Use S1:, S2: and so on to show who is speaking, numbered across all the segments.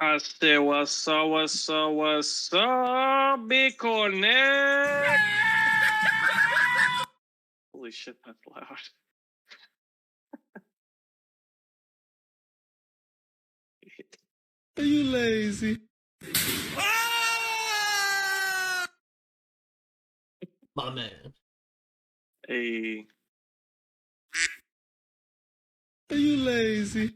S1: I said, what's up, big connect? Holy shit, that's loud.
S2: Are you lazy? My man.
S1: Hey,
S2: Are you lazy?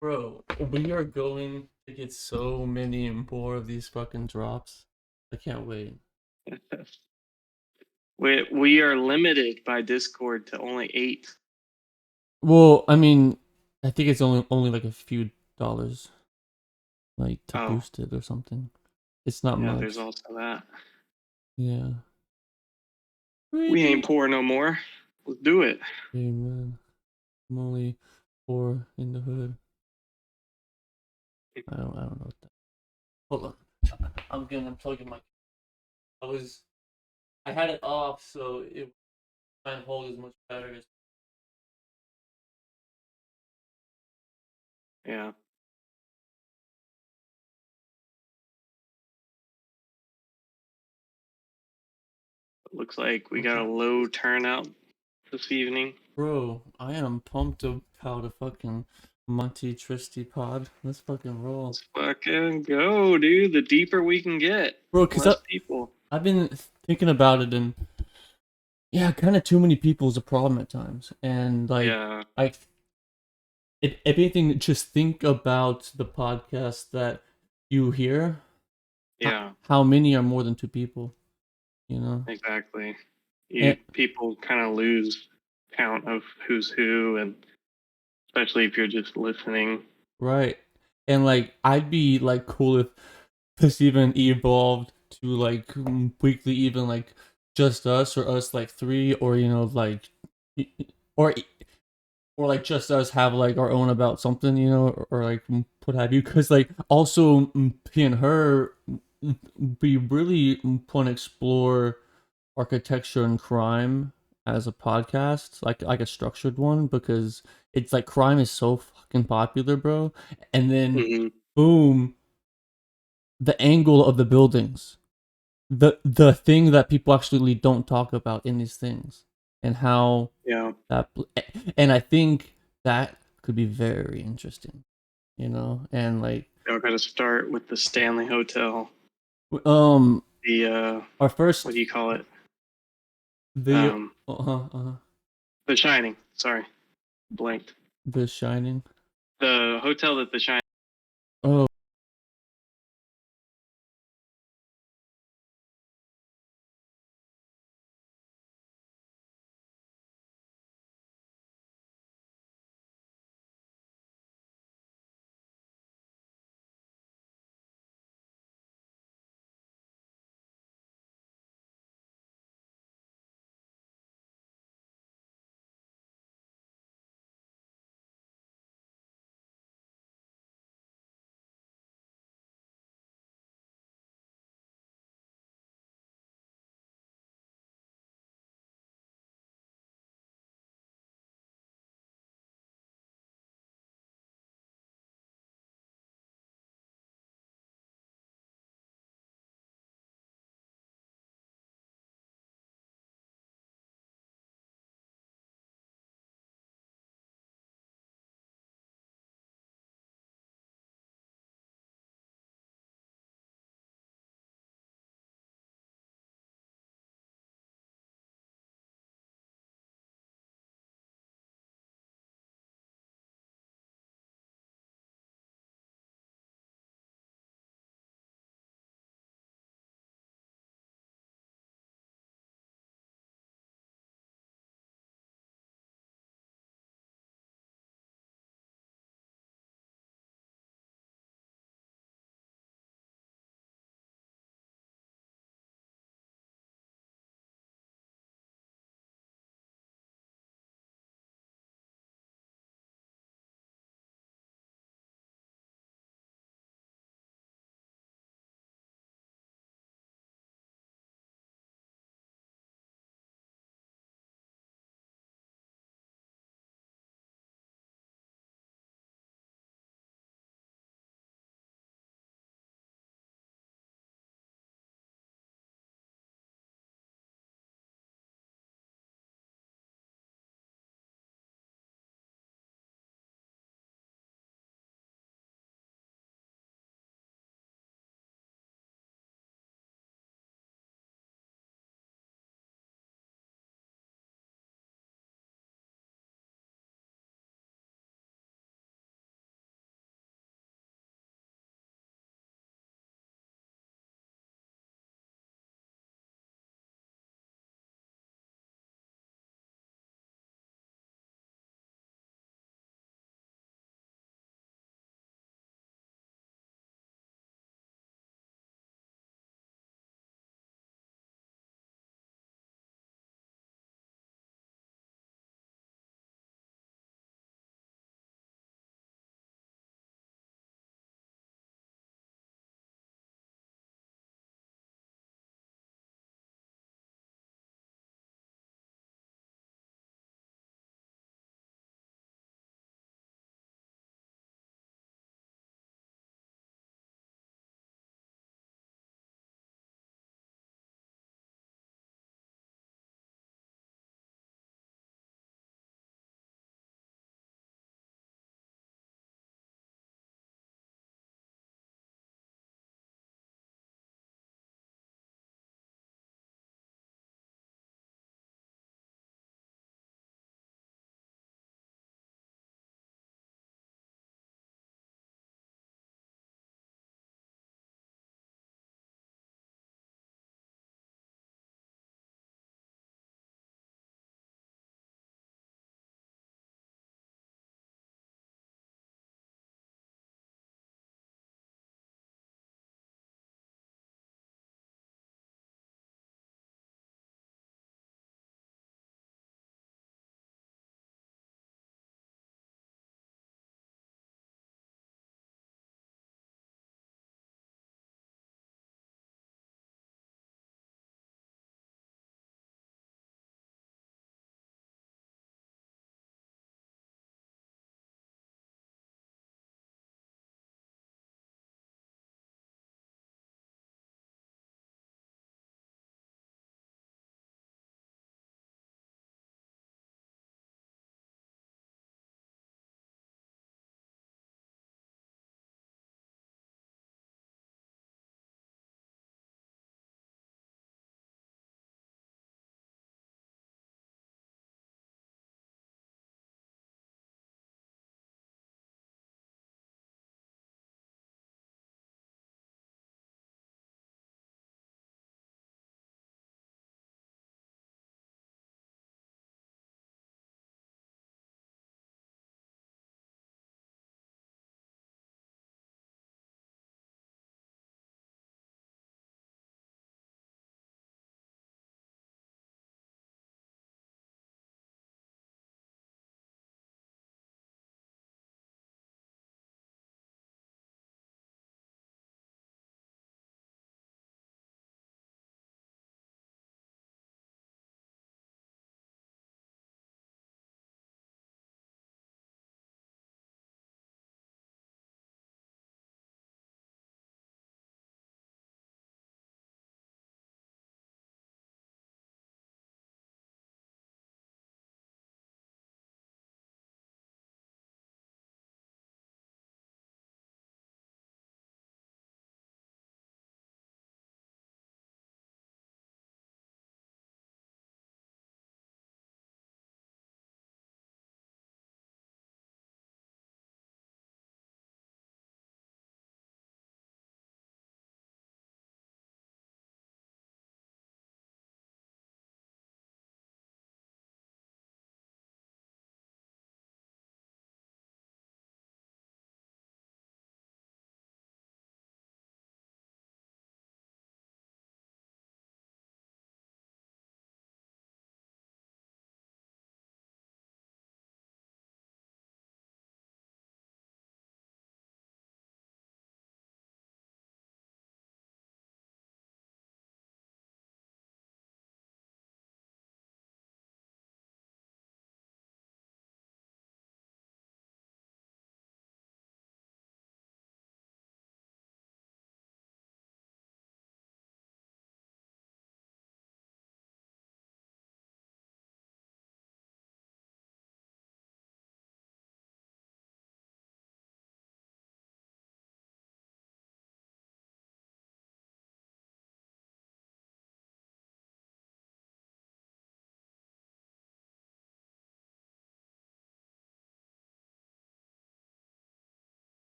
S2: Bro, we are going to get so many more of these fucking drops. I can't wait.
S1: we are limited by Discord to only 8.
S2: Well, I mean, I think it's only like a few dollars, like to
S1: Oh,
S2: boost it or something. It's not
S1: yeah,
S2: much.
S1: there's also that.
S2: Yeah.
S1: We ain't poor no more. Let's do it.
S2: Amen. I'm only poor in the hood. I don't know what that. Hold on. I'm unplugging my. I had it off so it try and hold as much battery as.
S1: Yeah. Looks like we got a low turnout this evening.
S2: Bro, I am pumped about a fucking Monty Tristy pod. Let's fucking roll.
S1: Let's fucking go, dude. The deeper we can get,
S2: Bro, because
S1: less people.
S2: I've been thinking about it, and yeah, kind of too many people is a problem at times. And like,
S1: Yeah.
S2: if anything, just think about the podcast that you hear.
S1: Yeah.
S2: How many are more than 2 people? You know?
S1: Exactly.
S2: And,
S1: People kind of lose count of who's who, and especially if you're just listening.
S2: right. And like, I'd be like cool if this even evolved to like weekly, even like just us or us like 3, or like, or or like just us have like our own about something, or like what have you. Because like also he and her, we really want to explore architecture and crime as a podcast, like a structured one, because it's like crime is so fucking popular, bro. And then
S1: Mm-hmm.
S2: boom, the angle of the buildings, the thing that people actually don't talk about in these things, and how
S1: Yeah.
S2: that, and I think that could be very interesting, and like
S1: We're going to start with the Stanley Hotel.
S2: um
S1: The,
S2: our
S1: what
S2: first
S1: do you call it?
S2: the uh-huh
S1: The Shining. Sorry. Blanked.
S2: The Shining.
S1: The hotel that The Shining.
S2: Oh,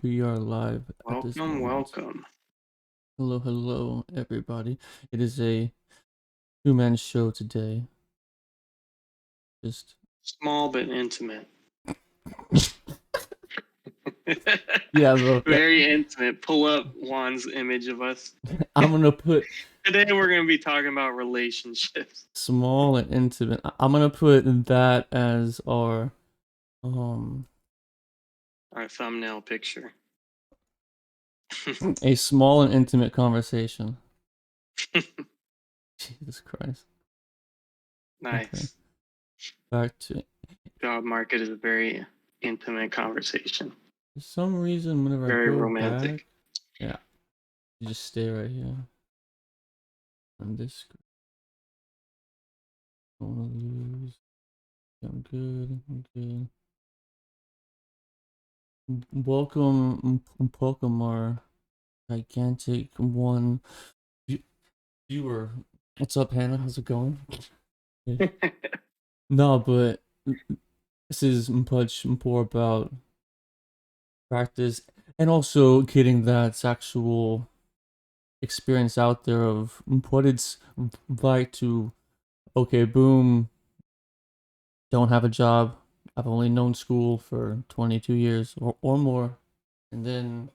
S2: We are live at this
S1: Welcome,
S2: moment.
S1: welcome.
S2: Hello, hello, everybody. It is a two-man show today. Just
S1: Small but intimate.
S2: yeah, look,
S1: Very intimate. Pull up Juan's image of us.
S2: I'm gonna put
S1: Today we're going to be talking about relationships.
S2: small and intimate. I'm gonna put that as our um
S1: Our thumbnail picture.
S2: a small and intimate conversation. Jesus Christ.
S1: Nice.
S2: Okay. Back to
S1: Job market is a very intimate conversation.
S2: for some reason whenever
S1: Very
S2: I go
S1: romantic.
S2: back, yeah, you just stay right here on this screen. Don't wanna lose. I'm good. I'm good. Welcome, Pokemon, gigantic one viewer. What's up, Hannah? How's it going? Yeah. No, but this is much more about practice and also getting that actual experience out there of what it's like to, okay, boom, don't have a job. I've only known school for 22 years or more. And then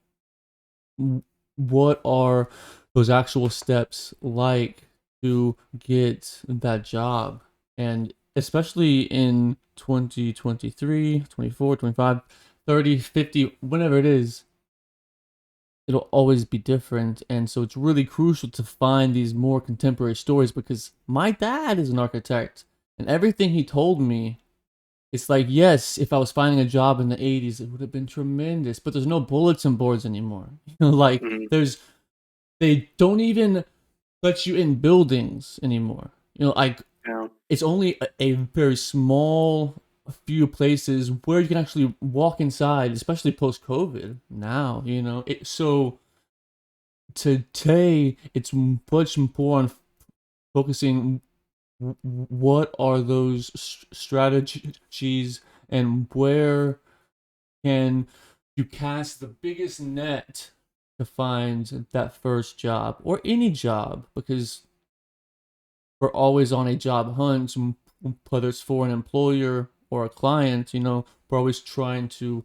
S2: what are those actual steps like to get that job? And especially in 2023, 24, 25, 30, 50, whenever it is, it'll always be different. And so it's really crucial to find these more contemporary stories because my dad is an architect and everything he told me, it's like, yes, if I was finding a job in the 80s, it would have been tremendous, but there's no bulletin boards anymore. Like,
S1: Mhm.
S2: they don't even let you in buildings anymore. Like,
S1: Yeah.
S2: it's only a very small few places where you can actually walk inside, especially post COVID now, so today it's much more on focusing what are those strategies and where can you cast the biggest net to find that first job or any job, because we're always on a job hunt, whether it's for an employer or a client. We're always trying to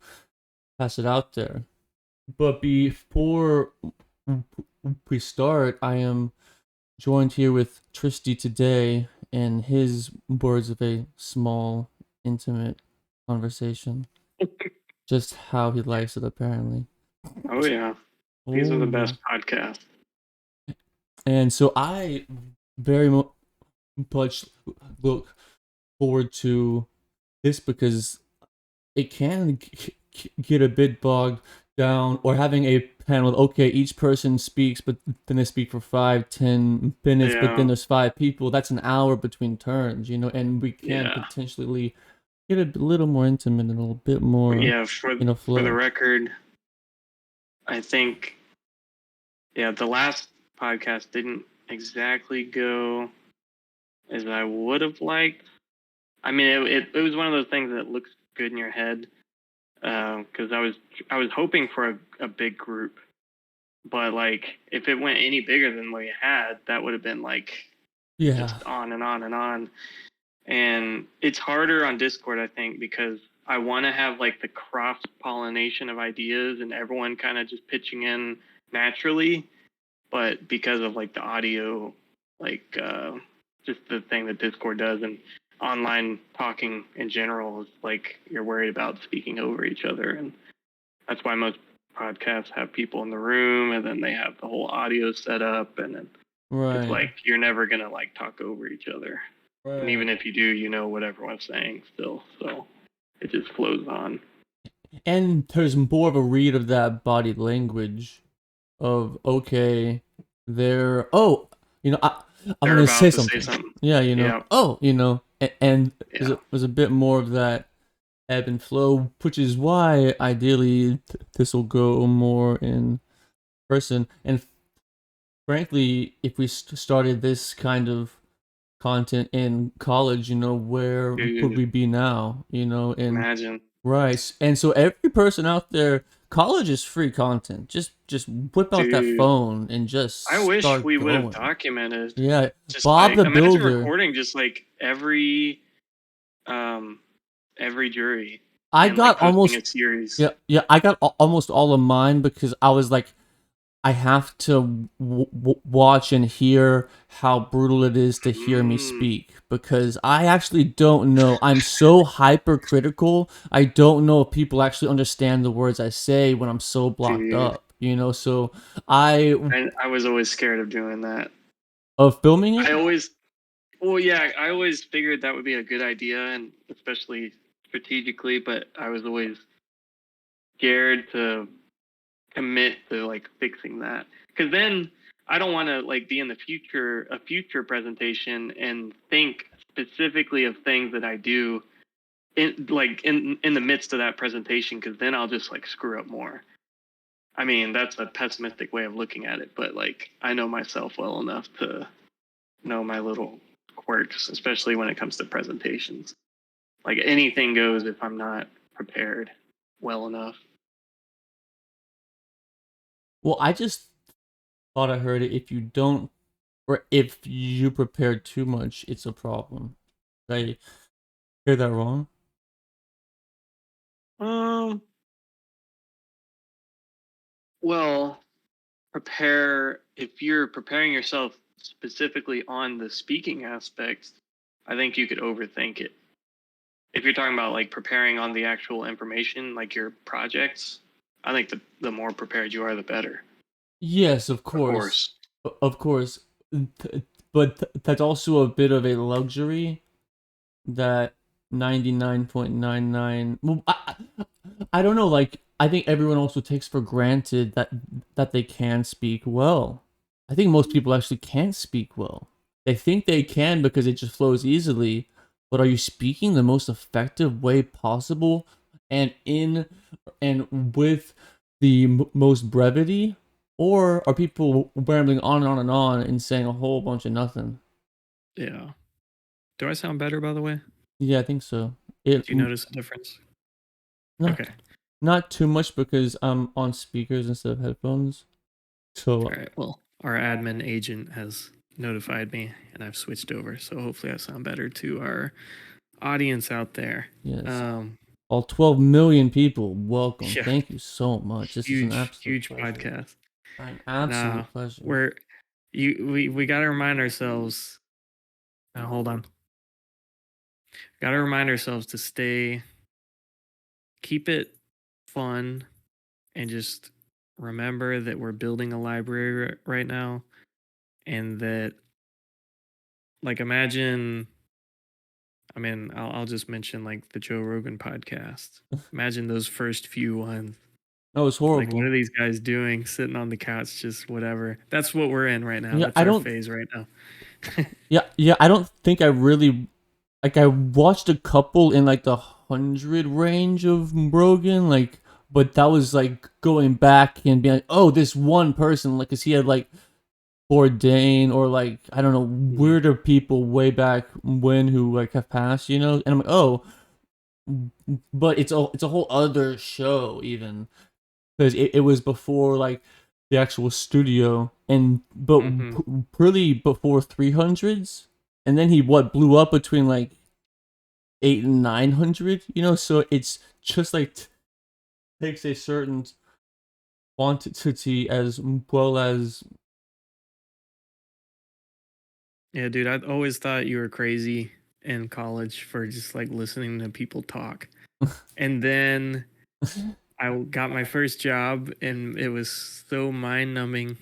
S2: pass it out there. But before we start, I am joined here with Tristy today and his words of a small, intimate conversation. Just how he likes it, apparently.
S1: Oh, yeah. These are
S2: Oh,
S1: the
S2: yeah.
S1: best podcasts.
S2: And so I very much look forward to this because it can get a bit bogged down, or having a panel. Okay, each person speaks, but then they speak for 5-10 minutes, but then
S1: Yeah.
S2: there's five people. That's an hour between turns, and we can
S1: Yeah.
S2: potentially get a little more intimate and a little bit more
S1: Yeah. For the
S2: flow.
S1: record, I think, yeah, the last podcast didn't exactly go as I would have liked. I mean, it was one of those things that looks good in your head, because I was hoping for a big group, but like if it went any bigger than we had, that would have been like
S2: Yeah.
S1: just on and on and on. And it's harder on Discord, I think, because I want to have like the cross pollination of ideas and everyone kind of just pitching in naturally, but because of like the audio, like just the thing that Discord does and online talking in general is like you're worried about speaking over each other, and that's why most podcasts have people in the room and then they have the whole audio set up, and then it's
S2: Right.
S1: like you're never gonna like talk over each other, and
S2: Right.
S1: even if you do, you know what everyone's saying still, so it just flows on.
S2: And there's more of a read of that body language of, okay, they're, oh, I'm
S1: They're
S2: gonna
S1: about
S2: say
S1: to say
S2: something.
S1: something.
S2: Yeah,
S1: Yeah.
S2: oh, and
S1: Yeah.
S2: there's a bit more of that ebb and flow, which is why ideally this will go more in person. And frankly, if we started this kind of content in college, where would
S1: Dude,
S2: we be now? And
S1: imagine.
S2: right. And so every person out there college is free content. Just whip out that
S1: Dude,
S2: phone and
S1: I
S2: just
S1: wish
S2: start
S1: we would have
S2: going.
S1: documented.
S2: Yeah,
S1: Just
S2: Bob
S1: like
S2: the
S1: imagine
S2: Builder.
S1: recording just like um every jury
S2: I
S1: and like
S2: got
S1: posting a
S2: almost
S1: series.
S2: yeah, I got almost all of mine because I was like, I have to watch and hear how brutal it is to hear me
S1: Mm,
S2: speak because I actually don't know. I'm so hypercritical. I don't know if people actually understand the words I say when I'm so blocked
S1: dude,
S2: up, you know? So I
S1: I was always scared of doing that.
S2: of filming it.
S1: I always Well, yeah, I always figured that would be a good idea, and especially strategically. But I was always scared to commit to like fixing that, because then I don't want to like be in a future presentation, and think specifically of things that I do in the midst of that presentation, because then I'll just like screw up more. I mean, that's a pessimistic way of looking at it, but like I know myself well enough to know my little quirks, especially when it comes to presentations. Like anything goes if I'm not prepared well enough.
S2: Well, I just thought I heard it. If you don't, or if you prepare too much, it's a problem. Did I hear that wrong?
S1: Um, well, prepare if you're preparing yourself specifically on the speaking aspects, I think you could overthink it. If you're talking about like preparing on the actual information, like your projects, I think the more prepared you are, the better.
S2: Yes, of
S1: Of
S2: course.
S1: course.
S2: Of course. But that's also a bit of a luxury that 99.99 well, I don't know, like I think everyone also takes for granted that they can speak well. I think most people actually can't speak well. They think they can because it just flows easily, but are you speaking the most effective way possible and in and with the most brevity, or are people rambling on and on and on and saying a whole bunch of nothing?
S3: Yeah. Do I sound better, by the way?
S2: Yeah, I think so. It
S3: Do you notice a difference?
S2: not
S3: Okay.
S2: not too much because I'm on speakers instead of headphones.
S3: All
S2: So
S3: right. Well, our admin agent has notified me and I've switched over. So hopefully I sound better to our audience out there.
S2: yes,
S3: Um,
S2: all 12 million people, welcome.
S3: yeah,
S2: Thank you so much. This is an absolute
S3: huge
S2: pleasure.
S3: podcast.
S2: An
S3: Now
S2: absolute pleasure.
S3: we got to remind ourselves. Now, hold on. Got to remind ourselves to keep it fun and just remember that we're building a library right now and that like imagine I mean I'll just mention like the Joe Rogan podcast. Imagine those first few ones.
S2: That was
S3: Like what
S2: horrible.
S3: are these guys doing sitting on the couch just whatever. That's what we're in right now.
S2: Yeah,
S3: That's
S2: I
S3: our
S2: don't.
S3: phase right now.
S2: Yeah, I don't think I really like. I watched a couple in like the 100 range of Rogan, like, but that was like going back and being like, oh, this one person, like, cause he had like Bourdain or like I don't know weirder people way back when who like have passed, you know. And I'm like, oh, but it's a whole other show even because it was before like the actual studio and but
S3: Mm-hmm.
S2: really before 300s, and then he what blew up between like 8 and 900, you know. So it's just like takes a certain quantity as well as
S3: Yeah, dude, I always thought you were crazy in college for just like listening to people talk. And then I got my first job and it was so mind numbing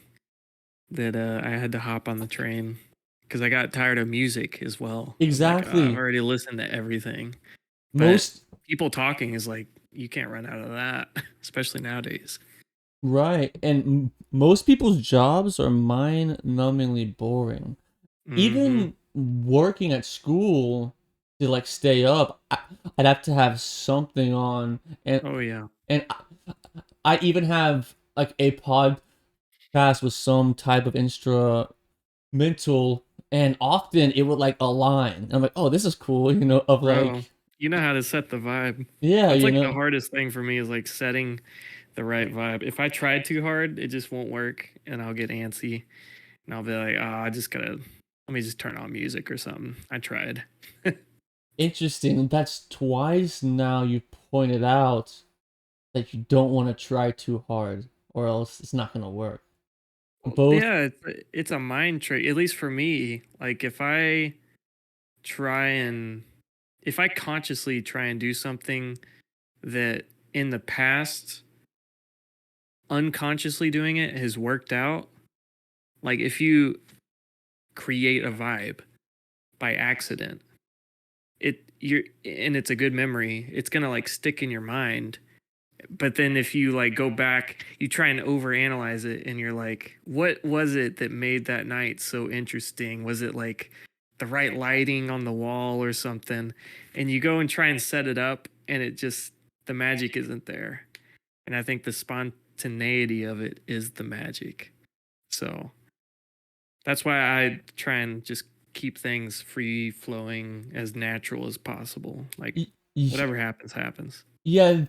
S3: that I had to hop on the train because I got tired of music as well. I was like, I've
S2: exactly
S3: already listened to everything. But
S2: most
S3: people talking is like, you can't run out of that, especially nowadays.
S2: right. And most people's jobs are mind-numbingly boring.
S3: Mm-hmm.
S2: Even working at school to like stay up, I'd have to have something on, and
S3: Oh, yeah.
S2: and I even have like a podcast with some type of instrumental, and often it would like align. And I'm like, oh, this is cool, you know, of
S3: Bro,
S2: like,
S3: you know how to set the vibe.
S2: yeah,
S3: That's
S2: you
S3: like the
S2: know,
S3: hardest thing for me is like setting the right vibe. If I try too hard, it just won't work, and I'll get antsy, and I'll be like, I just gotta let me just turn on music or something. I tried.
S2: Interesting. That's twice now you pointed out that you don't want to try too hard, or else it's not gonna work. Both.
S3: Yeah, it's a mind trick. At least for me, like if I consciously try and do something that in the past unconsciously doing it has worked out, like if you create a vibe by accident, it's a good memory, it's gonna like stick in your mind. But then if you like go back, you try and overanalyze it, and you're like, what was it that made that night so interesting? Was it like the right lighting on the wall or something? And you go and try and set it up, and it just, the magic isn't there. And I think the spontaneity of it is the magic. So that's why I try and just keep things free flowing, as natural as possible. Like whatever happens, happens.
S2: Yeah,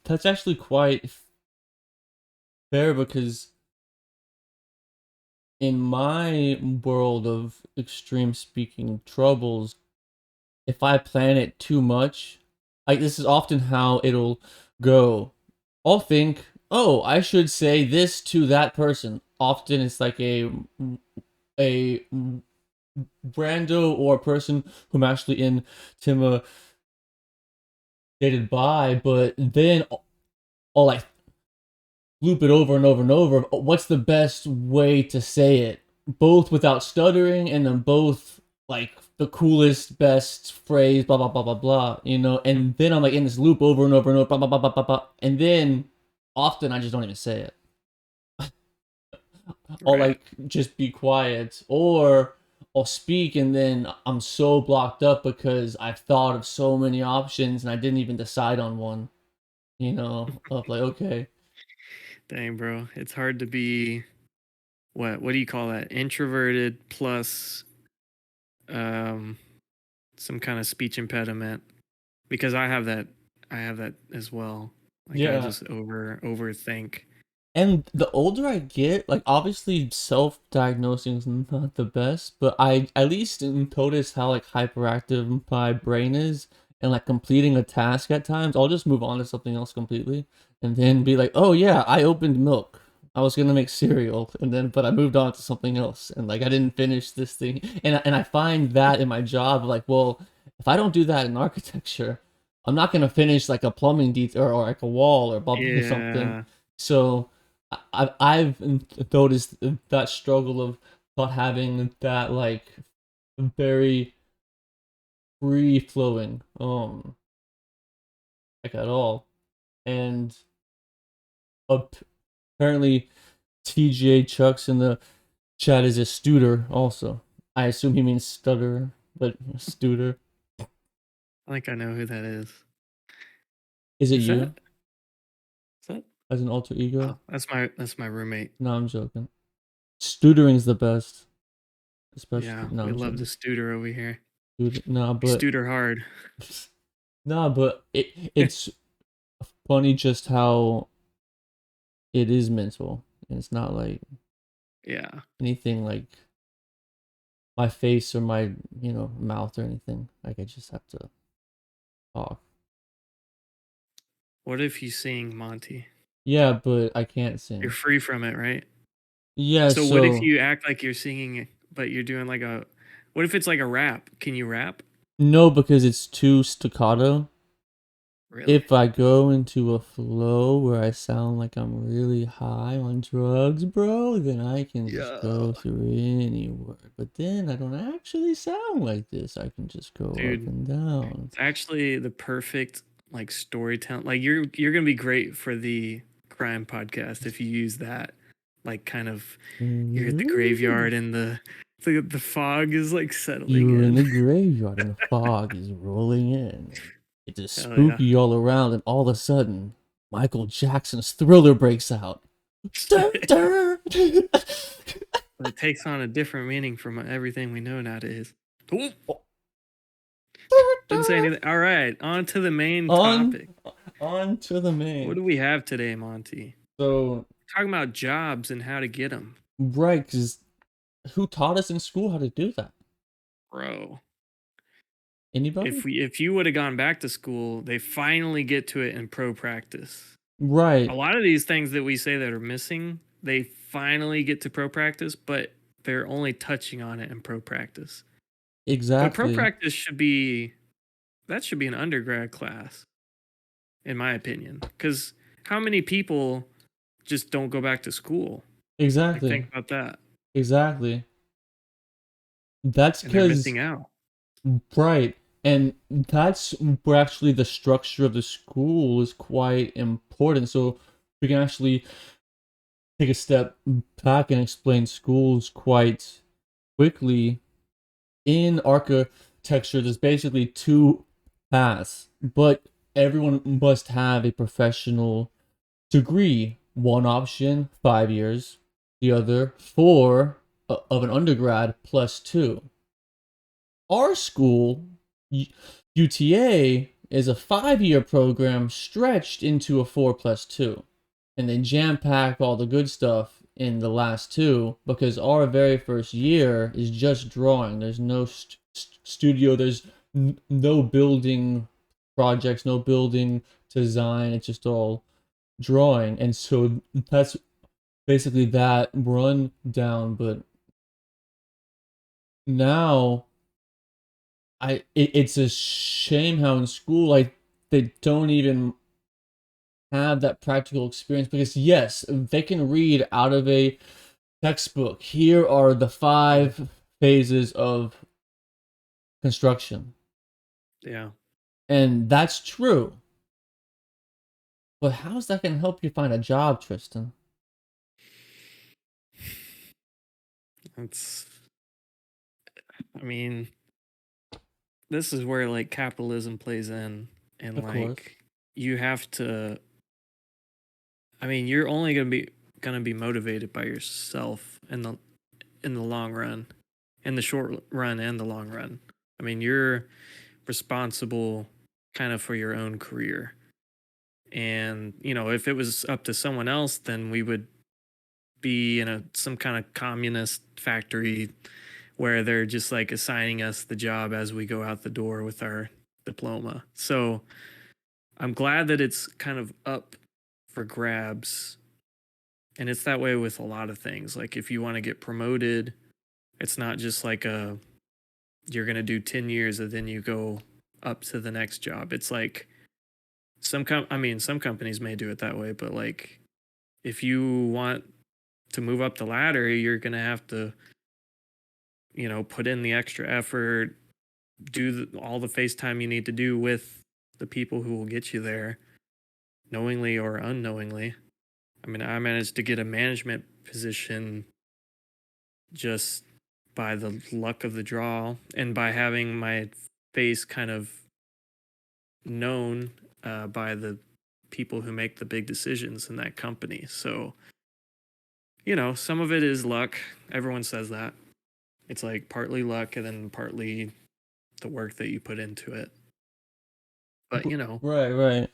S2: that's actually quite fair, because in my world of extreme speaking troubles, if I plan it too much, like this is often how it'll go. I'll think, oh, I should say this to that person. Often it's like a brando or a person who I'm actually intimidated by, but then I'll like loop it over and over and over. What's the best way to say it? Both without stuttering, and then both like the coolest, best phrase, blah blah blah blah blah. And then I'm like in this loop over and over and over, blah blah blah blah blah, blah. And then often I just don't even say it. I'll like just be quiet, or I'll speak, and then I'm so blocked up because I've thought of so many options and I didn't even decide on one. Of like, okay.
S3: Dang, bro. It's hard to be what do you call that? Introverted plus some kind of speech impediment, because I have that as well. Like I
S2: Yeah.
S3: just overthink.
S2: And the older I get, like obviously self-diagnosing is not the best, but I at least notice how like hyperactive my brain is, and like completing a task at times, I'll just move on to something else completely, and then be like, oh yeah, I opened milk. I was gonna make cereal, but I moved on to something else, and like I didn't finish this thing, and I find that in my job, like, well, if I don't do that in architecture, I'm not gonna finish like a plumbing detail or like a wall or blah blah something.
S3: Yeah.
S2: So I've noticed that struggle of not having that like very free flowing like at all. And apparently TJ Chucks in the chat is a studer also. I assume he means stutter, but studer.
S3: I think I know who that is.
S2: Is it
S3: Is
S2: you?
S3: that
S2: As an alter ego?
S3: Oh, that's my roommate.
S2: No, I'm joking. Studering's the best. Especially
S3: Yeah,
S2: no,
S3: we
S2: I'm
S3: love
S2: joking.
S3: the studer over here.
S2: No,
S3: We
S2: but
S3: studer hard.
S2: no, but it's funny just how it is mental, and it's not like anything like my face or my mouth or anything. Like I just have to talk.
S3: What if you sing, Monty?
S2: Yeah, but I can't sing.
S3: You're free from it, right?
S2: Yeah.
S3: So what if you act like you're singing, but you're doing like what if it's like a rap? Can you rap?
S2: No, because it's too staccato.
S3: Really?
S2: If I go into a flow where I sound like I'm really high on drugs, bro, then I can just go through any word. But then I don't actually sound like this. I can just go up and down.
S3: It's actually the perfect like storytelling. Like you're gonna be great for the crime podcast if you use that. Like kind of you're at the graveyard and the fog is like settling
S2: You're in
S3: in.
S2: the graveyard and the fog is rolling in. It's just spooky all around, and all of a sudden, Michael Jackson's Thriller breaks out.
S3: It takes on a different meaning from everything we know nowadays. Didn't say anything. All right, on to the main topic.
S2: On to the
S3: What
S2: main.
S3: do we have today, Monty?
S2: So,
S3: Talking about jobs and how to get them,
S2: right, because who taught us in school how to do that?
S3: bro.
S2: Anybody?
S3: If you would have gone back to school, they finally get to it in pro practice. A
S2: Right,
S3: lot of these things that we say that are missing, they finally get to pro practice, but they're only touching on it in pro practice. But pro
S2: exactly,
S3: practice should be that should be an undergrad class, in my opinion. Because how many people just don't go back to school? Like,
S2: exactly,
S3: think about that.
S2: exactly. That's
S3: And they're
S2: because,
S3: missing out.
S2: right, and that's where actually the structure of the school is quite important. So we can actually take a step back and explain schools quite quickly. In architecture, there's basically two paths, but everyone must have a professional degree. One option, 5 years, the other, four of an undergrad plus two. Our school, UTA, is a 5 year program stretched into a 4+2. And they jam pack all the good stuff in the last two because our very first year is just drawing. There's no studio, there's no building projects, no building design. It's just all drawing. And so that's basically that rundown. But now it's a shame how in school like they don't even have that practical experience because yes, they can read out of a textbook. Here are the 5 phases of construction.
S3: Yeah.
S2: And that's true. But how's that going to help you find a job, Tristan?
S3: It's, I mean, this is where like capitalism plays in. And
S2: Of course.
S3: like, you have to, I mean, you're only gonna be motivated by yourself in the long run, in the short run and the long run. I mean, you're responsible kind of for your own career. And, if it was up to someone else, then we would be in some kind of communist factory where they're just like assigning us the job as we go out the door with our diploma. So, I'm glad that it's kind of up for grabs. And it's that way with a lot of things. Like if you want to get promoted, it's not just like you're going to do 10 years and then you go up to the next job. It's like some companies may do it that way, but like if you want to move up the ladder, you're going to have to, put in the extra effort, do all the FaceTime you need to do with the people who will get you there, knowingly or unknowingly. I mean, I managed to get a management position just by the luck of the draw and by having my face kind of known by the people who make the big decisions in that company. So, some of it is luck. Everyone says that. It's like partly luck and then partly the work that you put into it. But,
S2: Right, right.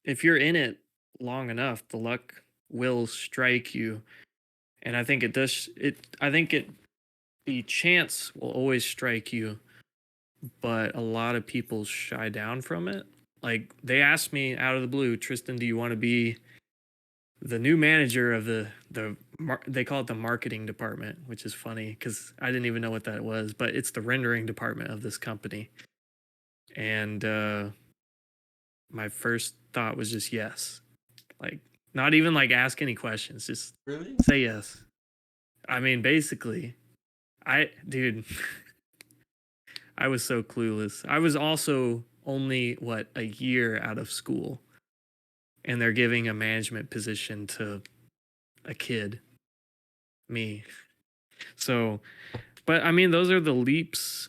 S3: if you're in it long enough, the luck will strike you. And I think it does the chance will always strike you, but a lot of people shy down from it. Like they asked me out of the blue, Tristan, do you want to be the new manager of they call it the marketing department, which is funny because I didn't even know what that was, but it's the rendering department of this company. And my first thought was just yes. Like not even like ask any questions, just
S2: Really?
S3: say yes. I mean, basically, dude, I was so clueless. I was also only a year out of school, and they're giving a management position to a kid, me. So, but I mean, those are the leaps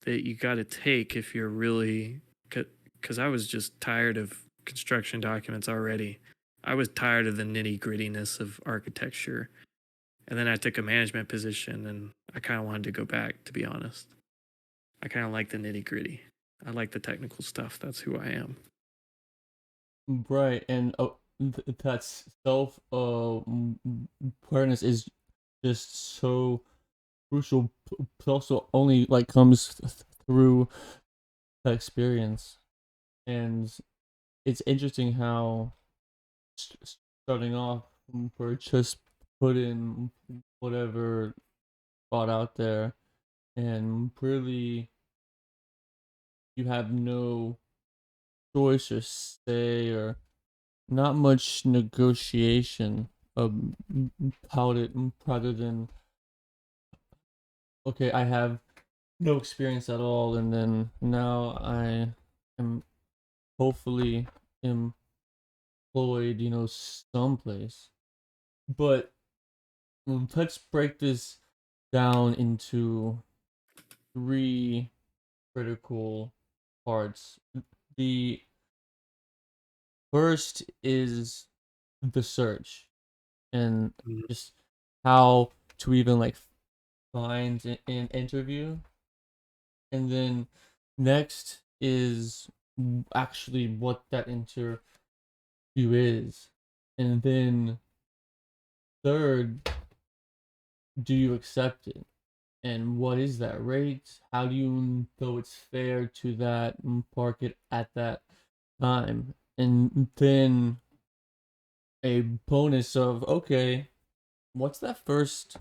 S3: that you got to take if you're really, because I was just tired of construction documents already. I was tired of the nitty grittiness of architecture. And then I took a management position and I kind of wanted to go back, to be honest. I kind of like the nitty gritty. I like the technical stuff. That's who I am.
S2: Right, and that self awareness is just so crucial. But also only like comes through that experience, and it's interesting how starting off we're just put in whatever thought out there, and really you have no choice or say or not much negotiation about it rather than okay, I have no experience at all, and then now I am hopefully employed, someplace. But let's break this down into three critical parts. The first is the search and
S3: Mhm.
S2: just how to even like find an interview. And then next is actually what that interview is. And then third, do you accept it? And what is that rate? How do you know it's fair to that market at that time? And then a bonus of okay, what's that first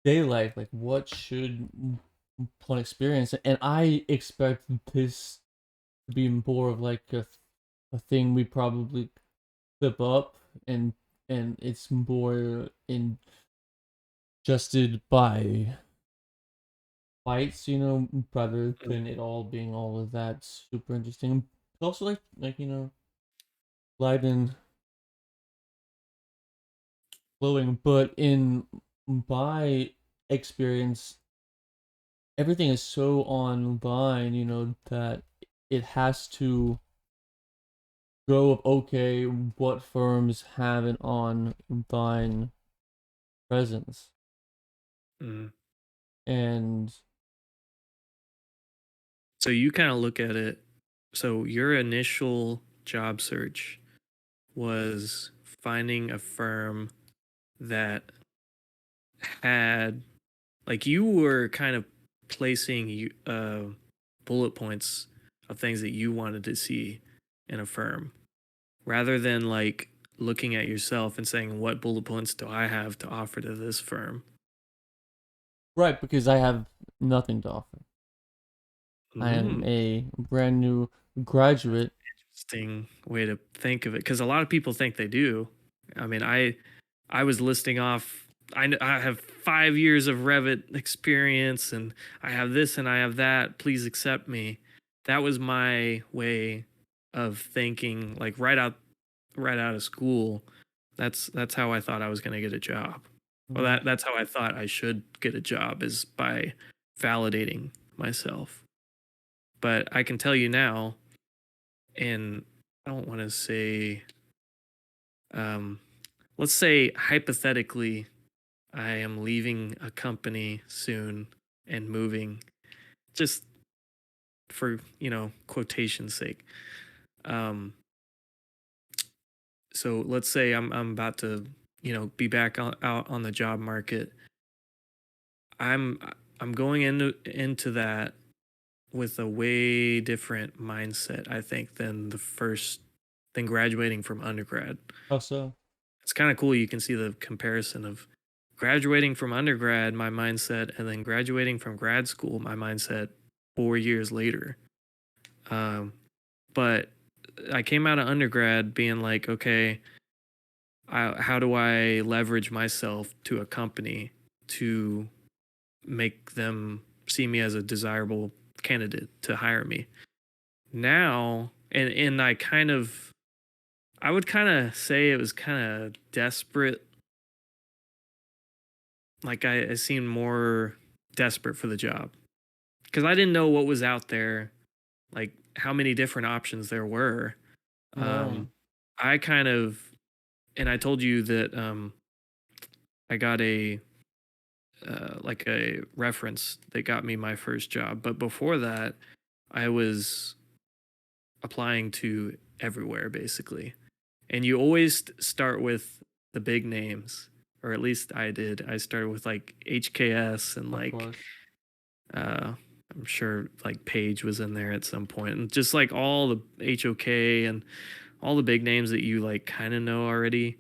S2: day like? Like, what should one experience? And I expect this to be more of like a thing we probably clip up, and it's more ingested by fights, rather than it all being all of that super interesting. Also, live and flowing, but in my experience, everything is so online, that it has to go of okay, what firms have an online presence,
S3: Mhm.
S2: and
S3: So you kind of look at it. So your initial job search was finding a firm that had, like, you were kind of placing bullet points of things that you wanted to see in a firm rather than like looking at yourself and saying, what bullet points do I have to offer to this firm?
S2: right, because I have nothing to offer. I am
S3: Mm.
S2: a brand new graduate.
S3: Interesting way to think of it, because a lot of people think they do. I mean, I was listing off. I have 5 years of Revit experience, and I have this and I have that. Please accept me. That was my way of thinking, like right out of school. That's how I thought I was going to get a job. Well,
S2: Mm,
S3: that's how I thought I should get a job, is by validating myself. But I can tell you now, and I don't want to say, um, let's say hypothetically, I am leaving a company soon and moving, just for, quotation's sake. Um, so let's say I'm about to, be back out on the job market. I'm I'm going into that with a way different mindset, I think, than graduating from undergrad.
S2: how so?
S3: It's kind of cool. You can see the comparison of graduating from undergrad, my mindset, and then graduating from grad school, my mindset 4 years later. Um, but I came out of undergrad being like, okay, how do I leverage myself to a company to make them see me as a desirable candidate to hire me? Now, and I would kind of say it was kind of desperate. Like I seemed more desperate for the job because I didn't know what was out there, like how many different options there were.
S2: Right.
S3: I kind of, and I told you that I got a like a reference that got me my first job, but before that, I was applying to everywhere basically. And you always start with the big names, or at least I did. I started with like HKS and
S2: Of
S3: like
S2: course.
S3: I'm sure like Page was in there at some point, and just like all the HOK and all the big names that you like kind of know already.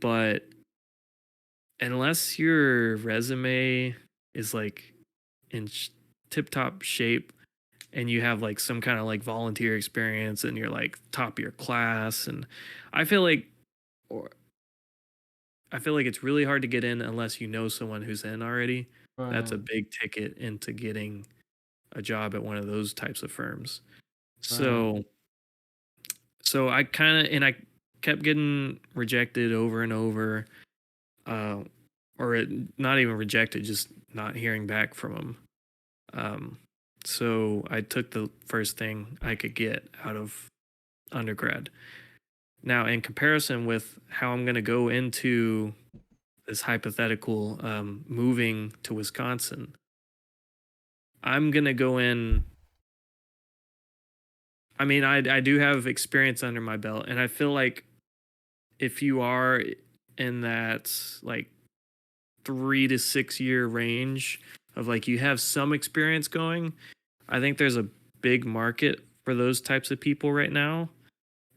S3: But unless your resume is like in tip top shape and you have like some kind of like volunteer experience and you're like top of your class, and I feel like or I feel like it's really hard to get in unless you know someone who's in already. That's a
S2: Right.
S3: big ticket into getting a job at one of those types of firms.
S2: Right.
S3: So I kind of, and I kept getting rejected over and over, uh, or not even rejected, just not hearing back from them. Um, so I took the first thing I could get out of undergrad. Now, in comparison with how I'm going to go into this hypothetical moving to Wisconsin, I'm going to go in. I mean, I do have experience under my belt, and I feel like if you are in that like 3 to 6 year range of like you have some experience going, I think there's a big market for those types of people right now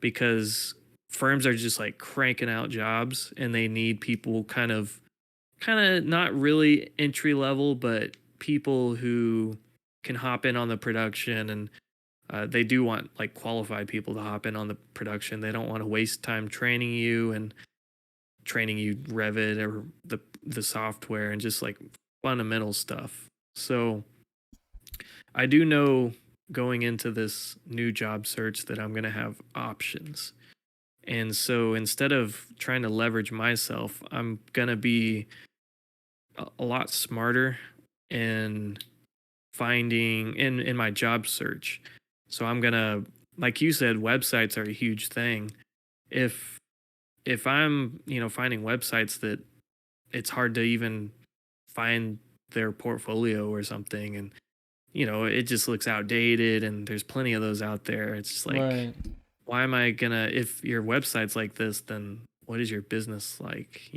S3: because firms are just like cranking out jobs and they need people kind of not really entry level, but people who can hop in on the production, and they do want like qualified people to hop in on the production. They don't want to waste time training you and training you Revit or the software and just like fundamental stuff. So I do know going into this new job search that I'm going to have options. And so instead of trying to leverage myself, I'm going to be a lot smarter in finding in my job search. So I'm going to, like you said, websites are a huge thing. If I'm, finding websites that it's hard to even find their portfolio or something, and it just looks outdated, and there's plenty of those out there. It's just like,
S2: Right.
S3: why am I gonna, if your website's like this, then what is your business like,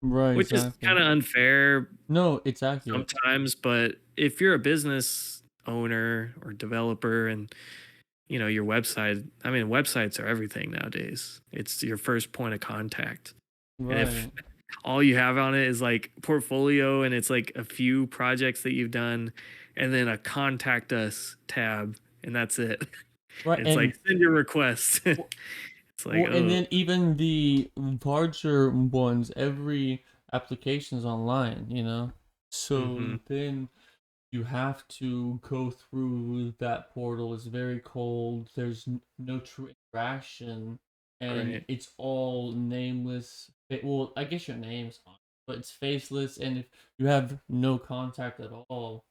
S2: Right.
S3: which is
S2: Exactly.
S3: kind of unfair
S2: No, it's accurate.
S3: sometimes. But if you're a business owner or developer, and your website, I mean, websites are everything nowadays. It's your first point of contact. And if
S2: Right.
S3: all you have on it is like portfolio and it's like a few projects that you've done and then a contact us tab, and that's it.
S2: Right.
S3: It's
S2: And
S3: like send your request. It's like,
S2: well, and
S3: oh,
S2: then even the larger ones, every application's online, you know?
S3: mm-hmm,
S2: So then you have to go through that portal. It's very cold. There's no true interaction, and
S3: right.
S2: it's all nameless. Well, I guess your name's on, but it's faceless, and if you have no contact at all.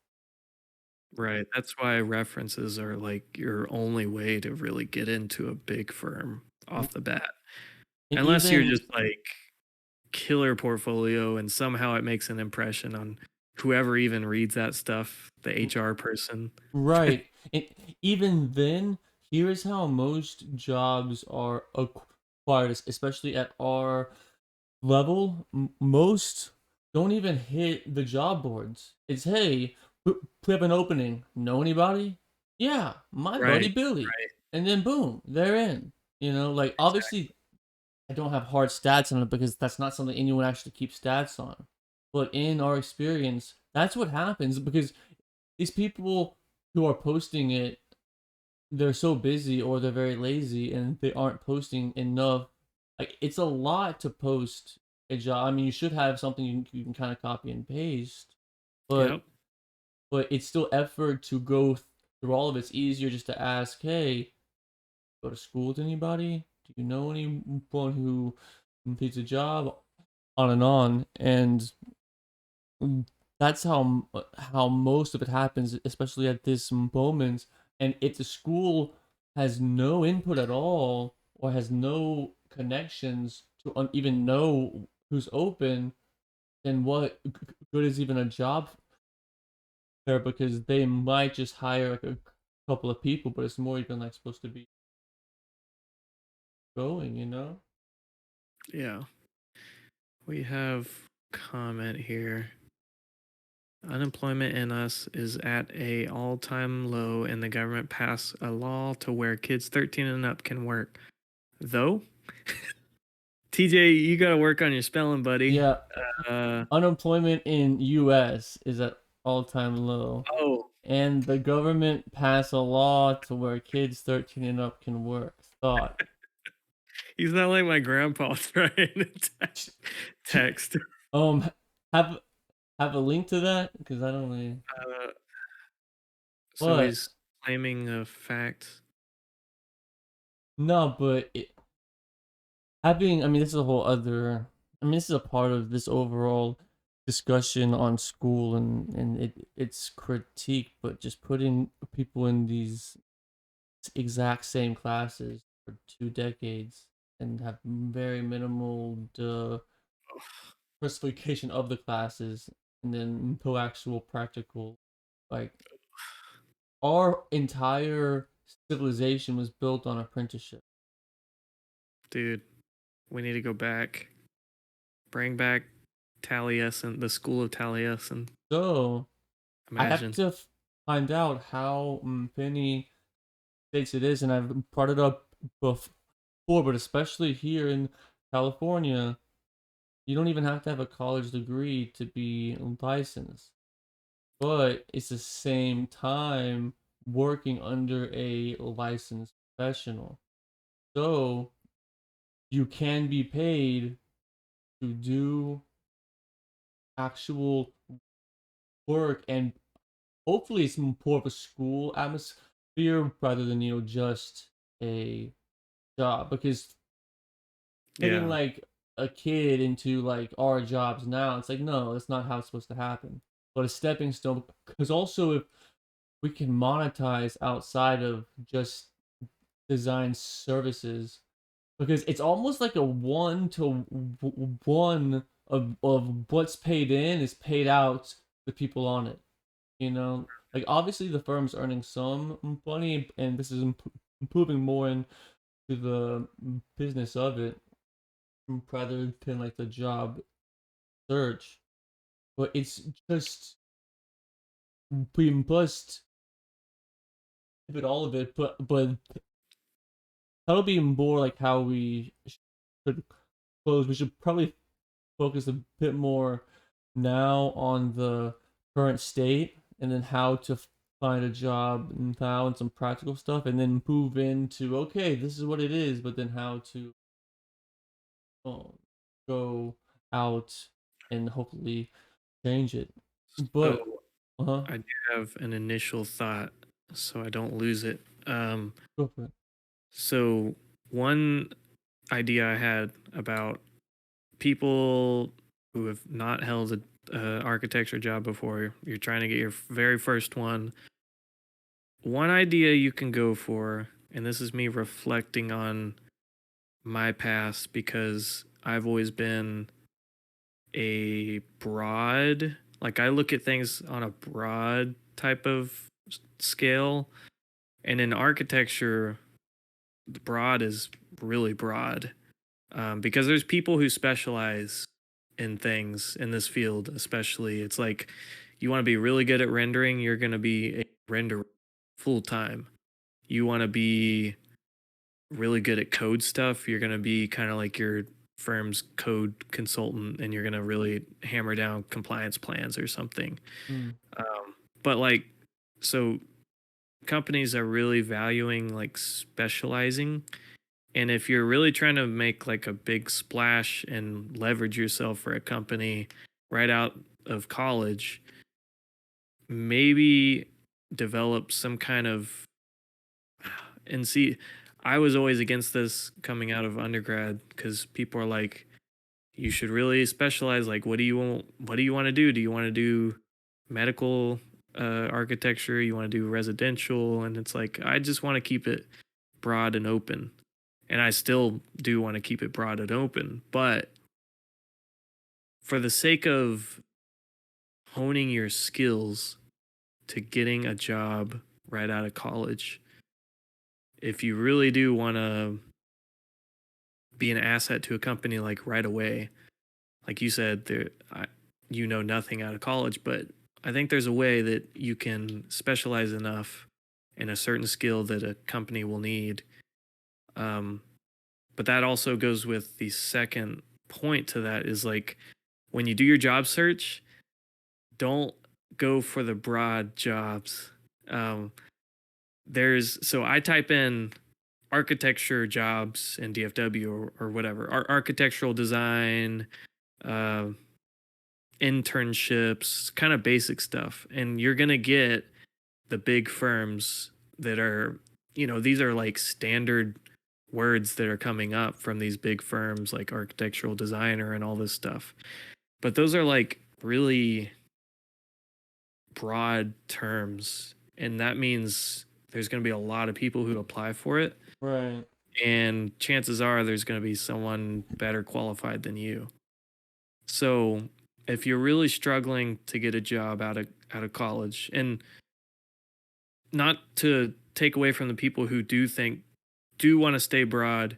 S3: Right. That's why references are like your only way to really get into a big firm off the bat.
S2: And
S3: Unless you're
S2: even
S3: just like killer portfolio and somehow it makes an impression on whoever even reads that stuff, the HR person.
S2: right, and even then, here's how most jobs are acquired, especially at our level. Most don't even hit the job boards. It's, hey, we have an opening. Know anybody? Yeah, my buddy
S3: Right.
S2: Billy.
S3: Right.
S2: And then boom, they're in. Like, obviously I don't have hard stats on it because that's not something anyone actually keeps stats on. But in our experience, that's what happens because these people who are posting it, they're so busy or they're very lazy and they aren't posting enough. Like, it's a lot to post a job. I mean, you should have something you can kind of copy and paste, but
S3: Yep.
S2: it's still effort to go through all of it. It's easier just to ask, hey, go to school with anybody? Do you know anyone who needs a job? On and on, and that's how most of it happens, especially at this moment. And if the school has no input at all or has no connections to even know who's open, then what good is even a job there? Because they might just hire like a couple of people, but it's more even like supposed to be going, you know?
S3: Yeah. We have comment here. Unemployment in us is at a all-time low, and the government passed a law to where kids 13 and up can work. Though, TJ, you gotta work on your spelling, buddy.
S2: Yeah,
S3: Uh,
S2: unemployment in US is at all-time low.
S3: oh,
S2: And the government passed a law to where kids 13 and up can work. Thought.
S3: he's not like my grandpa trying to text.
S2: Um, have have a link to that because I don't really.
S3: So
S2: But
S3: he's claiming a fact.
S2: no, but having. I mean, this is a whole other. I mean, this is a part of this overall discussion on school and its critique, but just putting people in these exact same classes for 2 decades and have very minimal diversification of the classes and then no actual practical, like, our entire civilization was built on apprenticeship.
S3: Dude, we need to go back. Bring back Taliesin, the school of Taliesin.
S2: So I have
S3: Imagine.
S2: to find out how many states it is, and I've brought it up before, but especially here in California, you don't even have to have a college degree to be licensed. But it's the same time working under a licensed professional. So you can be paid to do actual work, and hopefully it's more of a school atmosphere rather than just a job, because putting
S3: Yeah.
S2: like a kid into like our jobs now, it's like, no, that's not how it's supposed to happen. But a stepping stone, because also if we can monetize outside of just design services, because it's almost like a 1 to 1 of what's paid in is paid out to people on it, you know. Like obviously the firm's earning some money, and this is improving more into the business of it rather than like the job search. But it's just we must pivot all of it, but that'll be more like how we should close. We should probably focus a bit more now on the current state and then how to find a job now and some practical stuff, and then move into, okay, this is what it is, but then how to go out and hopefully change it. But
S3: So
S2: uh-huh,
S3: I do have an initial thought, so I don't lose it.
S2: go for it.
S3: So one idea I had about people who have not held a architecture job before, you're trying to get your very first one. One idea you can go for, and this is me reflecting on my past because I've always been a broad, like I look at things on a broad type of scale, and in architecture, the broad is really broad, because there's people who specialize in things in this field. Especially, it's like you want to be really good at rendering, you're going to be a renderer full time. You want to be really good at code stuff, you're going to be kind of like your firm's code consultant, and you're going to really hammer down compliance plans or something.
S2: Mm.
S3: But like, so companies are really valuing like specializing. And if you're really trying to make like a big splash and leverage yourself for a company right out of college, maybe develop some kind of, and see, I was always against this coming out of undergrad because people are like, you should really specialize. Like, what do you want? What do you want to do? Do you want to do medical architecture? You want to do residential? And it's like, I just want to keep it broad and open. And I still do want to keep it broad and open. But for the sake of honing your skills to getting a job right out of college, if you really do want to be an asset to a company like right away. Like you said, you know nothing out of college, but I think there's a way that you can specialize enough in a certain skill that a company will need. But that also goes with the second point to that is like when you do your job search, don't go for the broad jobs. So I type in architecture jobs in DFW or whatever, architectural design, uh, internships, kind of basic stuff. And you're going to get the big firms that are, these are like standard words that are coming up from these big firms like architectural designer and all this stuff. But those are like really broad terms. And that means there's going to be a lot of people who apply for it.
S2: Right.
S3: And chances are there's going to be someone better qualified than you. So if you're really struggling to get a job out of college, and not to take away from the people who do want to stay broad,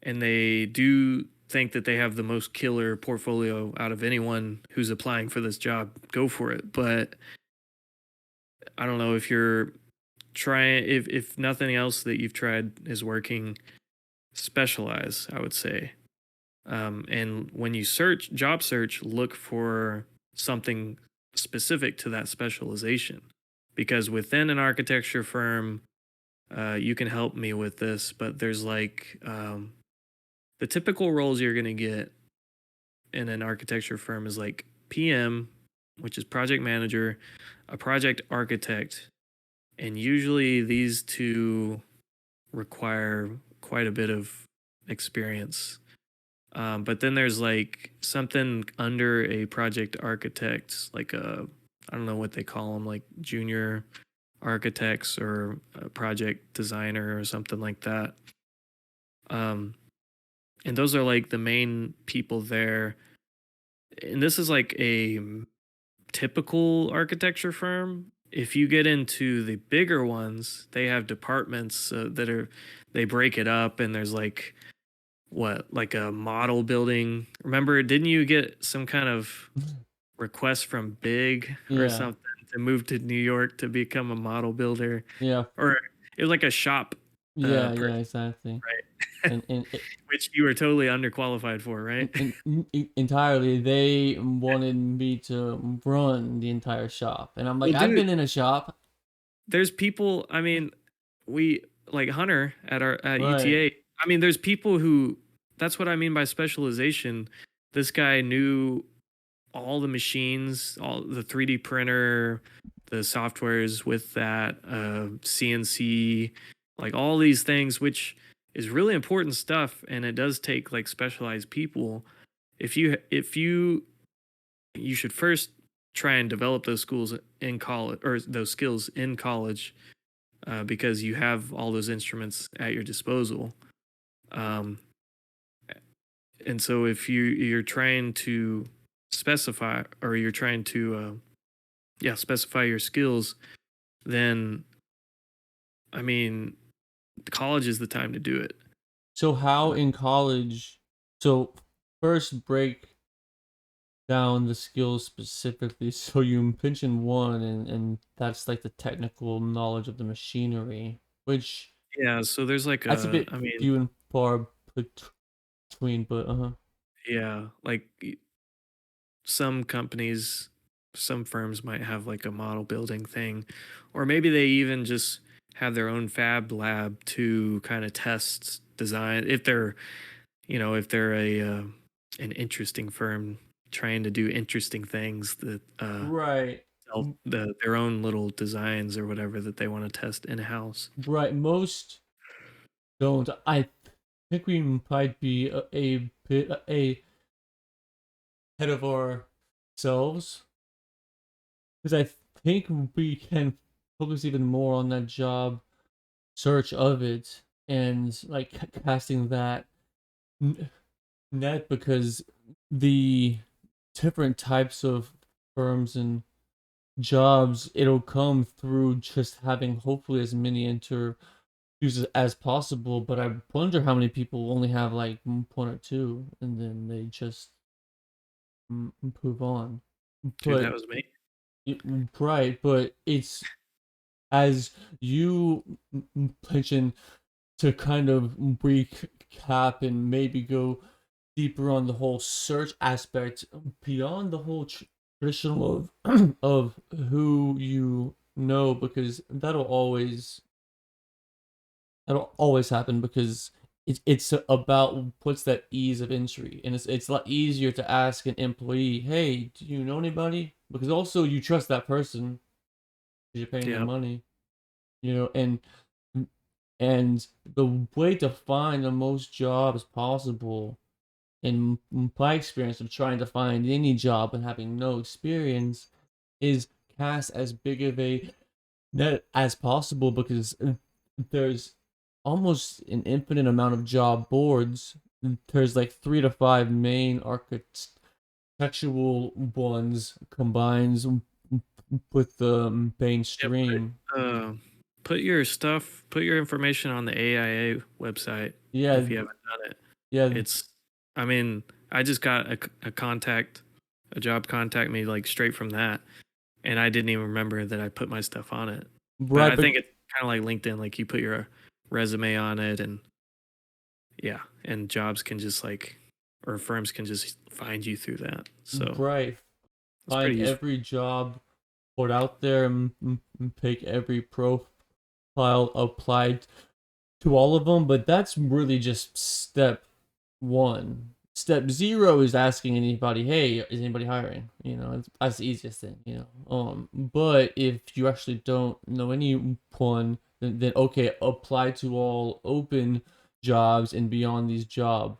S3: and they do think that they have the most killer portfolio out of anyone who's applying for this job, go for it. But I don't know if you're trying, if nothing else that you've tried is working, specialize, I would say. And when you job search, look for something specific to that specialization. Because within an architecture firm, you can help me with this, but there's like the typical roles you're going to get in an architecture firm is like PM, which is project manager, a project architect. And usually these two require quite a bit of experience. But then there's like something under a project architect, like I don't know what they call them, like junior architects or a project designer or something like that. And those are like the main people there. And this is like a typical architecture firm. If you get into the bigger ones, they have departments they break it up, and there's like like a model building. Remember, didn't you get some kind of request from Big or something to move to New York to become a model builder?
S2: Yeah.
S3: Or it was like a shop.
S2: Yeah, exactly.
S3: Right.
S2: and
S3: Which you were totally underqualified for, right?
S2: Entirely. They wanted me to run the entire shop, and I'm like,
S3: Well,
S2: I've
S3: dude,
S2: been in a shop.
S3: There's people. I mean, we like Hunter at
S2: Right.
S3: UTA. I mean, there's people who. That's what I mean by specialization. This guy knew all the machines, all the 3D printer, the softwares with that, CNC, like all these things, which is really important stuff, and it does take like specialized people. If you should first try and develop those schools in college, or those skills in college, because you have all those instruments at your disposal. And so if you're trying to specify, or you're trying to specify your skills, then I mean, college is the time to do it.
S2: So how in college? So first break down the skills specifically. So you mentioned one, and that's like the technical knowledge of the machinery, which
S3: So there's like
S2: that's a bit few and far between, but
S3: like some companies, some firms might have like a model building thing, or maybe they even just have their own fab lab to kind of test design if they're a an interesting firm trying to do interesting things that
S2: right,
S3: their own little designs or whatever that they want to test in-house.
S2: Right, most don't. I think we might be a bit ahead of ourselves, because I think we can focus even more on that job search of it, and like casting that net, because the different types of firms and jobs, it'll come through just having hopefully as many use it as possible, but I wonder how many people only have like one or two, and then they just move on.
S3: Dude, that
S2: But
S3: was me.
S2: right, but it's as you mentioned, to kind of recap and maybe go deeper on the whole search aspect beyond the whole traditional of of who you know, because that'll always happen, because it's about what's that ease of entry, and it's a lot easier to ask an employee, hey, do you know anybody, because also you trust that person because you're paying them
S3: Yeah.
S2: money, and the way to find the most jobs possible, in my experience of trying to find any job and having no experience, is cast as big of a net as possible, because there's almost an infinite amount of job boards. There's like 3 to 5 main architectural ones combines with the
S3: Yeah,
S2: mainstream.
S3: put put your information on the AIA website
S2: Yeah,
S3: if you haven't done it.
S2: yeah,
S3: It's, I mean, I just got a job contact me like straight from that, and I didn't even remember that I put my stuff on it. But
S2: right,
S3: I
S2: but
S3: think it's kind of like LinkedIn, like you put your resume on it, and yeah, and jobs can just like, or firms can just find you through that. So
S2: right,
S3: it's
S2: find
S3: pretty useful.
S2: every job put out there, and pick every profile applied to all of them, but that's really just step one. Step zero is asking anybody, hey, is anybody hiring? That's the easiest thing, but if you actually don't know anyone, then okay, apply to all open jobs and beyond these job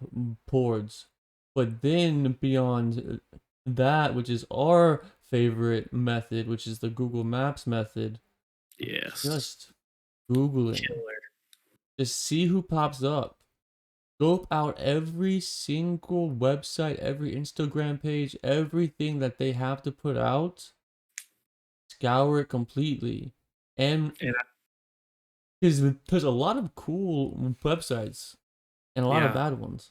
S2: boards. But then beyond that, which is our favorite method, which is the Google Maps method,
S3: Yes.
S2: just Googling.
S3: Killer.
S2: Just see who pops up. Scope out every single website, every Instagram page, everything that they have to put out. Scour it completely. And
S3: And
S2: because there's a lot of cool websites and a lot of
S3: yeah,
S2: bad ones.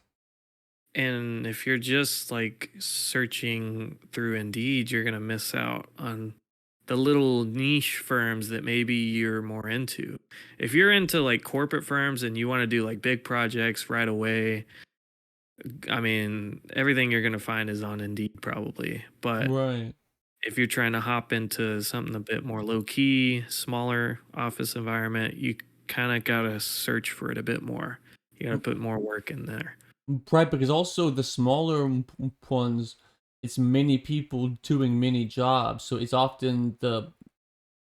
S3: and if you're just like searching through Indeed, you're gonna miss out on the little niche firms that maybe you're more into. If you're into like corporate firms and you want to do like big projects right away, I mean, everything you're gonna find is on Indeed probably. But
S2: Right.
S3: if you're trying to hop into something a bit more low key, smaller office environment, you kind of gotta search for it a bit more. You gotta put more work in there.
S2: Right, because also the smaller ones, it's many people doing many jobs. So it's often the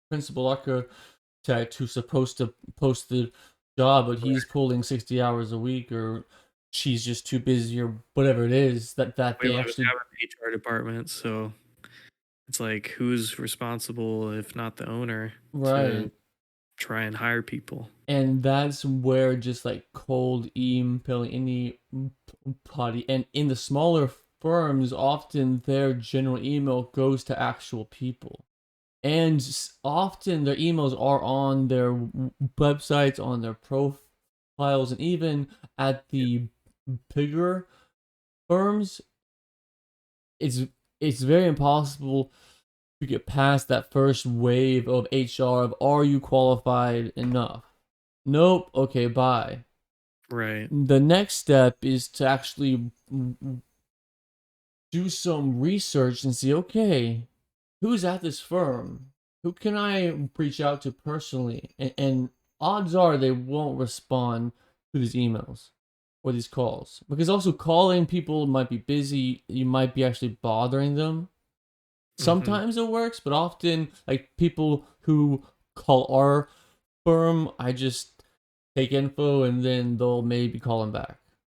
S2: principal architect who's supposed to post the job, but he's pulling 60 hours a week, or she's just too busy, or whatever it is that
S3: We
S2: they
S3: don't even
S2: actually.
S3: have an HR department, so it's like who's responsible if not the owner to
S2: Right.
S3: try and hire people.
S2: And that's where just like cold emailing any party, and in the smaller firms, often their general email goes to actual people. And often their emails are on their websites, on their profiles, and even at the bigger firms, it's it's very impossible to get past that first wave of HR of, are you qualified enough? Nope. Okay, bye.
S3: Right.
S2: The next step is to actually do some research and see, okay, who's at this firm? Who can I reach out to personally? And odds are they won't respond to these emails or these calls, because also calling people might be busy. You might be actually bothering them.
S3: Hmm.
S2: Sometimes it works, but often, like people who call our firm, I just take info and then they'll maybe call them back.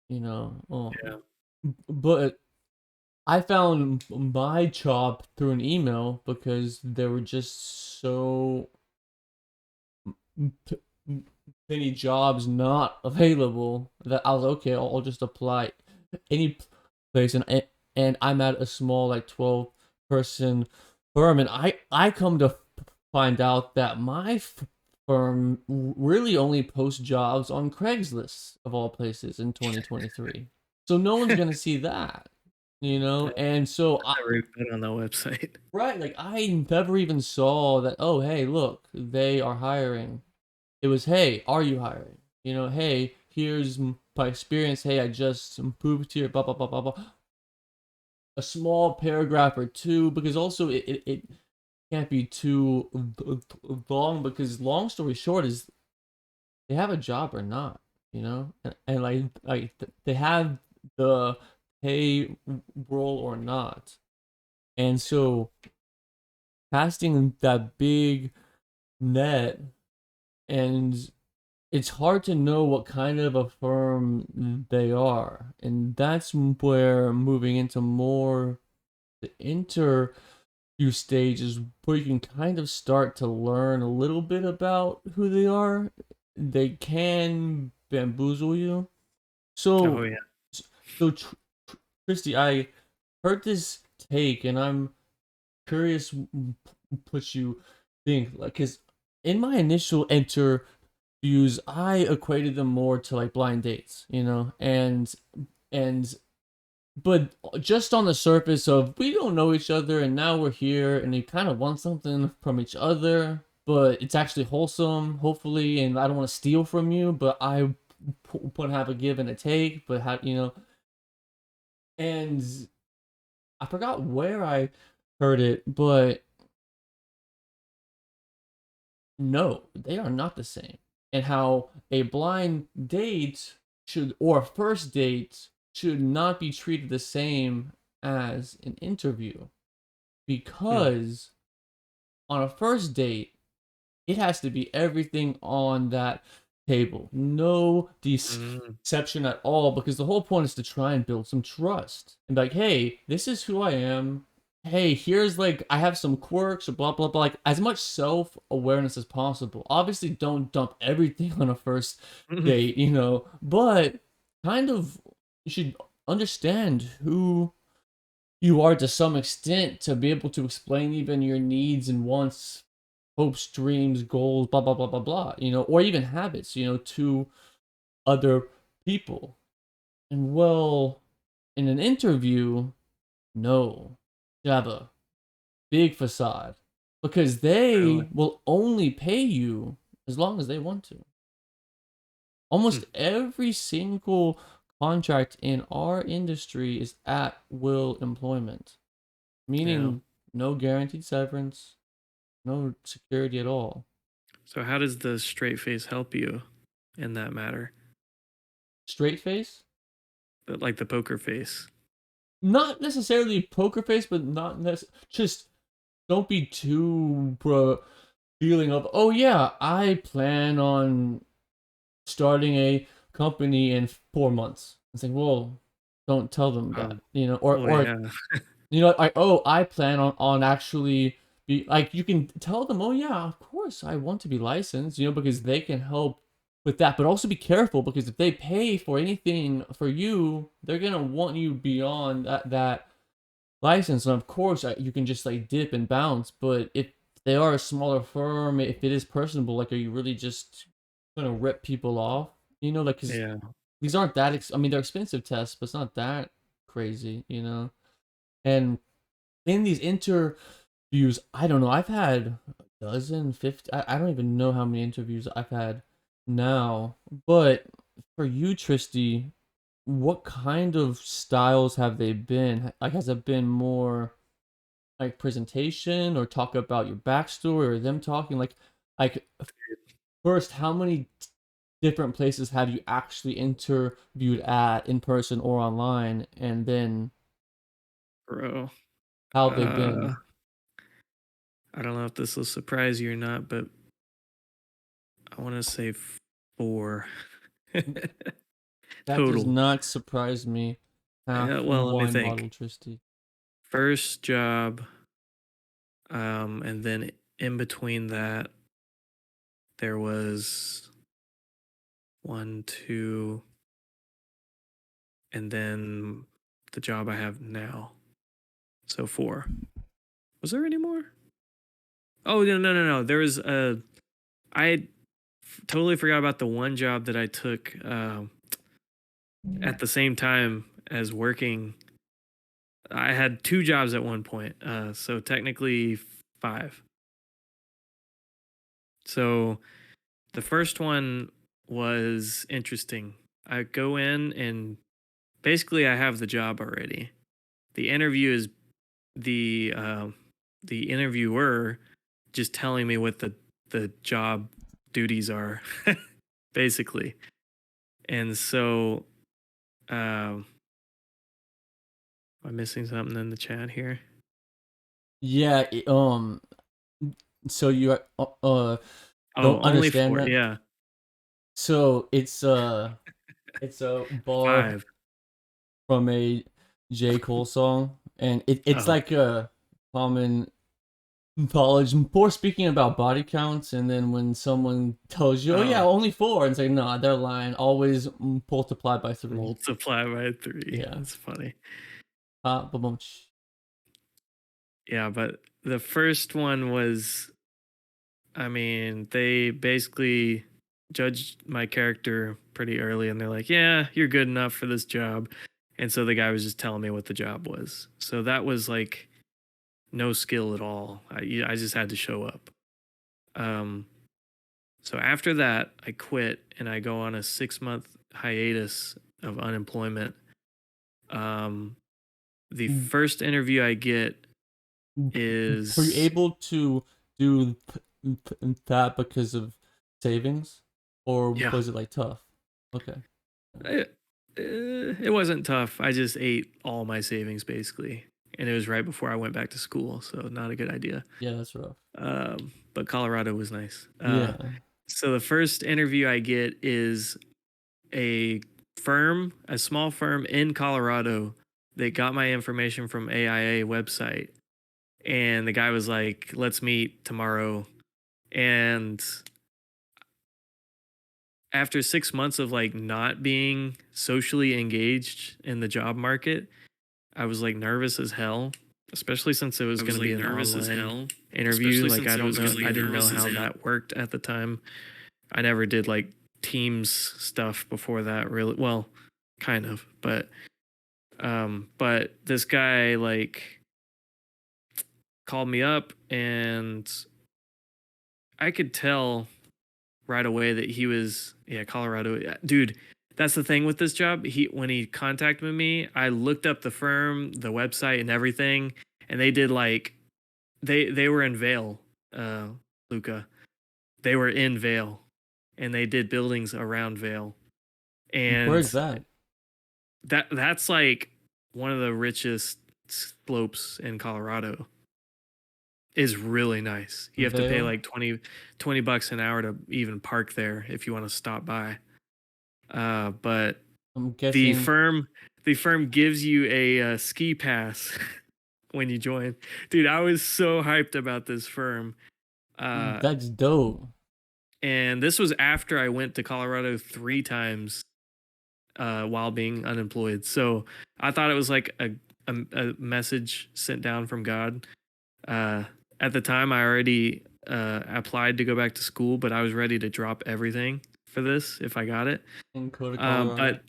S3: Yeah.
S2: But I found my job through an email because there were just so many jobs not available that I was okay. I'll just apply any place, and I'm at a small like 12 person firm, and I come to find out that my firm really only posts jobs on Craigslist of all places in 2023. So no one's gonna see that, you know. And so
S3: I've never even been on that website.
S2: right, like I never even saw that. Oh, hey, look, they are hiring. It was, hey, are you hiring? You know, hey, here's my experience. Hey, I just moved here. Blah blah blah blah blah. A small paragraph or two, because also it can't be too long, because long story short is they have a job or not, you know, and they have the pay role or not, and so casting that big net, and it's hard to know what kind of a firm they are, and that's where moving into more the interview stages where you can kind of start to learn a little bit about who they are. They can bamboozle you.
S3: Oh
S2: So,
S3: yeah.
S2: Christy, I heard this take, and I'm curious what you think. Like, because in my initial interviews, I equated them more to like blind dates, you know, and but just on the surface of we don't know each other and now we're here and you kind of want something from each other, but it's actually wholesome, hopefully, and I don't want to steal from you, but I want to have a give and a take, but have, you know, and I forgot where I heard it, but no, they are not the same. And how a blind date should, or a first date should not be treated the same as an interview,
S3: Hmm.
S2: because on a first date, it has to be everything on that table. No
S3: Mm.
S2: deception at all, because the whole point is to try and build some trust. And be like, hey, this is who I am. Hey, here's like, I have some quirks or blah, blah, blah. Like, as much self awareness as possible. Obviously, don't dump everything on a first date, you know, but kind of, you should understand who you are to some extent to be able to explain even your needs and wants, hopes, dreams, goals, blah blah blah blah blah, you know, or even habits, you know, to other people. And well, in an interview, no, you have a big facade, because they
S3: Really?
S2: will only pay you as long as they want to.
S3: Hmm.
S2: Almost every single contract in our industry is at will employment,
S3: Yeah.
S2: meaning no guaranteed severance, no security at all.
S3: So how does the straight face help you in that matter?
S2: Straight face?
S3: But like the poker face.
S2: Not necessarily poker face, but not just don't be too feeling of, oh yeah, I plan on starting a company in 4 months. It's like, well, don't tell them that, you know,
S3: Well,
S2: or
S3: yeah.
S2: you know, I plan on actually be like, you can tell them, oh yeah, of course I want to be licensed, you know, because they can help with that. But also be careful, because if they pay for anything for you, they're gonna want you beyond that license. And of course, you can just like dip and bounce. But if they are a smaller firm, if it is personable, like, are you really just gonna rip people off? You know, like, because
S3: Yeah.
S2: these aren't that. I mean, they're expensive tests, but it's not that crazy, you know. And in these interviews, I don't know. I've had a dozen, 50. I don't even know how many interviews I've had now. But for you, Tristy, what kind of styles have they been? Like, has it been more like presentation, or talk about your backstory, or them talking like first, how many different places have you actually interviewed at, in person or online, and then
S3: Bro.
S2: how they've
S3: Uh
S2: been?
S3: I don't know if this will surprise you or not, but I want to say 4
S2: That does
S3: total.
S2: not surprise me.
S3: Yeah,
S2: Half
S3: well, let me
S2: wine bottle,
S3: think.
S2: Tristy.
S3: First job, and then in between that, there was 1, 2, and then the job I have now. So 4. Was there any more? Oh, no, no, no, no. There was I totally forgot about the one job that I took at the same time as working. I had 2 jobs at one point, so technically 5. So the first one was interesting. I go in and basically I have the job already. The interview is the interviewer just telling me what the job duties are, basically. And so, am I missing something in the chat here?
S2: Yeah. So you
S3: Oh,
S2: don't
S3: only
S2: understand
S3: 4.
S2: that.
S3: Yeah,
S2: So it's a bar
S3: 5.
S2: from a J. Cole song, and it's
S3: Oh,
S2: like a common college for speaking about body counts. And then when someone tells you, "Oh yeah,
S3: oh,
S2: only 4," and say, "No, they're lying. Always multiply by 3."
S3: multiply by 3.
S2: Yeah.
S3: That's funny.
S2: Ba-bum.
S3: Yeah, but the first one was, I mean, they basically judged my character pretty early and they're like, yeah, you're good enough for this job. And so the guy was just telling me what the job was. So that was like no skill at all. I just had to show up. Um, so after that, I quit and I go on a 6-month hiatus of unemployment. Um, the first interview I get
S2: Were you
S3: is,
S2: able to do that because of savings, or
S3: yeah,
S2: was it like tough? Okay.
S3: it wasn't tough. I just ate all my savings basically, and it was right before I went back to school, so not a good idea.
S2: Yeah, that's rough.
S3: But Colorado was nice.
S2: Yeah.
S3: So the first interview I get is a a small firm in Colorado that got my information from AIA website, and the guy was like, "Let's meet tomorrow." And after 6 months of like not being socially engaged in the job market, I was like nervous as hell, especially since it was going to be an online interview. Like I don't know, I didn't know how that worked at the time. I never did like Teams stuff before that, really. Well, kind of, but this guy like called me up, and I could tell right away that he was, yeah, Colorado. Dude, that's the thing with this job. When he contacted me, I looked up the firm, the website and everything, and they did like they were in Vail, Luca. They were in Vail and they did buildings around Vail. And
S2: Where's that?
S3: that's like one of the richest slopes in Colorado. Is really nice. You have to pay
S2: Vale?
S3: like 20 bucks an hour to even park there if you want to stop by. But
S2: I'm
S3: the
S2: guessing.
S3: firm the firm gives you a ski pass when you join. Dude, I was so hyped about this firm.
S2: That's dope.
S3: And this was after I went to Colorado 3 times while being unemployed. So I thought it was like a message sent down from God. At the time, I already applied to go back to school, but I was ready to drop everything for this if I got it.
S2: In Coda, Colorado.
S3: But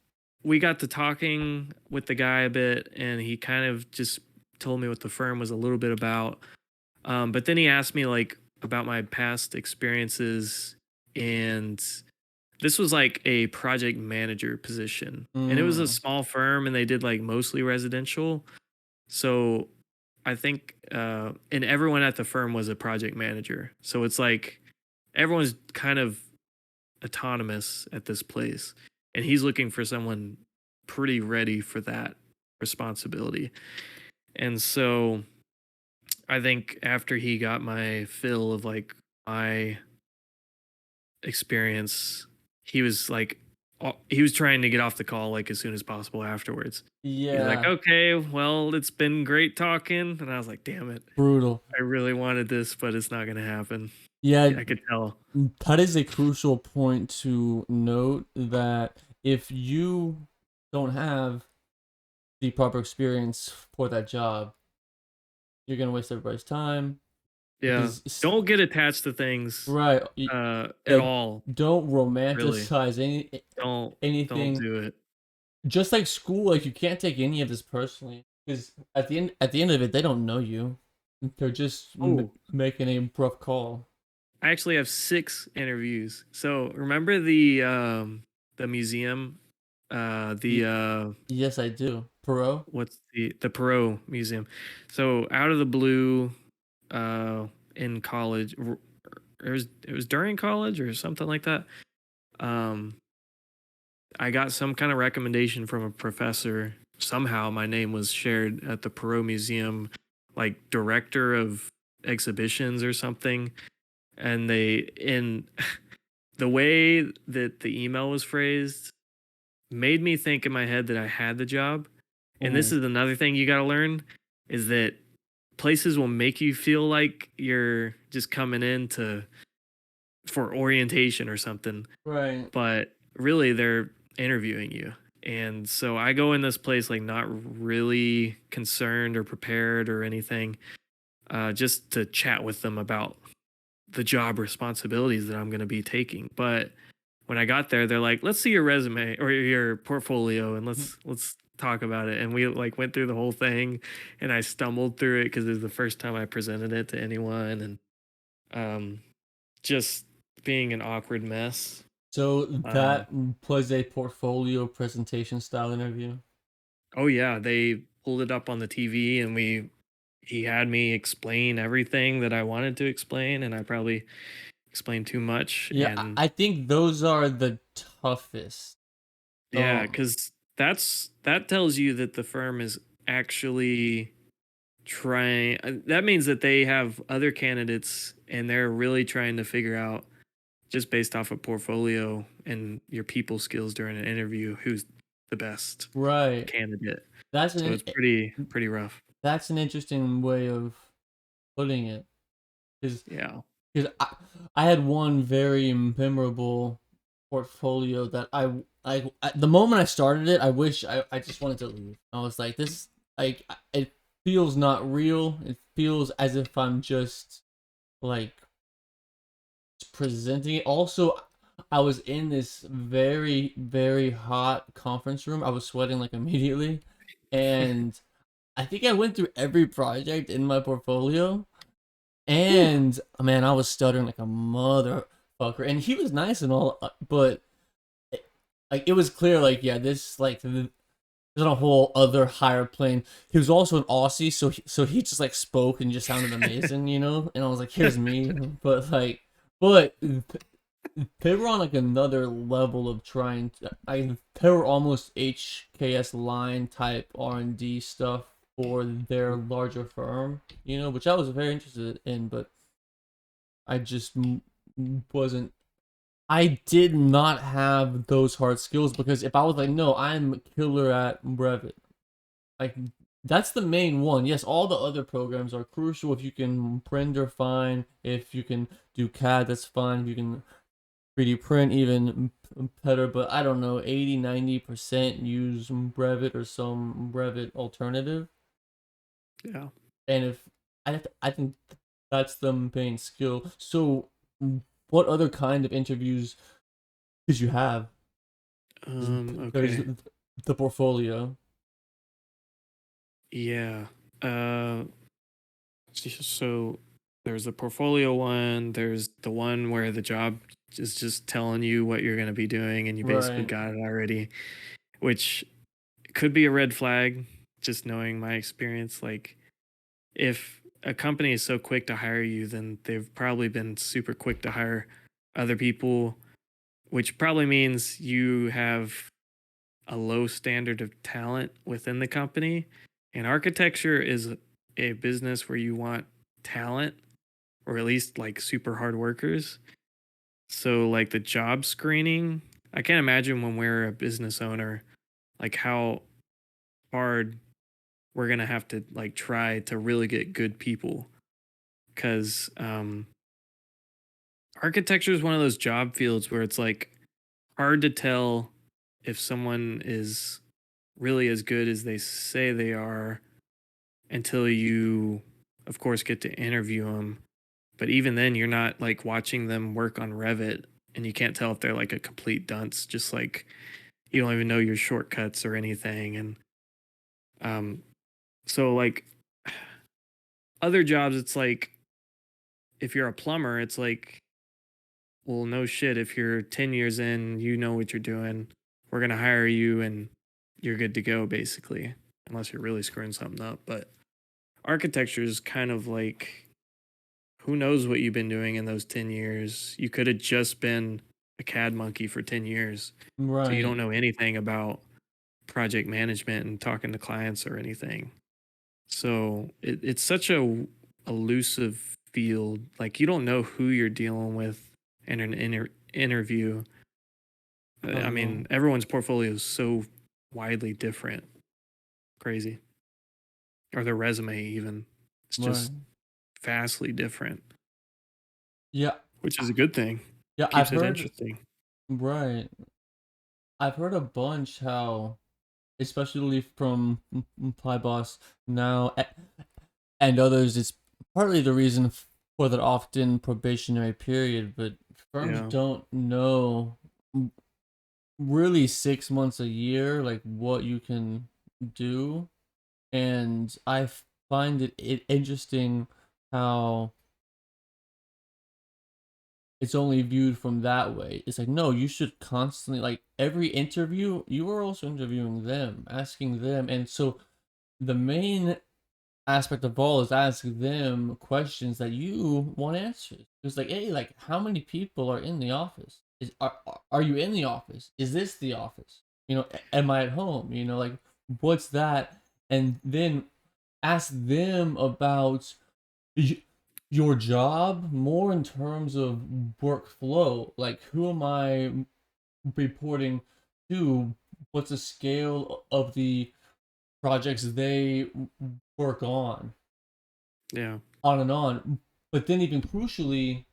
S3: we got to talking with the guy a bit, and he kind of just told me what the firm was a little bit about. But then he asked me like about my past experiences, and this was like a project manager position, and it was a small firm, and they did like mostly residential. So I think, and everyone at the firm was a project manager. So it's like everyone's kind of autonomous at this place. And he's looking for someone pretty ready for that responsibility. And so I think after he got my fill of like my experience, he was like, he was trying to get off the call like as soon as possible afterwards. He's like,
S2: Yeah.
S3: okay, well, it's been great talking. And I was like, damn it.
S2: Brutal.
S3: I really wanted this, but it's not going to happen.
S2: Yeah,
S3: I could tell.
S2: that is a crucial point to note, that if you don't have the proper experience for that job, you're gonna waste everybody's time.
S3: Yeah. Don't get attached to things
S2: right,
S3: at all.
S2: don't
S3: Really.
S2: romanticize
S3: Don't
S2: anything.
S3: do it.
S2: Just like school, like you can't take any of this personally because at the end of it, they don't know you. They're just
S3: Oh,
S2: making a rough call.
S3: I actually have 6 interviews. So remember the museum,
S2: Ye- yes, I do. Perot.
S3: what's the Perot Museum. So out of the blue, uh, in college, it was during college or something like that. Um, I got some kind of recommendation from a professor. Somehow my name was shared at the Perot Museum, like director of exhibitions or something. And in the way that the email was phrased made me think in my head that I had the job. And this
S2: Mm,
S3: is another thing you got to learn is that places will make you feel like you're just coming in for orientation or something,
S2: right.
S3: but really they're interviewing you. And so I go in this place like not really concerned or prepared or anything, just to chat with them about the job responsibilities that I'm going to be taking. But when I got there, they're like, "Let's see your resume or your portfolio, and let's talk about it." And we like went through the whole thing, and I stumbled through it because it was the first time I presented it to anyone, and um, just being an awkward mess.
S2: So
S3: Um,
S2: that was a portfolio presentation style interview.
S3: oh yeah, they pulled it up on the TV, and he had me explain everything that I wanted to explain, and I probably explained too much,
S2: Yeah,
S3: and
S2: I think those are the toughest.
S3: yeah,
S2: Um,
S3: because that tells you that the firm is actually trying. That means that they have other candidates and they're really trying to figure out just based off of portfolio and your people skills during an interview who's the best
S2: right.
S3: candidate.
S2: That's
S3: So
S2: an
S3: it's pretty rough.
S2: that's an interesting way of putting it. Because
S3: Yeah.
S2: I had one very memorable portfolio that the moment I started it, I wish I just wanted to leave. I was like, this, like, it feels not real. It feels as if I'm just like presenting it. Also, I was in this very, very hot conference room. I was sweating like immediately. And I think I went through every project in my portfolio.
S3: Whew.
S2: And man, I was stuttering like a motherfucker. And he was nice and all, but like it was clear, like, yeah, this like there's on a whole other higher plane. He was also an Aussie, so he just like spoke and just sounded amazing, you know. And I was like, here's me, but like, but they were on like another level of trying to. They were almost HKS line type R&D stuff for their larger firm, you know, which I was very interested in, but I just wasn't. I did not have those hard skills because if I was like, no, I'm a killer at Revit, like that's the main one. Yes, all the other programs are crucial. If you can render fine, if you can do CAD, that's fine. If you can 3D print, even better. But I don't know, 80-90% use Revit or some Revit alternative.
S3: Yeah.
S2: And if I think that's the main skill. So, what other kind of interviews did you have? There's
S3: Okay.
S2: the portfolio.
S3: Yeah. Uh so there's the portfolio one, there's the one where the job is just telling you what you're going to be doing and you basically
S2: Right.
S3: got it already, which could be a red flag just knowing my experience. Like if a company is so quick to hire you, then they've probably been super quick to hire other people, which probably means you have a low standard of talent within the company. And architecture is a business where you want talent or at least like super hard workers. So like the job screening, I can't imagine when we're a business owner, like how hard we're gonna have to like try to really get good people. Cause architecture is one of those job fields where it's like hard to tell if someone is really as good as they say they are until you of course get to interview them. But even then, you're not like watching them work on Revit, and you can't tell if they're like a complete dunce. Just like you don't even know your shortcuts or anything. And um, so like other jobs, it's like if you're a plumber, it's like, well, no shit. If you're 10 years in, you know what you're doing. We're gonna hire you, and you're good to go, basically, unless you're really screwing something up. But architecture is kind of like, who knows what you've been doing in those 10 years? You could have just been a CAD monkey for 10 years. So you
S2: Right.
S3: don't know anything about project management and talking to clients or anything. So it's such a elusive field. Like you don't know who you're dealing with in an interview.
S2: Oh
S3: I mean,
S2: no.
S3: everyone's portfolio is so widely different. Crazy. Or their resume even. It's
S2: Right.
S3: just vastly different,
S2: Yeah.
S3: which is a good thing.
S2: Yeah, I've
S3: Keeps it
S2: heard.
S3: interesting.
S2: Right. I've heard a bunch how, especially from my boss now and others, it's partly the reason for that often probationary period, but firms
S3: Yeah.
S2: don't know really 6 months a year like what you can do, and I find it interesting how it's only viewed from that way. It's like, no, you should constantly, like, every interview, you are also interviewing them, asking them. And so the main aspect of all is ask them questions that you want answers. It's like, hey, like, how many people are in the office? Are you in the office? Is this the office? Am I at home? Like, what's that? And then ask them about your job more in terms of workflow. Like, who am I reporting to? What's the scale of the projects they work
S3: Yeah.
S2: on and on. But then, even crucially,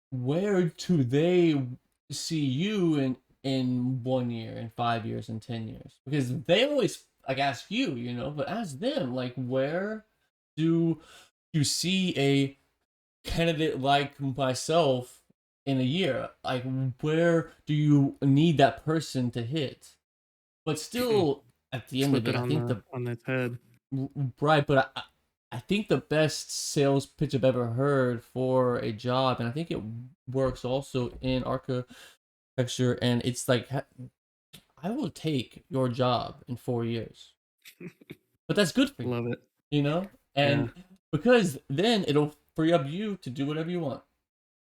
S2: where do they see you in 1 year, in 5 years, in 10 years? Because they always like ask you, but ask them, like, where do you see a candidate like myself in a year? Like, where do you need that person to hit? But still, at the end of
S3: Flip
S2: it,
S3: it
S2: I think the
S3: on its head.
S2: right, but I think the best sales pitch I've ever heard for a job, and I think it works also in architecture, and it's like, I will take your job in 4 years, but that's good for you,
S3: Love it.
S2: you know,
S3: Yeah.
S2: and because then it'll free up you to do whatever you want,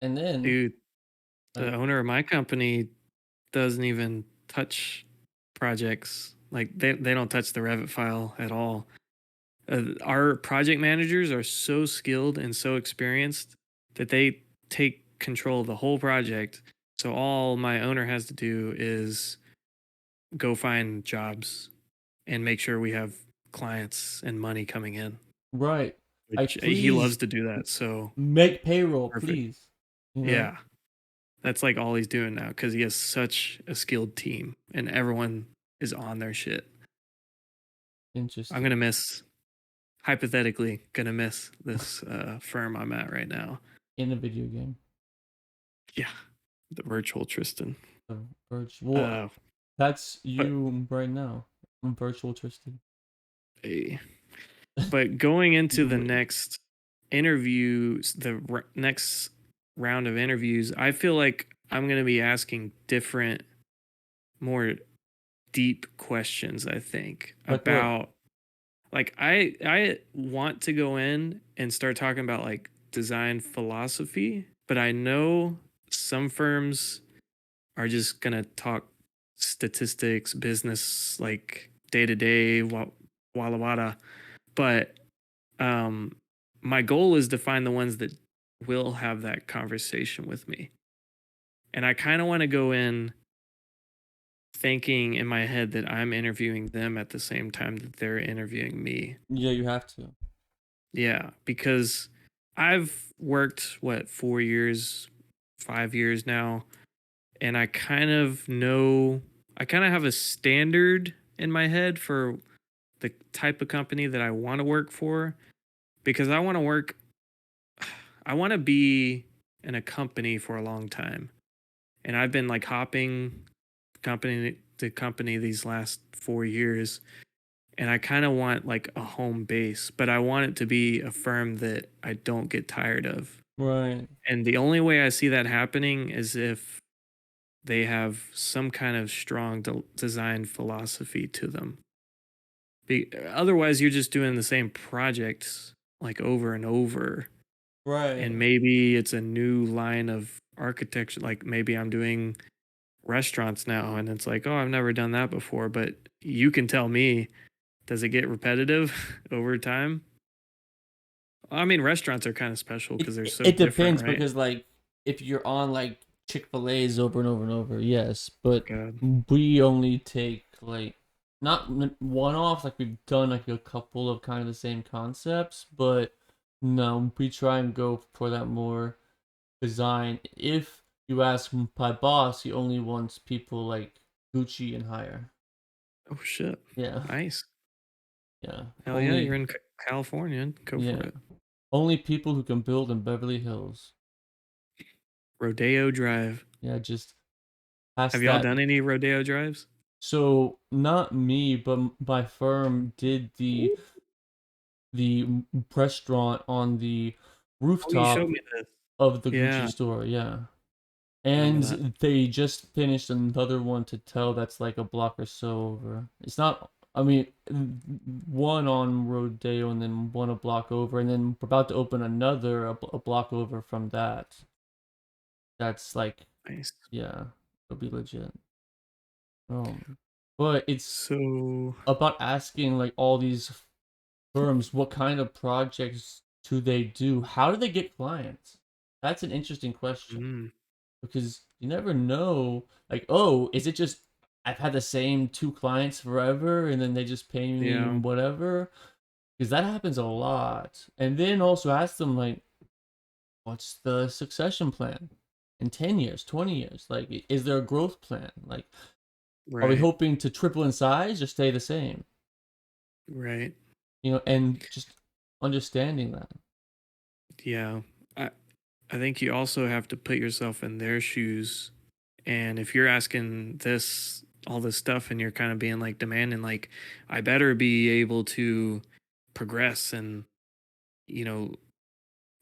S2: and then
S3: Dude, the
S2: like,
S3: owner of my company doesn't even touch projects. Like they don't touch the Revit file at all. Our project managers are so skilled and so experienced that they take control of the whole project. So all my owner has to do is go find jobs and make sure we have clients and money coming in,
S2: right,
S3: which
S2: like,
S3: he loves
S2: please
S3: to do that. So
S2: make payroll,
S3: perfect.
S2: please, you know,
S3: Yeah. That's like all he's doing now because he has such a skilled team and everyone is on their shit. I'm
S2: interesting.
S3: gonna miss, hypothetically, gonna miss this firm I'm at right now.
S2: In a video game,
S3: Yeah, the virtual Tristan.
S2: so virtual.
S3: Uh,
S2: That's
S3: but
S2: you right now. I'm virtual Tristan.
S3: eh, but going into
S2: You
S3: the
S2: would.
S3: next interviews, next round of interviews, I feel like I'm gonna be asking different, more deep questions. I think
S2: Like what?
S3: about, like, I want to go in and start talking about like design philosophy, but I know some firms are just gonna talk statistics, business, like day to day, walla walla. But um, my goal is to find the ones that will have that conversation with me, and I kind of want to go in thinking in my head that I'm interviewing them at the same time that they're interviewing me.
S2: Yeah, you have to.
S3: Yeah, because I've worked, what, 4 years, 5 years now, and I kind of know, I kind of have a standard in my head for the type of company that I want to work for, because I want to work, I want to be in a company for a long time. And I've been like hopping company to company these last 4 years. And I kind of want like a home base, but I want it to be a firm that I don't get tired of.
S2: Right.
S3: And the only way I see that happening is if they have some kind of strong design philosophy to them. Otherwise, you're just doing the same projects like over and over.
S2: Right.
S3: And maybe it's a new line of architecture. Like maybe I'm doing restaurants now, and it's like, oh, I've never done that before. But you can tell me, does it get repetitive over time? I mean, restaurants are kind of special because they're so
S2: It
S3: different,
S2: depends
S3: right?
S2: because like if you're on like Chick-fil-A's over and over and over, yes, but
S3: God.
S2: we only take like not one off, like we've done like a couple of kind of the same concepts, but no, we try and go for that more design. If you ask my boss, he only wants people like Gucci and higher.
S3: Oh shit.
S2: Yeah,
S3: Nice.
S2: yeah.
S3: Hell yeah, you're
S2: Only
S3: in California. Go for
S2: yeah.
S3: it.
S2: Only people who can build in Beverly Hills.
S3: Rodeo Drive.
S2: Yeah, just past
S3: Have y'all
S2: that.
S3: done any rodeo drives?
S2: So not me, but my firm did the restaurant on the
S3: Oh, you showed
S2: rooftop
S3: me this.
S2: of the Gucci
S3: Yeah,
S2: store, yeah.
S3: I remember that.
S2: And they just finished another one to tell that's like a block or so over. It's not, I mean, one on Rodeo and then one a block over, and then we're about to open another a block over from that. That's like,
S3: Nice.
S2: yeah, it'll be legit. But it's
S3: So,
S2: about asking like all these firms what kind of projects do they do? How do they get clients? That's an interesting question
S3: mm,
S2: because you never know. Like, oh, is it just I've had the same two clients forever and then they just pay me
S3: yeah,
S2: whatever? Because that happens a lot. And then also ask them like, what's the succession plan in 10 years, 20 years? Like, is there a growth plan? Like, are we
S3: right,
S2: hoping to triple in size or stay the same?
S3: right.
S2: And just understanding that.
S3: Yeah. I I think you also have to put yourself in their shoes. And if you're asking all this stuff and you're kind of being like demanding, like, I better be able to progress and, you know,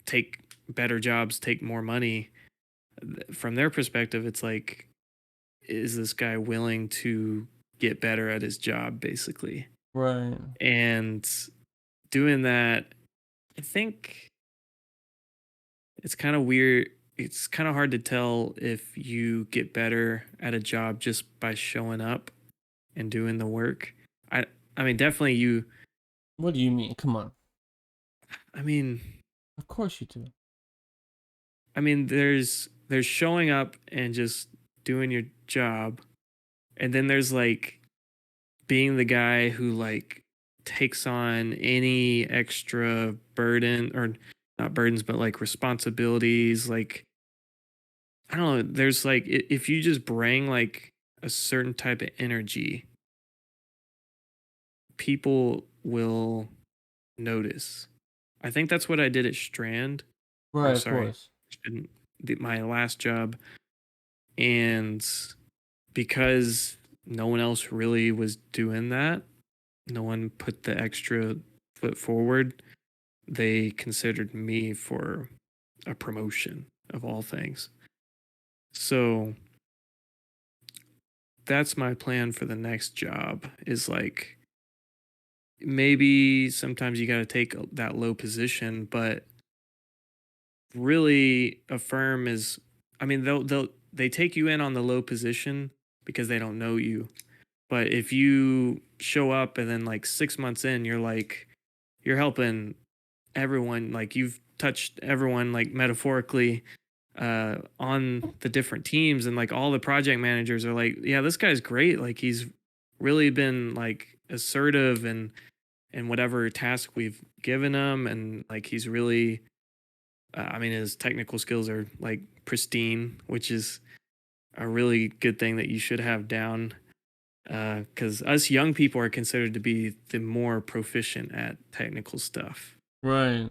S3: take better jobs, take more money. From their perspective, it's like, is this guy willing to get better at his job, basically?
S2: Right.
S3: And doing that, I think it's kind of weird. It's kind of hard to tell if you get better at a job just by showing up and doing the work. I I mean definitely you
S2: What do you mean? Come on.
S3: I mean
S2: Of course you do.
S3: there's showing up and just doing your job, and then there's like being the guy who like takes on any extra burden, or not burdens but like responsibilities, like I don't know, there's like if you just bring like a certain type of energy, people will notice. I think that's what I did at Strand, or
S2: Right, of
S3: sorry,
S2: course.
S3: shouldn't my last job. And because no one else really was doing that, no one put the extra foot forward, they considered me for a promotion of all things. So that's my plan for the next job, is like maybe sometimes you got to take that low position, but really a firm is, I mean, they take you in on the low position because they don't know you. But if you show up and then like 6 months in, you're helping everyone, like you've touched everyone like metaphorically on the different teams, and like all the project managers are like, yeah, this guy's great. Like he's really been like assertive and whatever task we've given him, and like he's really I mean, his technical skills are like pristine, which is a really good thing that you should have down. Because us young people are considered to be the more proficient at technical stuff.
S2: Right.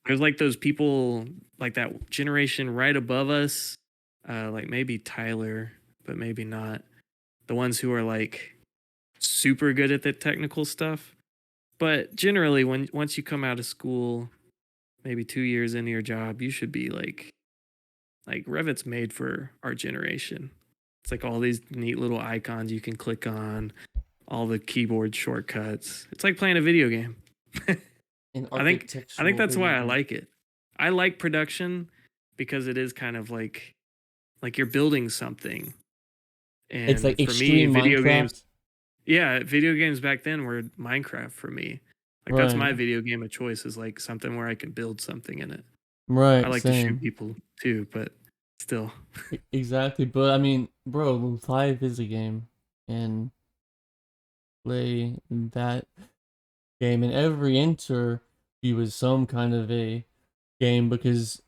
S3: There's like those people, like that generation right above us, like maybe Tyler, but maybe not. The ones who are like super good at the technical stuff. But generally, once you come out of school, maybe 2 years into your job, you should be like Revit's made for our generation. It's like all these neat little icons you can click on, all the keyboard shortcuts. It's like playing a video game.
S2: In
S3: I think that's
S2: video
S3: why I
S2: game.
S3: like it. I like production because it is kind of like you're building something.
S2: It's like
S3: And for me,
S2: extreme Minecraft.
S3: video games back then were Minecraft for me. Like that's
S2: Right.
S3: my video game of choice, is like something where I can build something in it. I
S2: Right,
S3: like to shoot
S2: same.
S3: people too, but still.
S2: Exactly. But I mean, bro, life is a game, and play that game, and every interview is some kind of a game, because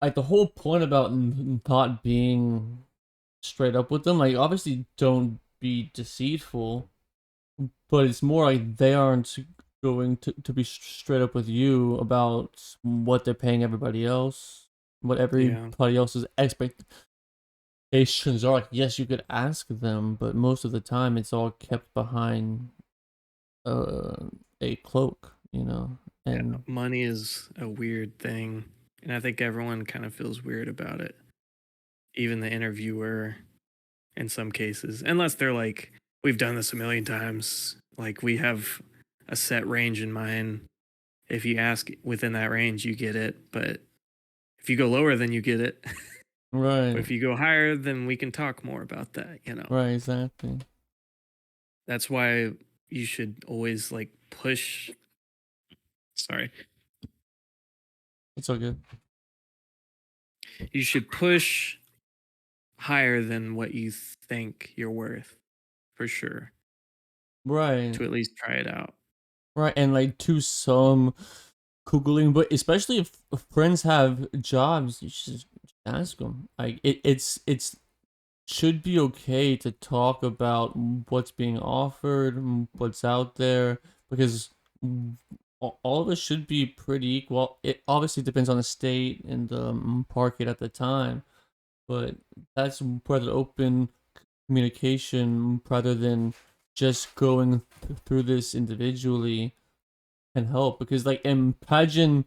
S2: like the whole point about not being straight up with them, like obviously don't be deceitful, but it's more like they aren't going to be straight up with you about what they're paying everybody else, what
S3: Yeah.
S2: everybody else's expectations are. Like, yes, you could ask them, but most of the time it's all kept behind a cloak, you know.
S3: Yeah.
S2: And
S3: Money is a weird thing, and I think everyone kind of feels weird about it. Even the interviewer in some cases, unless they're like, we've done this a million times. Like we have a set range in mind. If you ask within that range, you get it. But if you go lower, then you get it. But
S2: right,
S3: if you go higher, then we can talk more about that.
S2: right, exactly.
S3: That's why you should always like push. Sorry.
S2: It's all good.
S3: You should push higher than what you think you're worth, for sure,
S2: Right,
S3: to at least try it out.
S2: right, and like to some googling, but especially if friends have jobs, you should just ask them. Like it's should be okay to talk about what's being offered, what's out there, because all of us should be pretty equal. It obviously depends on the state and the market at the time, but that's where the open communication, rather than just going through this individually, can help. Because like imagine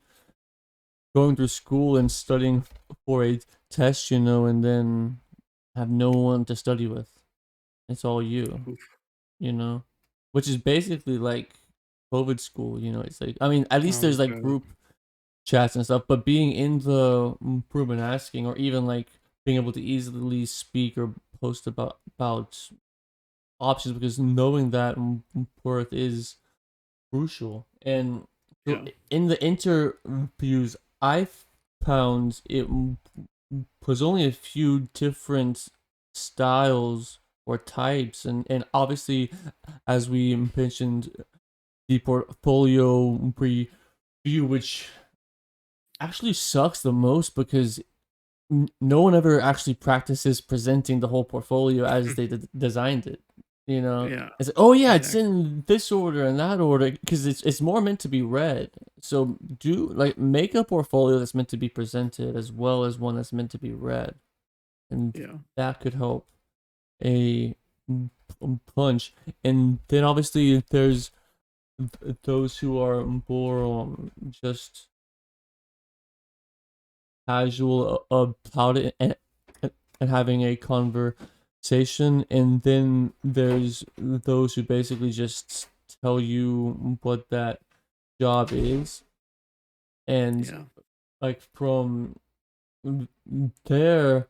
S2: going through school and studying for a test, and then have no one to study with. It's all you,
S3: Oof.
S2: you know, which is basically like COVID school. It's like, I mean, at least
S3: Oh,
S2: there's like
S3: God.
S2: group chats and stuff, but being in the room and asking, or even like being able to easily speak or post about options, because knowing that worth is crucial. And so
S3: Yeah.
S2: in the interviews, I found it was only a few different styles or types, and obviously, as we mentioned, the portfolio review, which actually sucks the most, because no one ever actually practices presenting the whole portfolio as they designed it.
S3: Yeah,
S2: It's like, oh yeah, it's
S3: exactly.
S2: in this order and that order, because it's more meant to be read. So make a portfolio that's meant to be presented, as well as one that's meant to be read, and
S3: Yeah.
S2: that could help a punch. And then obviously there's those who are more just casual about it, and having a conversation. And then there's those who basically just tell you what that job is, and
S3: Yeah.
S2: like from there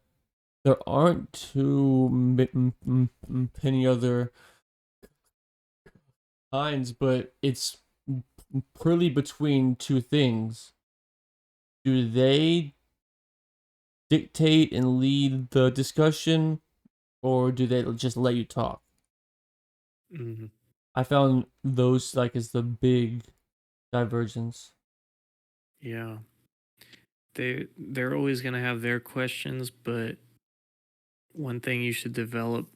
S2: there aren't too many other kinds, but it's purely between two things. Do they dictate and lead the discussion, or do they just let you talk?
S3: Mhm.
S2: I found those like as the big divergence.
S3: Yeah. They're always gonna have their questions, but one thing you should develop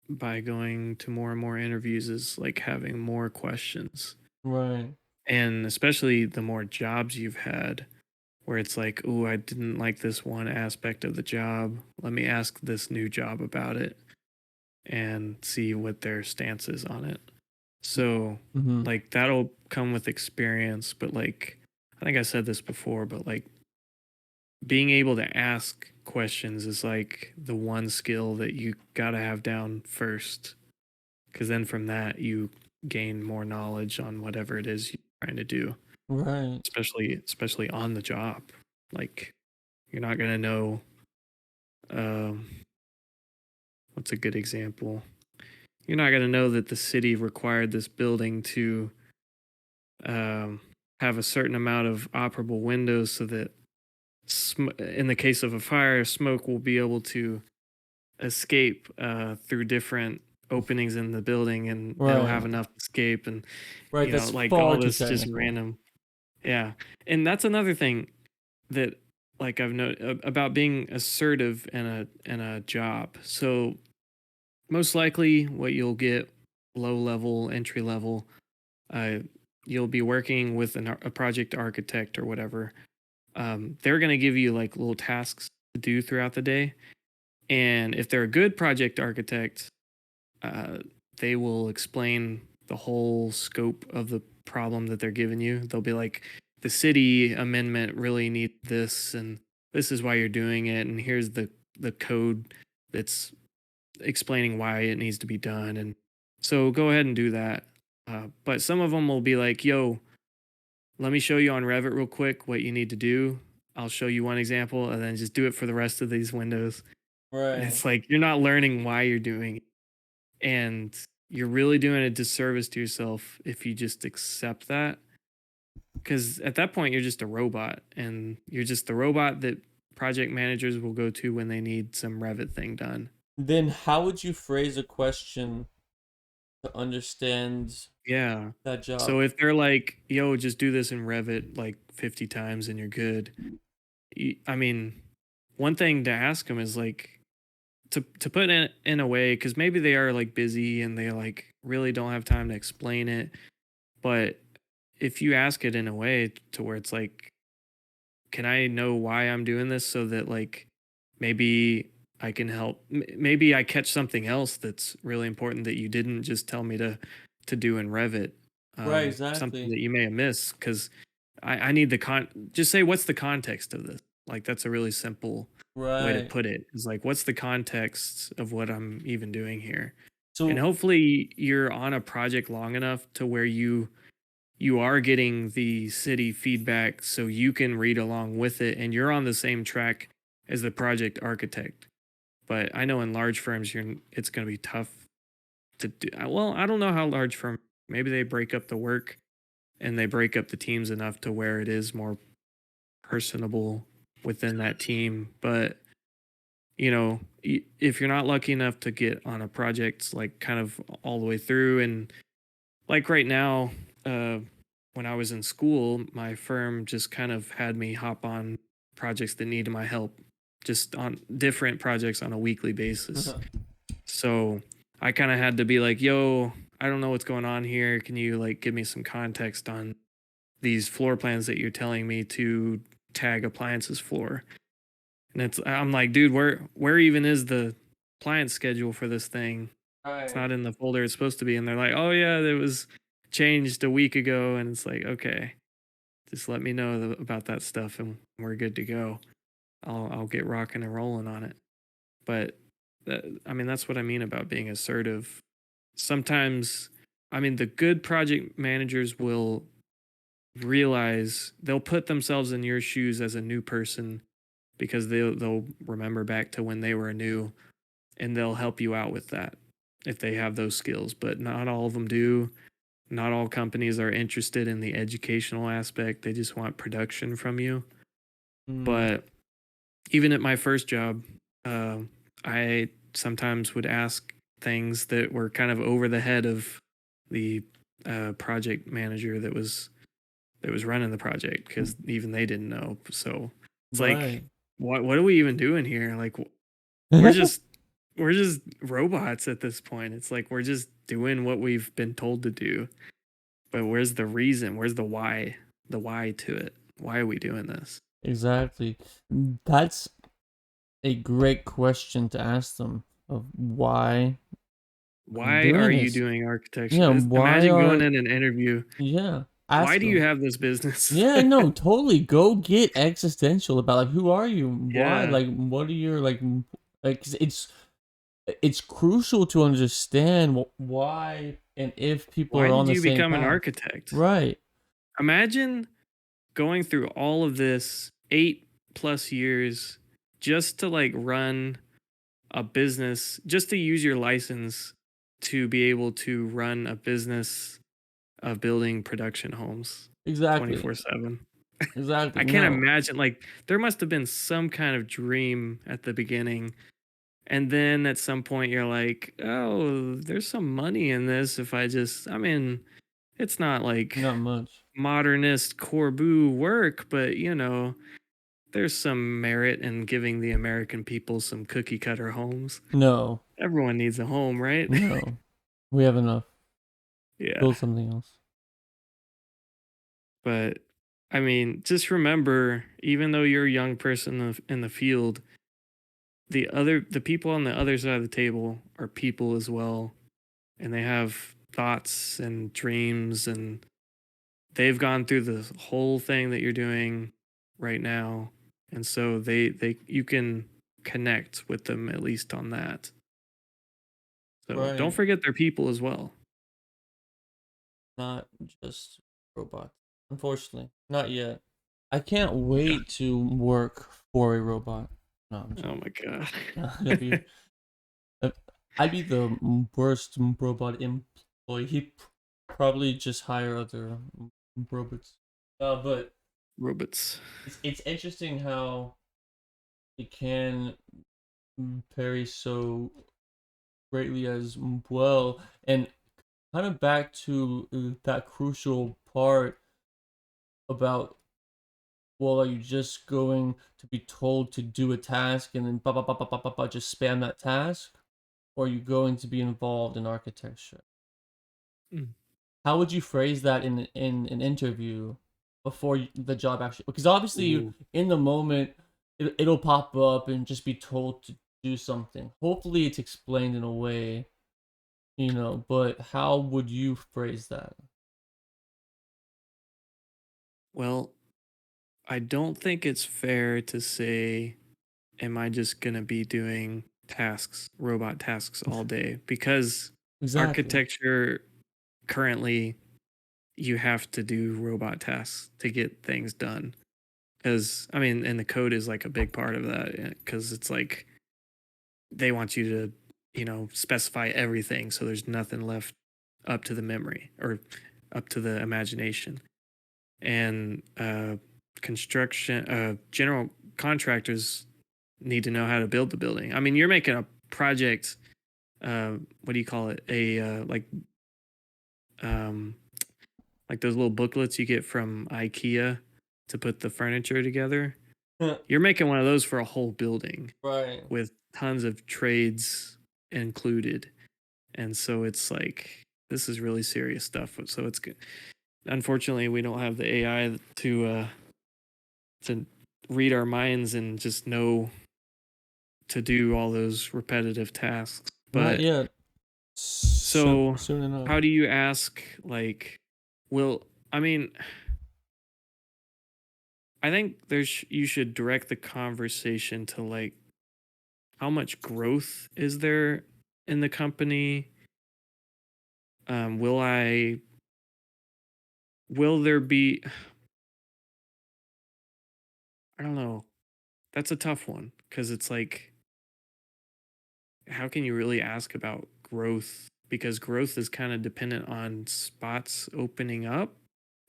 S3: by going to more and more interviews is like having more questions.
S2: Right.
S3: And especially the more jobs you've had, where it's like, oh, I didn't like this one aspect of the job. Let me ask this new job about it and see what their stance is on it. So,
S2: Mm-hmm.
S3: like, that'll come with experience. But, like, I think I said this before, but, like, being able to ask questions is, like, the one skill that you got to have down first. Because then from that, you gain more knowledge on whatever it is you're trying to do.
S2: Right.
S3: Especially on the job. Like, you're not gonna know. Um, what's a good example? You're not gonna know that the city required this building to um, have a certain amount of operable windows so that, in the case of a fire, smoke will be able to escape through different openings in the building, and it'll
S2: Right.
S3: have enough escape, and
S2: Right. That's
S3: like
S2: far
S3: all
S2: too
S3: this just
S2: technical.
S3: random. Yeah, and that's another thing that, like, I've noted about being assertive in a job. So most likely, what you'll get, low level, entry level, uh, you'll be working with a project architect or whatever. They're going to give you like little tasks to do throughout the day, and if they're a good project architect, uh, they will explain the whole scope of the problem that they're giving you. They'll be like, the city amendment really needs this, and this is why you're doing it, and here's the code that's explaining why it needs to be done, and so go ahead and do that. But some of them will be like, yo, let me show you on Revit real quick what you need to do. I'll show you one example and then just do it for the rest of these windows. And
S2: Right.
S3: it's like, you're not learning why you're doing it. And you're really doing a disservice to yourself if you just accept that. Because at that point, you're just a robot, and you're just the robot that project managers will go to when they need some Revit thing done.
S2: Then how would you phrase a question to understand
S3: Yeah.
S2: that
S3: So
S2: job?
S3: if they're like, yo, just do this in Revit like 50 times and you're good. I mean, one thing to ask them is like, to put it in a way, because maybe they are like busy and they like really don't have time to explain it. But if you ask it in a way to where it's like, can I know why I'm doing this so that like maybe I can help, maybe I catch something else that's really important that you didn't just tell me to do in Revit.
S2: Right,
S3: Something
S2: exactly.
S3: that you may have missed, because I need the just say, what's the context of this? Like, that's a really simple way to
S2: Right.
S3: put it, is like, what's the context of what I'm even doing here? And
S2: So
S3: hopefully you're on a project long enough to where you are getting the city feedback so you can read along with it, and you're on the same track as the project architect. But I know in large firms, it's going to be tough to do. Well, I don't know how large firm, maybe they break up the work and they break up the teams enough to where it is more personable within that team. But if you're not lucky enough to get on a project like kind of all the way through, and like right now, uh, when I was in school, my firm just kind of had me hop on projects that needed my help, just on different projects on a weekly basis. So I kind of had to be like, yo, I don't know what's going on here. Can you like give me some context on these floor plans that you're telling me to tag appliances for? And I'm like, dude, where even is the appliance schedule for this thing? It's
S2: right.
S3: not in the folder it's supposed to be. And they're like, oh yeah, it was changed a week ago. And it's like, okay, just let me know about that stuff and we're good to go. I'll get rocking and rolling on it. But I mean, that's what I mean about being assertive. Sometimes, I mean, the good project managers will realize, they'll put themselves in your shoes as a new person, because they'll remember back to when they were new, and they'll help you out with that if they have those skills. But not all of them do. Not all companies are interested in the educational aspect. They just want production from you.
S2: Mm,
S3: But even at my first job, I sometimes would ask things that were kind of over the head of the project manager that was running the project, because even they didn't know. So it's like,
S2: right.
S3: what are we even doing here? Like, we're just we're just robots at this point. It's like we're just doing what we've been told to do. But where's the reason? Where's the why? The why to it? Why are we doing this?
S2: Exactly. That's a great question to ask them of why I'm
S3: Why are
S2: doing
S3: you
S2: this.
S3: doing architecture?
S2: Yeah, why
S3: Imagine going
S2: are
S3: in an interview.
S2: yeah,
S3: Why
S2: ask
S3: do you
S2: them.
S3: have this business?
S2: Yeah, no, totally. Go get existential about like who are you? Why?
S3: Yeah.
S2: Like what are your like 'cause it's crucial to understand why and if people
S3: Why
S2: are on
S3: did
S2: the
S3: you
S2: same
S3: become an
S2: path.
S3: architect?
S2: Right.
S3: Imagine going through all of this 8+ years just to like run a business, just to use your license to be able to run a business of building production homes
S2: Exactly.
S3: 24/7.
S2: Exactly.
S3: I can't
S2: No.
S3: imagine, like, there must have been some kind of dream at the beginning. And then at some point you're like, oh, there's some money in this if I mean, it's not like
S2: Not much.
S3: modernist Corbu work, but there's some merit in giving the American people some cookie cutter homes.
S2: No.
S3: Everyone needs a home, right?
S2: No. We have enough.
S3: Yeah.
S2: Build something else.
S3: But I mean, just remember, even though you're a young person in the field, the people on the other side of the table are people as well, and they have thoughts and dreams, and they've gone through the whole thing that you're doing right now, and so they you can connect with them at least on that. So don't
S2: Right.
S3: forget they're people as well.
S2: Not just robots. Unfortunately. Not yet. I can't wait to work for a robot. No, I'm
S3: Oh
S2: joking.
S3: my god.
S2: That'd be, I'd be the worst robot employee. He'd probably just hire other robots. But
S3: Robots.
S2: it's interesting how it can vary so greatly as well. And kind of back to that crucial part about, well, are you just going to be told to do a task and then just spam that task? Or are you going to be involved in architecture?
S3: Mm.
S2: How would you phrase that in an interview before the job actually? Because obviously,
S3: Ooh.
S2: in the moment, it'll pop up and just be told to do something. Hopefully, it's explained in a way, But how would you phrase that?
S3: Well, I don't think it's fair to say, am I just going to be doing tasks, robot tasks all day? Because
S2: Exactly.
S3: architecture currently, you have to do robot tasks to get things done. Because, I mean, and the code is like a big part of that because it's like they want you to, specify everything so there's nothing left up to the memory or up to the imagination. And general contractors need to know how to build the building. I mean, you're making a project. What do you call it? Um, like those little booklets you get from IKEA to put the furniture together. You're making one of those for a whole building
S2: Right.
S3: with tons of trades included, and so it's like this is really serious stuff. So it's good. Unfortunately, we don't have the AI to read our minds and just know to do all those repetitive tasks.
S2: Not
S3: But
S2: yet.
S3: so
S2: Soon enough.
S3: how do you ask, like, will I mean, I think you should direct the conversation to like how much growth is there in the company? Will I will there be I don't know. That's a tough one because it's like how can you really ask about growth? Because growth is kind of dependent on spots opening up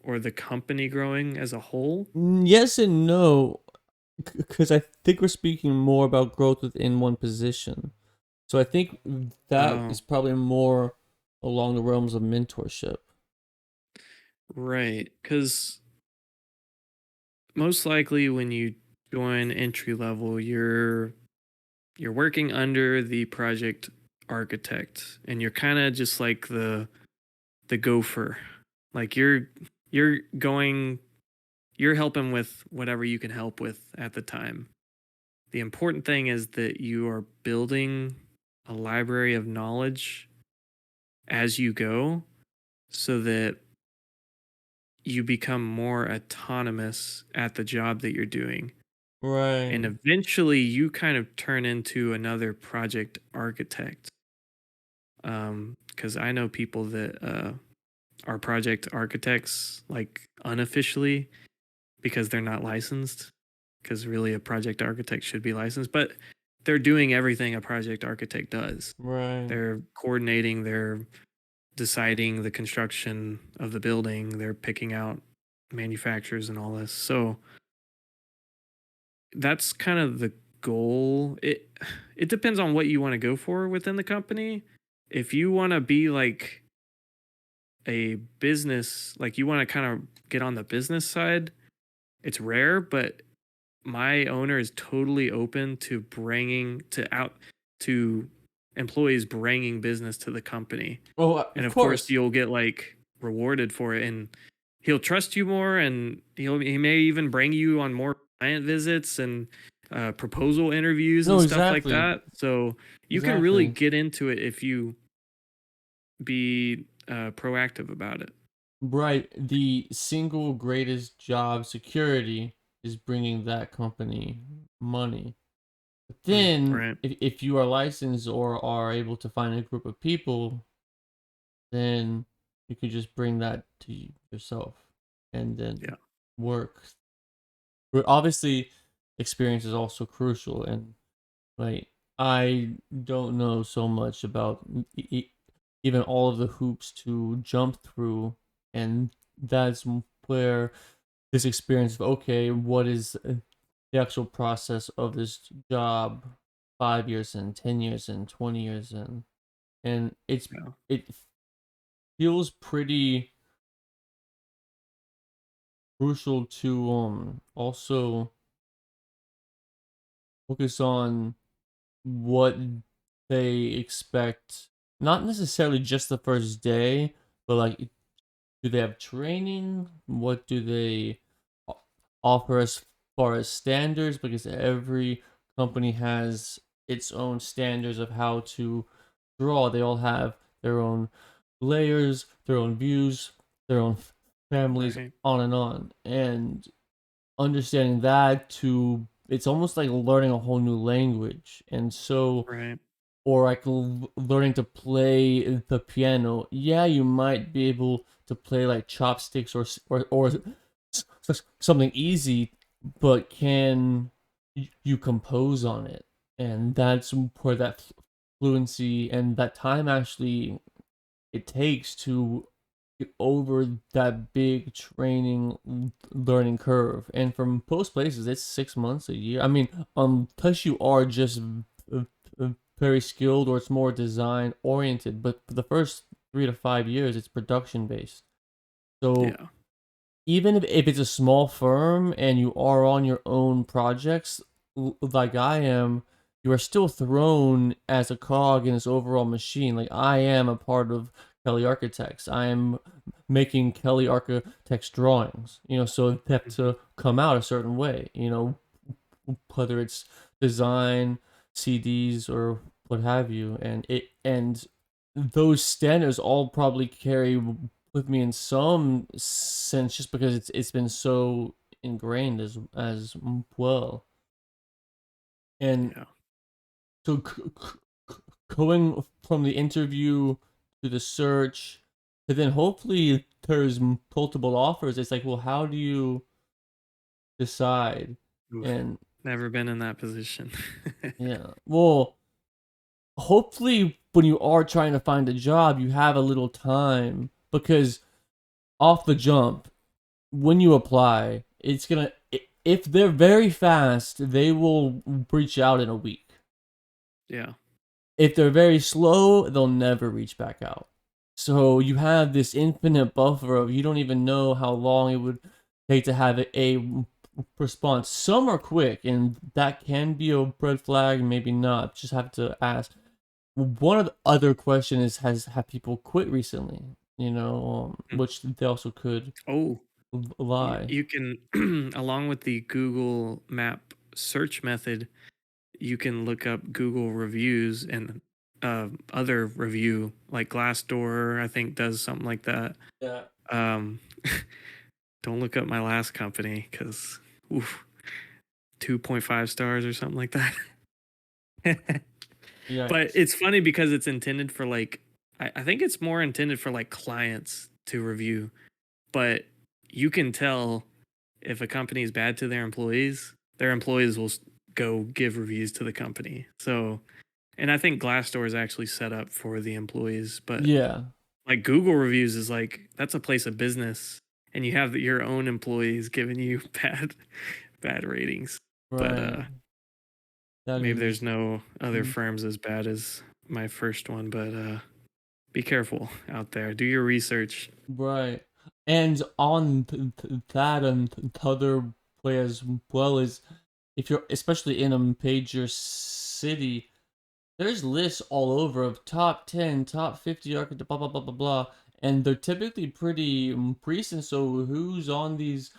S3: or the company growing as a whole.
S2: Yes and no, because I think we're speaking more about growth within one position. So I think that
S3: Oh,
S2: is probably more along the realms of mentorship.
S3: right. Because most likely when you join entry level, you're working under the project architect, and you're kind of just like the gopher. Like you're helping with whatever you can help with at the time. The important thing is that you are building a library of knowledge as you go so that you become more autonomous at the job that you're doing. And
S2: Right.
S3: eventually you kind of turn into another project architect. Because I know people that are project architects, like unofficially, because they're not licensed. Because really, a project architect should be licensed, but they're doing everything a project architect does.
S2: Right.
S3: They're coordinating, they're deciding the construction of the building, they're picking out manufacturers and all this. So that's kind of the goal. It depends on what you want to go for within the company. If you want to be like a business, like you want to kind of get on the business side, it's rare, but my owner is totally open to bringing to employees bringing business to the company.
S2: Oh,
S3: And
S2: of
S3: of course
S2: course.
S3: you'll get like rewarded for it, and he'll trust you more, and he may even bring you on more client visits and proposal interviews
S2: No,
S3: and stuff like
S2: exactly.
S3: that. So you can really
S2: Exactly.
S3: get into it if you be proactive about it.
S2: Right. The single greatest job security is bringing that company money. But then,
S3: Right.
S2: if you are licensed or are able to find a group of people, then you can just bring that to yourself and then
S3: Yeah.
S2: work. But obviously, experience is also crucial. And like, I don't know so much about even all of the hoops to jump through, and that's where this experience of, okay, what is the actual process of this job 5 years in, 10 years in, 20 years in, and
S3: Yeah.
S2: it feels pretty crucial to also focus on what they expect, not necessarily just the first day, but like, do they have training? What do they offer as far as standards? Because every company has its own standards of how to draw. They all have their own layers, their own views, their own families,
S3: Right.
S2: on and on. And understanding that, to it's almost like learning a whole new language. And so,
S3: Right.
S2: or like learning to play the piano. Yeah, you might be able to play like chopsticks or something easy, but can you compose on it? And that's where that fluency and that time actually it takes to get over that big training learning curve. And from most places, it's 6 months, a year. I mean, plus you are just very skilled, or it's more design oriented. But for the first 3 to 5 years, it's production based. So
S3: Yeah.
S2: even if it's a small firm and you are on your own projects, like I am, you are still thrown as a cog in this overall machine. Like, I am a part of Kelly Architects. I am making Kelly Architects drawings, so they have
S3: Mhm.
S2: to come out a certain way, whether it's design, CDs, or what have you. And those standards all probably carry with me in some sense, just because it's been so ingrained as well. And
S3: Yeah.
S2: so, going from the interview to the search, to then hopefully there's multiple offers, it's like, well, how do you decide?
S3: Oof.
S2: And
S3: Never been in that position.
S2: yeah, well, hopefully when you are trying to find a job, you have a little time, because off the jump, when you apply, it's gonna, if they're very fast, they will reach out in a week.
S3: Yeah.
S2: If they're very slow, they'll never reach back out. So you have this infinite buffer of, you don't even know how long it would take to have a response. Some are quick, and that can be a red flag, maybe not. Just have to ask. One of the other question is, have people quit recently? which they also could
S3: Oh,
S2: lie.
S3: you can, along with the Google Map search method, you can look up Google reviews and other review, like Glassdoor, I think does something like that.
S2: Yeah.
S3: Um, don't look up my last company because, oof, 2.5 stars or something like that.
S2: Yeah.
S3: But it's funny because it's intended for like, I think it's more intended for like clients to review, but you can tell if a company is bad to their employees will go give reviews to the company. So, and I think Glassdoor is actually set up for the employees, but
S2: Yeah.
S3: like Google reviews is like that's a place of business, and you have your own employees giving you bad ratings. But
S2: Right. That
S3: maybe
S2: is
S3: there's no other firms as bad as my first one. But be careful out there. Do your research.
S2: right. And on that and the other way as well is if you're especially in a major city, there's lists all over of top 10, top 50 architect, blah, blah, blah, blah, blah. And they're typically pretty recent. So who's on these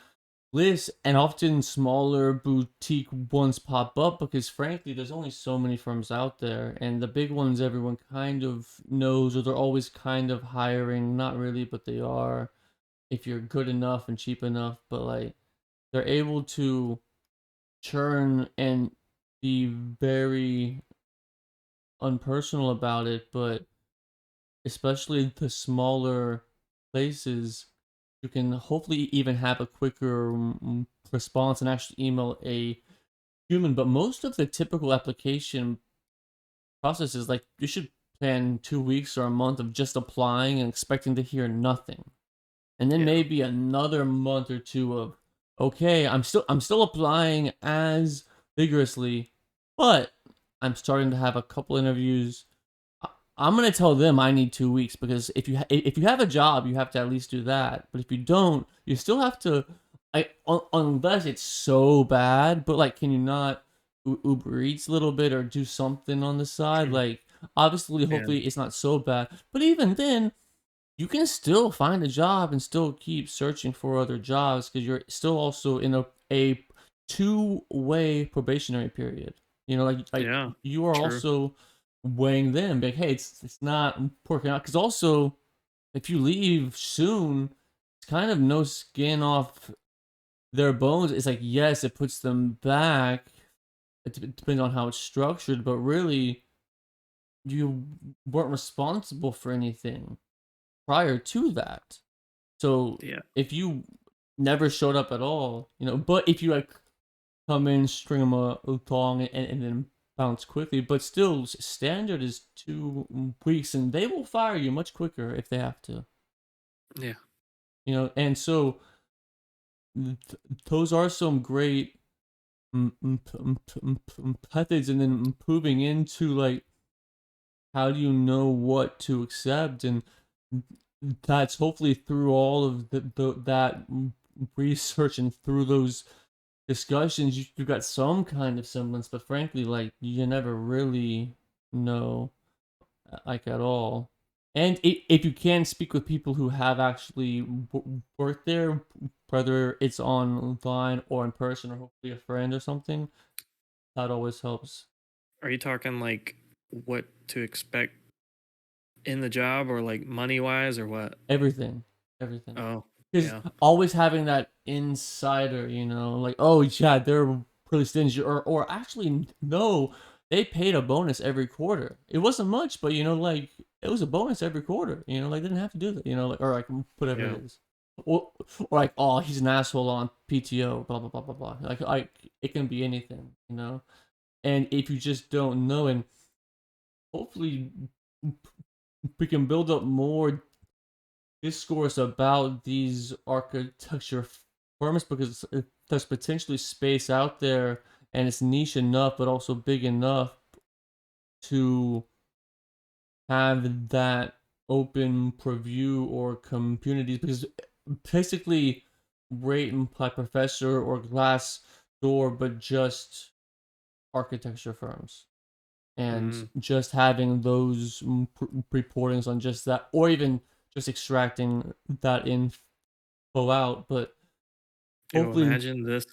S2: lists? And often smaller boutique ones pop up because, frankly, there's only so many firms out there. And the big ones everyone kind of knows, or they're always kind of hiring. Not really, but they are if you're good enough and cheap enough. But, like, they're able to churn and be very unpersonal about it, but especially the smaller places, you can hopefully even have a quicker response and actually email a human. But most of the typical application process is like you should plan 2 weeks or a month of just applying and expecting to hear nothing, and then
S3: Yeah.
S2: maybe another month or two of okay, I'm still applying as vigorously, but I'm starting to have a couple interviews. I'm gonna tell them I need 2 weeks because if you have a job, you have to at least do that. But if you don't, you still have to, unless it's so bad. But like, can you not Uber Eats a little bit or do something on the side? Like, obviously,
S3: Yeah.
S2: hopefully, it's not so bad. But even then, you can still find a job and still keep searching for other jobs because you're still also in a two-way probationary period. Like
S3: Yeah.
S2: you are
S3: True.
S2: also weighing them like, hey, it's not working out because also if you leave soon, it's kind of no skin off their bones. It's like yes, it puts them back. It depends on how it's structured, but really you weren't responsible for anything prior to that. So
S3: Yeah.
S2: if you never showed up at all, but if you like come in, string them along, and then bounce quickly, but still standard is 2 weeks, and they will fire you much quicker if they have to.
S3: Yeah.
S2: And so those are some great methods, and then moving into like how do you know what to accept, and that's hopefully through all of that research and through those discussions you've got some kind of semblance, but frankly like you never really know like at all. And if you can speak with people who have actually worked there, whether it's online or in person or hopefully a friend or something, that always helps.
S3: Are you talking like what to expect in the job or like money wise or what?
S2: Everything.
S3: Oh,
S2: Because
S3: yeah.
S2: always having that insider, like, oh yeah, they're pretty stingy, or actually no, they paid a bonus every quarter. It wasn't much, but like it was a bonus every quarter. Like they didn't have to do that. Like or like whatever
S3: Yeah.
S2: it is, or like oh he's an asshole on PTO, blah blah blah blah blah. Like it can be anything. And if you just don't know, and hopefully we can build up more discourse about these architecture firms because there's potentially space out there and it's niche enough but also big enough to have that open preview or communities because basically rate and by professor or glass door but just architecture firms and
S3: Mm,
S2: just having those reportings on just that or even just extracting that info out. But
S3: Yo,
S2: hopefully,
S3: imagine this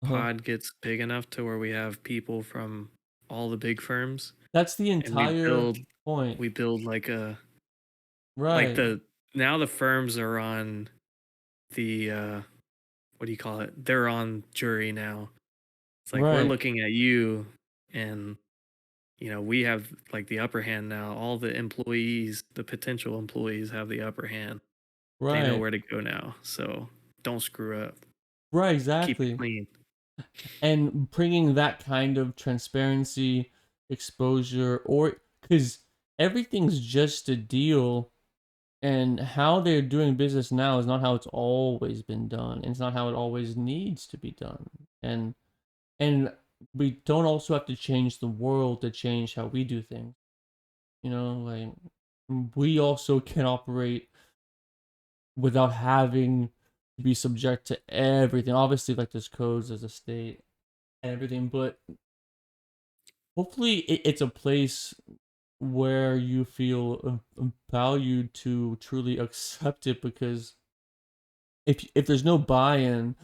S2: uh,
S3: pod gets big enough to where we have people from all the big firms,
S2: that's the
S3: and we
S2: entire
S3: build
S2: point,
S3: like a like
S2: right?
S3: the now the firms are on the what do you call it? They're on jury now. It's like we're
S2: Right,
S3: looking at you, and we have like the upper hand now. All the employees, the potential employees, have the upper hand. They know
S2: right,
S3: where to go now. So don't screw up.
S2: right,
S3: Keep it
S2: exactly.
S3: clean.
S2: And bringing that kind of transparency, exposure, or because everything's just a deal, and how they're doing business now is not how it's always been done, and it's not how it always needs to be done. And we don't also have to change the world to change how we do things. Like we also can operate without having to be subject to everything. Obviously, like there's codes, there's a state, and everything, but hopefully it's a place where you feel valued to truly accept it, because if there's no buy-in,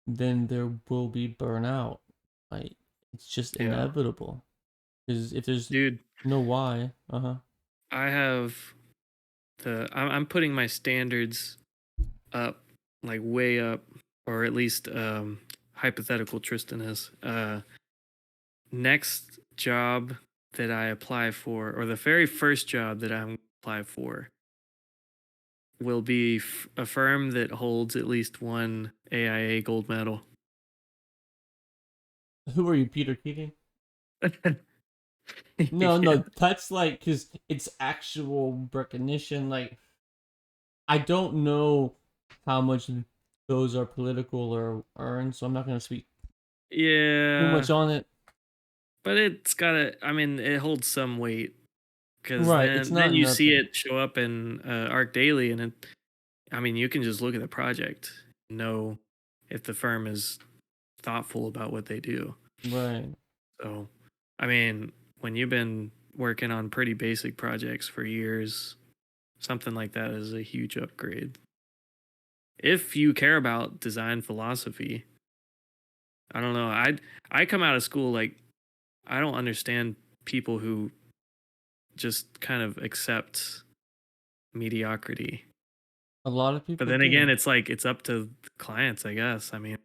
S2: then there will be burnout. Like it's just
S3: Yeah,
S2: inevitable, because if there's
S3: dude.
S2: no why, uh-huh.
S3: I have I'm putting my standards up, like way up, or at least hypothetical Tristan is. Next job that I apply for, or the very first job that I'm apply for, will be a firm that holds at least one AIA gold medal.
S2: Who are you, Peter Keating? No,
S3: Yeah.
S2: no, that's like because it's actual recognition. Like I don't know how much those are political or earned, so I'm not gonna speak too
S3: Yeah,
S2: much on it.
S3: but it's gotta. I mean, it holds some weight because
S2: Right, it's
S3: then
S2: not
S3: you see
S2: nothing.
S3: it show up in Arc Daily, and it. I mean, you can just look at the project, know if the firm is thoughtful about what they do.
S2: Right.
S3: So, I mean, when you've been working on pretty basic projects for years, something like that is a huge upgrade. If you care about design philosophy, I don't know. I come out of school like I don't understand people who just kind of accept mediocrity.
S2: A lot of
S3: But
S2: people
S3: then again,
S2: do.
S3: it's like it's up to the clients, I guess. I mean,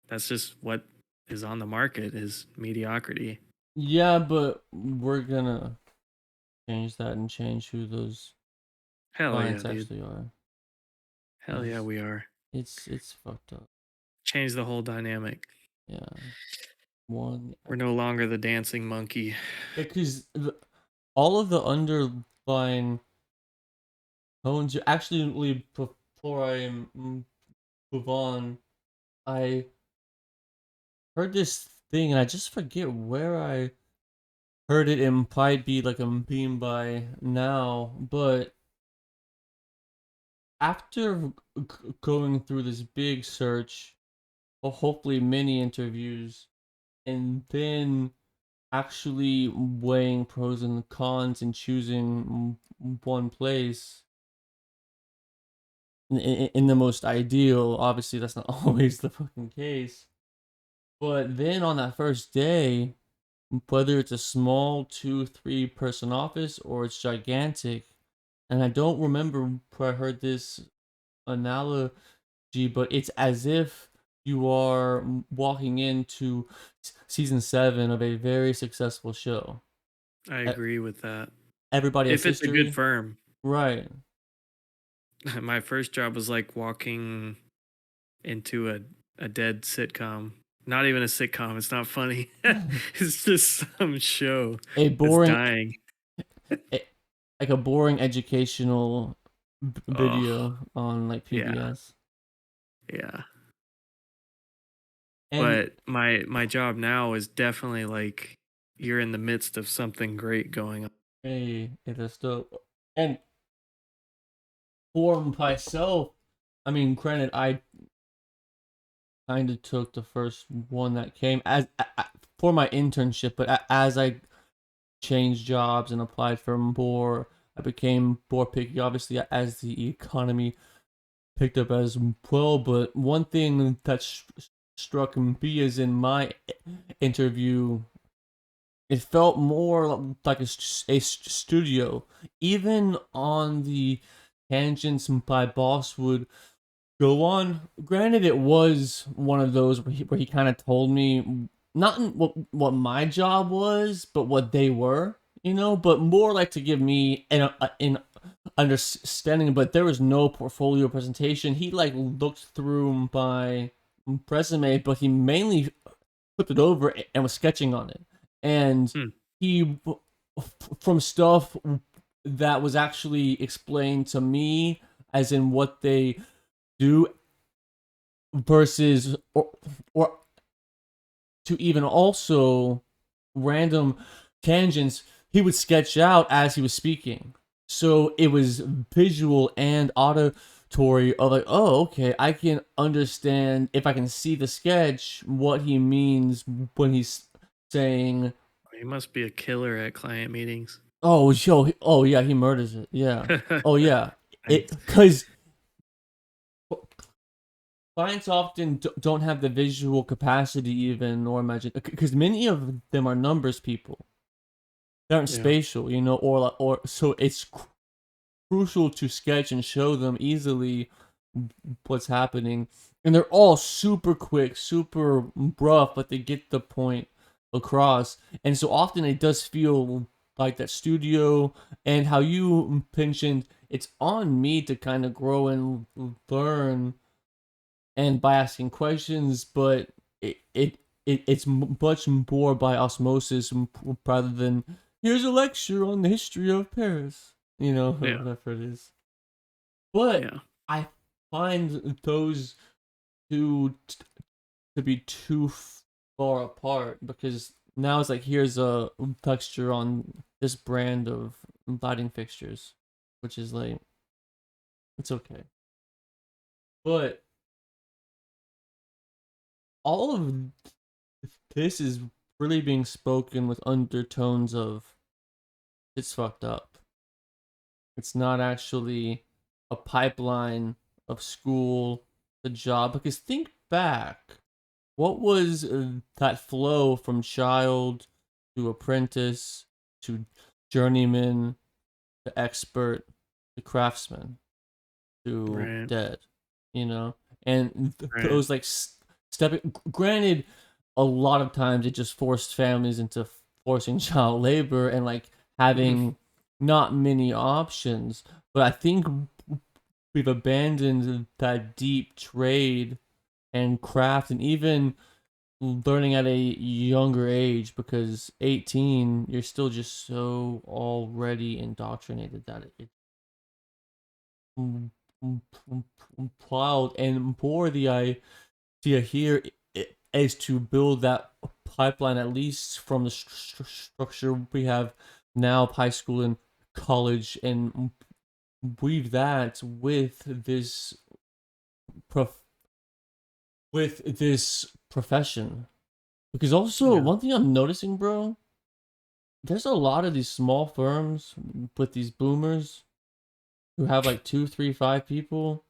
S3: that's just what is on the market is mediocrity.
S2: Yeah, but we're gonna change that and change who those
S3: Hell yeah,
S2: clients
S3: dude.
S2: actually are.
S3: Hell yeah,
S2: 'Cause
S3: we are.
S2: it's fucked up.
S3: Change the whole dynamic.
S2: Yeah. One
S3: We're no longer the dancing monkey.
S2: because all of the underlying tones you actually, before I move on, I heard this thing and I just forget where I heard it. It might be like a meme by now, but after going through this big search, or hopefully many interviews, and then actually weighing pros and cons and choosing one place in the most ideal, obviously that's not always the fucking case. But then on that first day, whether it's a small 2-3 person office or it's gigantic, and I don't remember where I heard this analogy, but it's as if you are walking into season 7 of a very successful show.
S3: I
S2: E-
S3: agree with that.
S2: Everybody has
S3: If it's a good
S2: history,
S3: firm.
S2: right?
S3: My first job was like walking into a dead sitcom. Not even a sitcom. It's not funny. It's just some show
S2: A
S3: that's
S2: boring,
S3: dying.
S2: like a boring educational
S3: Oh,
S2: video on like
S3: yeah.
S2: PBS.
S3: Yeah.
S2: And
S3: But my job now is definitely like you're in the midst of something great going on.
S2: hey, it is dope. And for myself, I mean, granted, I kind of took the first one that came as for my internship, but as I changed jobs and applied for more, I became more picky, obviously, as the economy picked up as well. But one thing that struck me is in my interview, it felt more like a studio. Even on the tangents my boss would go on. Granted, it was one of those where he kind of told me not what my job was, but what they were, but more like to give me an understanding. But there was no portfolio presentation. He like looked through my resume, but he mainly flipped it over and was sketching on it. And
S3: Hmm.
S2: he, from stuff that was actually explained to me, as in what they do versus or to even also random tangents he would sketch out as he was speaking, so it was visual and auditory of like, oh, okay, I can understand if I can see the sketch what he means when he's saying,
S3: He must be a killer at client meetings.
S2: oh yo, oh yeah, he murders it, yeah, oh yeah, it
S3: Nice.
S2: because clients often don't have the visual capacity even or imagine, because many of them are numbers people. They aren't
S3: Yeah.
S2: spatial, or so it's crucial to sketch and show them easily what's happening. And they're all super quick, super rough, but they get the point across. And so often it does feel like that studio, and how you mentioned, it's on me to kind of grow and learn and by asking questions, but it's much more by osmosis rather than here's a lecture on the history of Paris,
S3: Yeah.
S2: whatever it is. But
S3: Yeah.
S2: I find those two to be too far apart, because now it's like here's a texture on this brand of lighting fixtures, which is like, it's okay, but all of this is really being spoken with undertones of it's fucked up. It's not actually a pipeline of school, the job. Because think back, what was that flow from child to apprentice to journeyman to expert to craftsman to
S3: Right.
S2: dead, and
S3: Right.
S2: those like stepping. Granted, a lot of times it just forced families into forcing child labor and like having not many options. But I think we've abandoned that deep trade and craft, and even learning at a younger age, because 18 you're still just so already indoctrinated that it's wild. And more the idea here is to build that pipeline, at least from the structure we have now of high school and college, and weave that with prof- this profession. Because also,
S3: Yeah.
S2: one thing I'm noticing, bro, there's a lot of these small firms with these boomers who have like two, three, five people,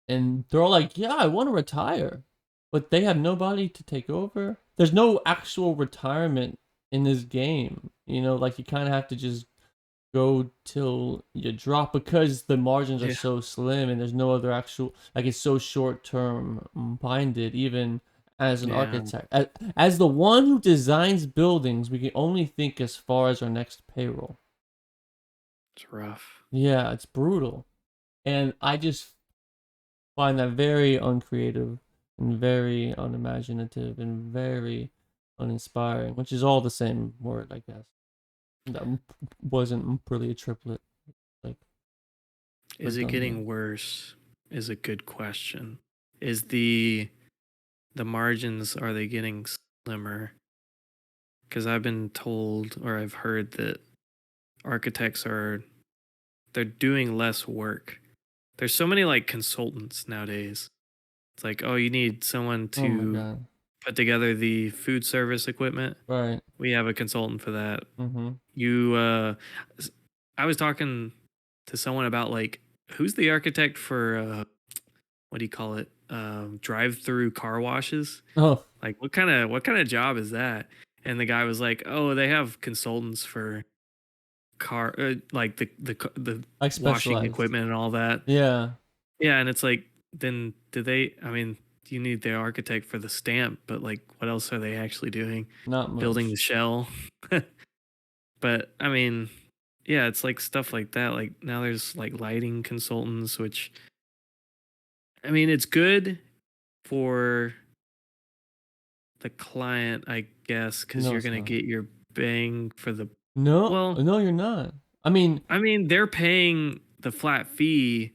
S2: and they're all like, "Yeah, I want to retire," but they have nobody to take over. There's no actual retirement in this game. Like, you kind of have to just go till you drop, because the margins are
S3: Yeah.
S2: so slim, and there's no other actual, like, it's so short term minded. Even as an
S3: Yeah.
S2: architect, as the one who designs buildings, we can only think as far as our next payroll.
S3: It's rough.
S2: Yeah, it's brutal, and I just find that very uncreative and very unimaginative and very uninspiring, which is all the same word, I guess. That wasn't really a triplet, like,
S3: Is it
S2: redundant.
S3: getting worse? Is a good question. Is the margins, are they getting slimmer? Because I've been told, or I've heard, that architects they're doing less work. There's so many like consultants nowadays. It's like, oh, you need someone
S2: Oh my
S3: to
S2: god.
S3: put together the food service equipment.
S2: Right.
S3: We have a consultant for that.
S2: Mm-hmm.
S3: You I was talking to someone about like who's the architect for what do you call it? Drive-through car washes.
S2: Oh,
S3: Like what kind of job is that? And the guy was like, "Oh, they have consultants for car like the
S2: like
S3: washing
S2: specialized.
S3: equipment and all that."
S2: Yeah,
S3: Yeah, and it's like then do they I mean, you need the architect for the stamp, but like what else are they actually doing?
S2: not
S3: Building
S2: much.
S3: the shell. But I mean, yeah, it's like stuff like that. Like now there's like lighting consultants, which I mean, it's good for the client, I guess, because
S2: No,
S3: you're
S2: it's
S3: gonna
S2: not.
S3: get your bang for the
S2: No,
S3: well,
S2: no, you're not. I mean,
S3: I mean, they're paying the flat fee.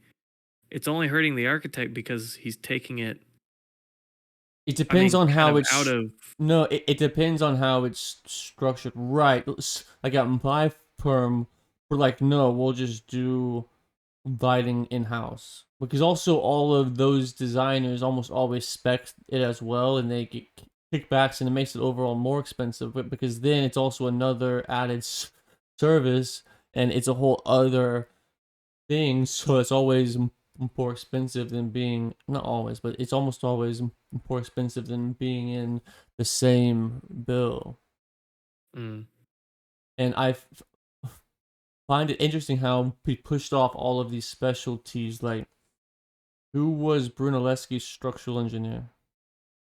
S3: It's only hurting the architect because he's taking it,
S2: it
S3: I
S2: depends
S3: mean,
S2: on
S3: kind
S2: how
S3: of out
S2: it's.
S3: of
S2: No, it depends on how it's structured. Right. Like at my firm, we're like, no, we'll just do lighting in house because also all of those designers almost always spec it as well, and they get kickbacks, and it makes it overall more expensive. But because then it's also another added service, and it's a whole other thing, so it's always more expensive than being not always, but it's almost always more expensive than being in the same bill.
S3: mm,
S2: And find it interesting how we pushed off all of these specialties. Like, who was Brunelleschi's structural engineer?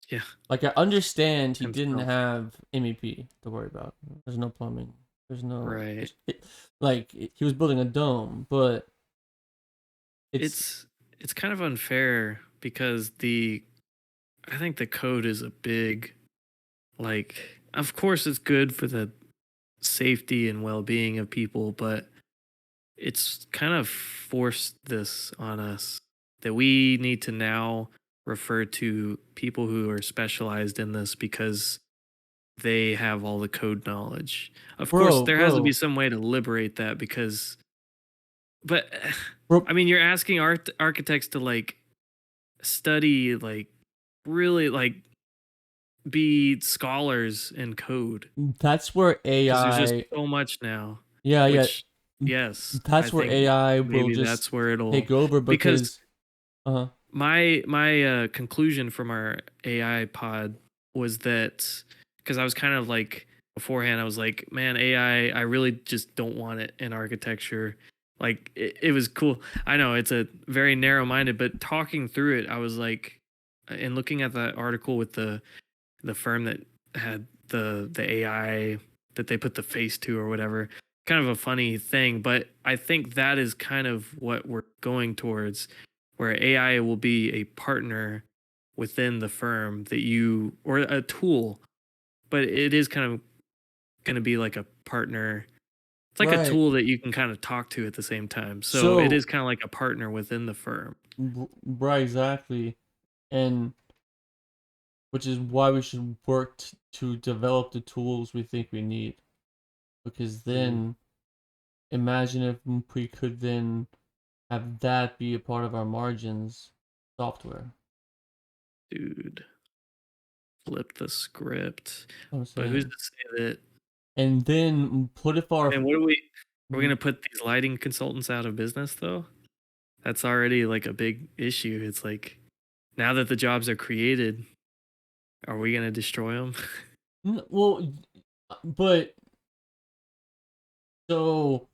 S3: yeah,
S2: Like, I understand he didn't
S3: himself.
S2: have MEP to worry about. There's no plumbing. There's no
S3: Right.
S2: he was building a dome, but it's
S3: It's it's kind of unfair because the I think the code is a big like of course it's good for the safety and well-being of people, but it's kind of forced this on us that we need to now refer to people who are specialized in this because they have all the code knowledge. Of course, there has to be
S2: bro,
S3: some way to liberate that because, but
S2: bro.
S3: I mean, you're asking architects to like study, like really like be scholars in code
S2: That's where
S3: because there's just
S2: AI.
S3: so much now,
S2: Yeah, yeah.
S3: which, yes, I
S2: That's where
S3: think
S2: AI will
S3: maybe
S2: just
S3: that's where it'll
S2: take over
S3: because
S2: because. Uh.
S3: my conclusion from our AI pod was that because I was kind of like beforehand, I was like, man, I really just don't want it in architecture. Like it was cool. I know it's a very narrow minded, but talking through it, I was like, and looking at that article with the firm that had the AI that they put the face to or whatever. Kind of a funny thing, but I think that is kind of what we're going towards, where AI will be a partner within the firm that you or a tool, but it is kind of going to be like a partner. It's like a
S2: Right.
S3: tool that you can kind of talk to at the same time. So it
S2: So
S3: is kind of like a partner within the firm.
S2: right, exactly, and which is why we should work to develop the tools we think we need. Because
S3: Mm,
S2: then, imagine if we could then have that be a part of our margins software.
S3: dude, flip the script.
S2: You know what I'm
S3: But who's
S2: saying,
S3: to say that?
S2: and then put if our
S3: And what are we? We're gonna put these lighting consultants out of business, though. That's already like a big issue. It's like now that the jobs are created, are we gonna destroy them?
S2: well, but so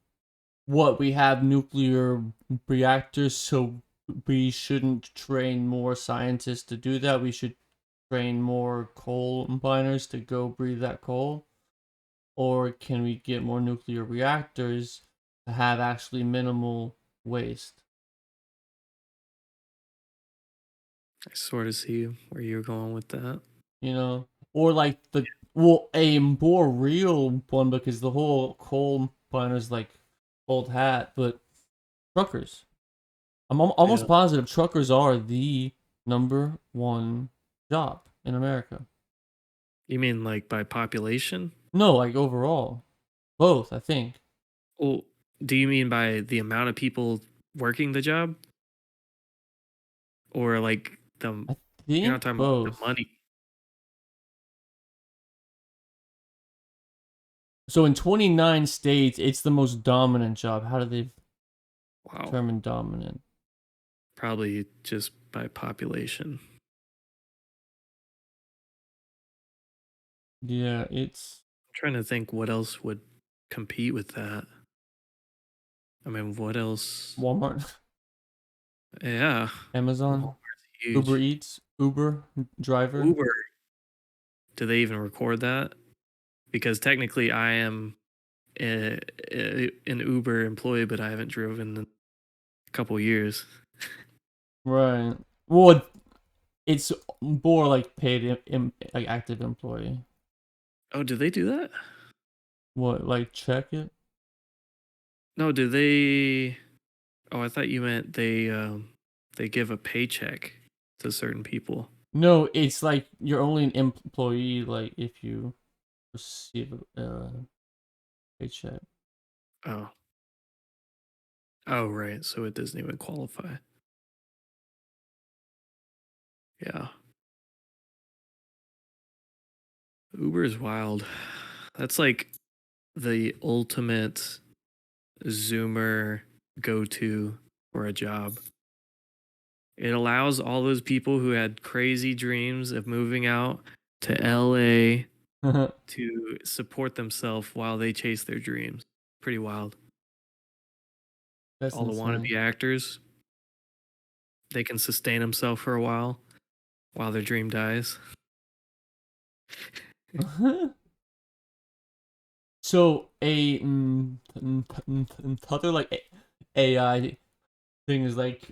S2: what, we have nuclear reactors, so we shouldn't train more scientists to do that. We should train more coal miners to go breathe that coal. Or can we get more nuclear reactors to have actually minimal waste?
S3: I sort of see where you're going with that.
S2: You know, or like well, a more real one, because the whole coal miners like old hat, but truckers. I'm
S3: Yeah.
S2: almost positive truckers are the number one job in America.
S3: You mean like by population?
S2: No, like overall, both. I think.
S3: Well, do you mean by the amount of people working the job, or like the?
S2: I
S3: You're not
S2: think
S3: talking about the
S2: both.
S3: money.
S2: So in 29 states, it's the most dominant job. How do they?
S3: Wow.
S2: determined dominant.
S3: Probably just by population.
S2: Yeah, it's
S3: I'm trying to think what else would compete with that. I mean, what else?
S2: Walmart,
S3: Yeah.
S2: Amazon,
S3: Walmart's huge.
S2: Uber Eats, Uber driver.
S3: Uber. Do they even record that? Because technically I am an Uber employee, but I haven't driven in a couple years.
S2: Right. Well, it's more like paid, like active employee.
S3: Oh, do they do that?
S2: What, like check it?
S3: No, do they? Oh, I thought you meant they give a paycheck to certain people.
S2: No, it's like you're only an employee, like if you receive a paycheck.
S3: Oh. Oh, right. So it doesn't even qualify. Yeah. Uber is wild. That's like the ultimate Zoomer go-to for a job. It allows all those people who had crazy dreams of moving out to LA to support themselves while they chase their dreams. Pretty wild.
S2: That's
S3: All the
S2: insane.
S3: wannabe actors, they can sustain themselves for a while their dream dies.
S2: So other like AI thing is like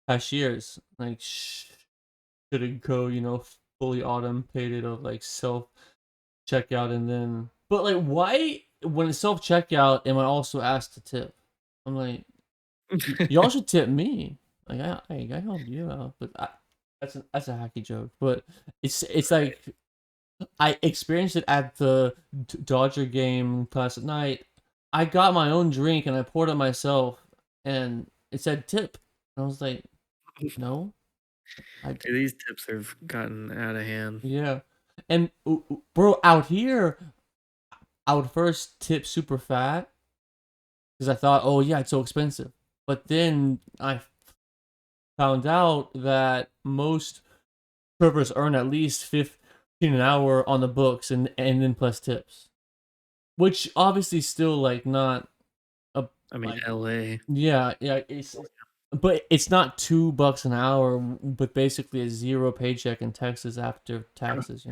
S2: cashiers, like should it go, fully automated of like self checkout, and then but like why when it's self checkout am I also asked to tip? I'm like, y'all should tip me. Like I helped you out, but that's a hacky joke. But it's like I experienced it at the Dodger game last night. I got my own drink and I poured it myself, and it said tip. I was like, no,
S3: Dude, these tips have gotten out of hand.
S2: yeah, and bro, out here, I would first tip super fat because I thought, oh yeah, it's so expensive. But then I found out that most servers earn at least 15 an hour on the books, and then plus tips, which obviously still like not a
S3: I mean,
S2: like
S3: LA.
S2: yeah but it's not $2 an hour with basically a zero paycheck in Texas after taxes.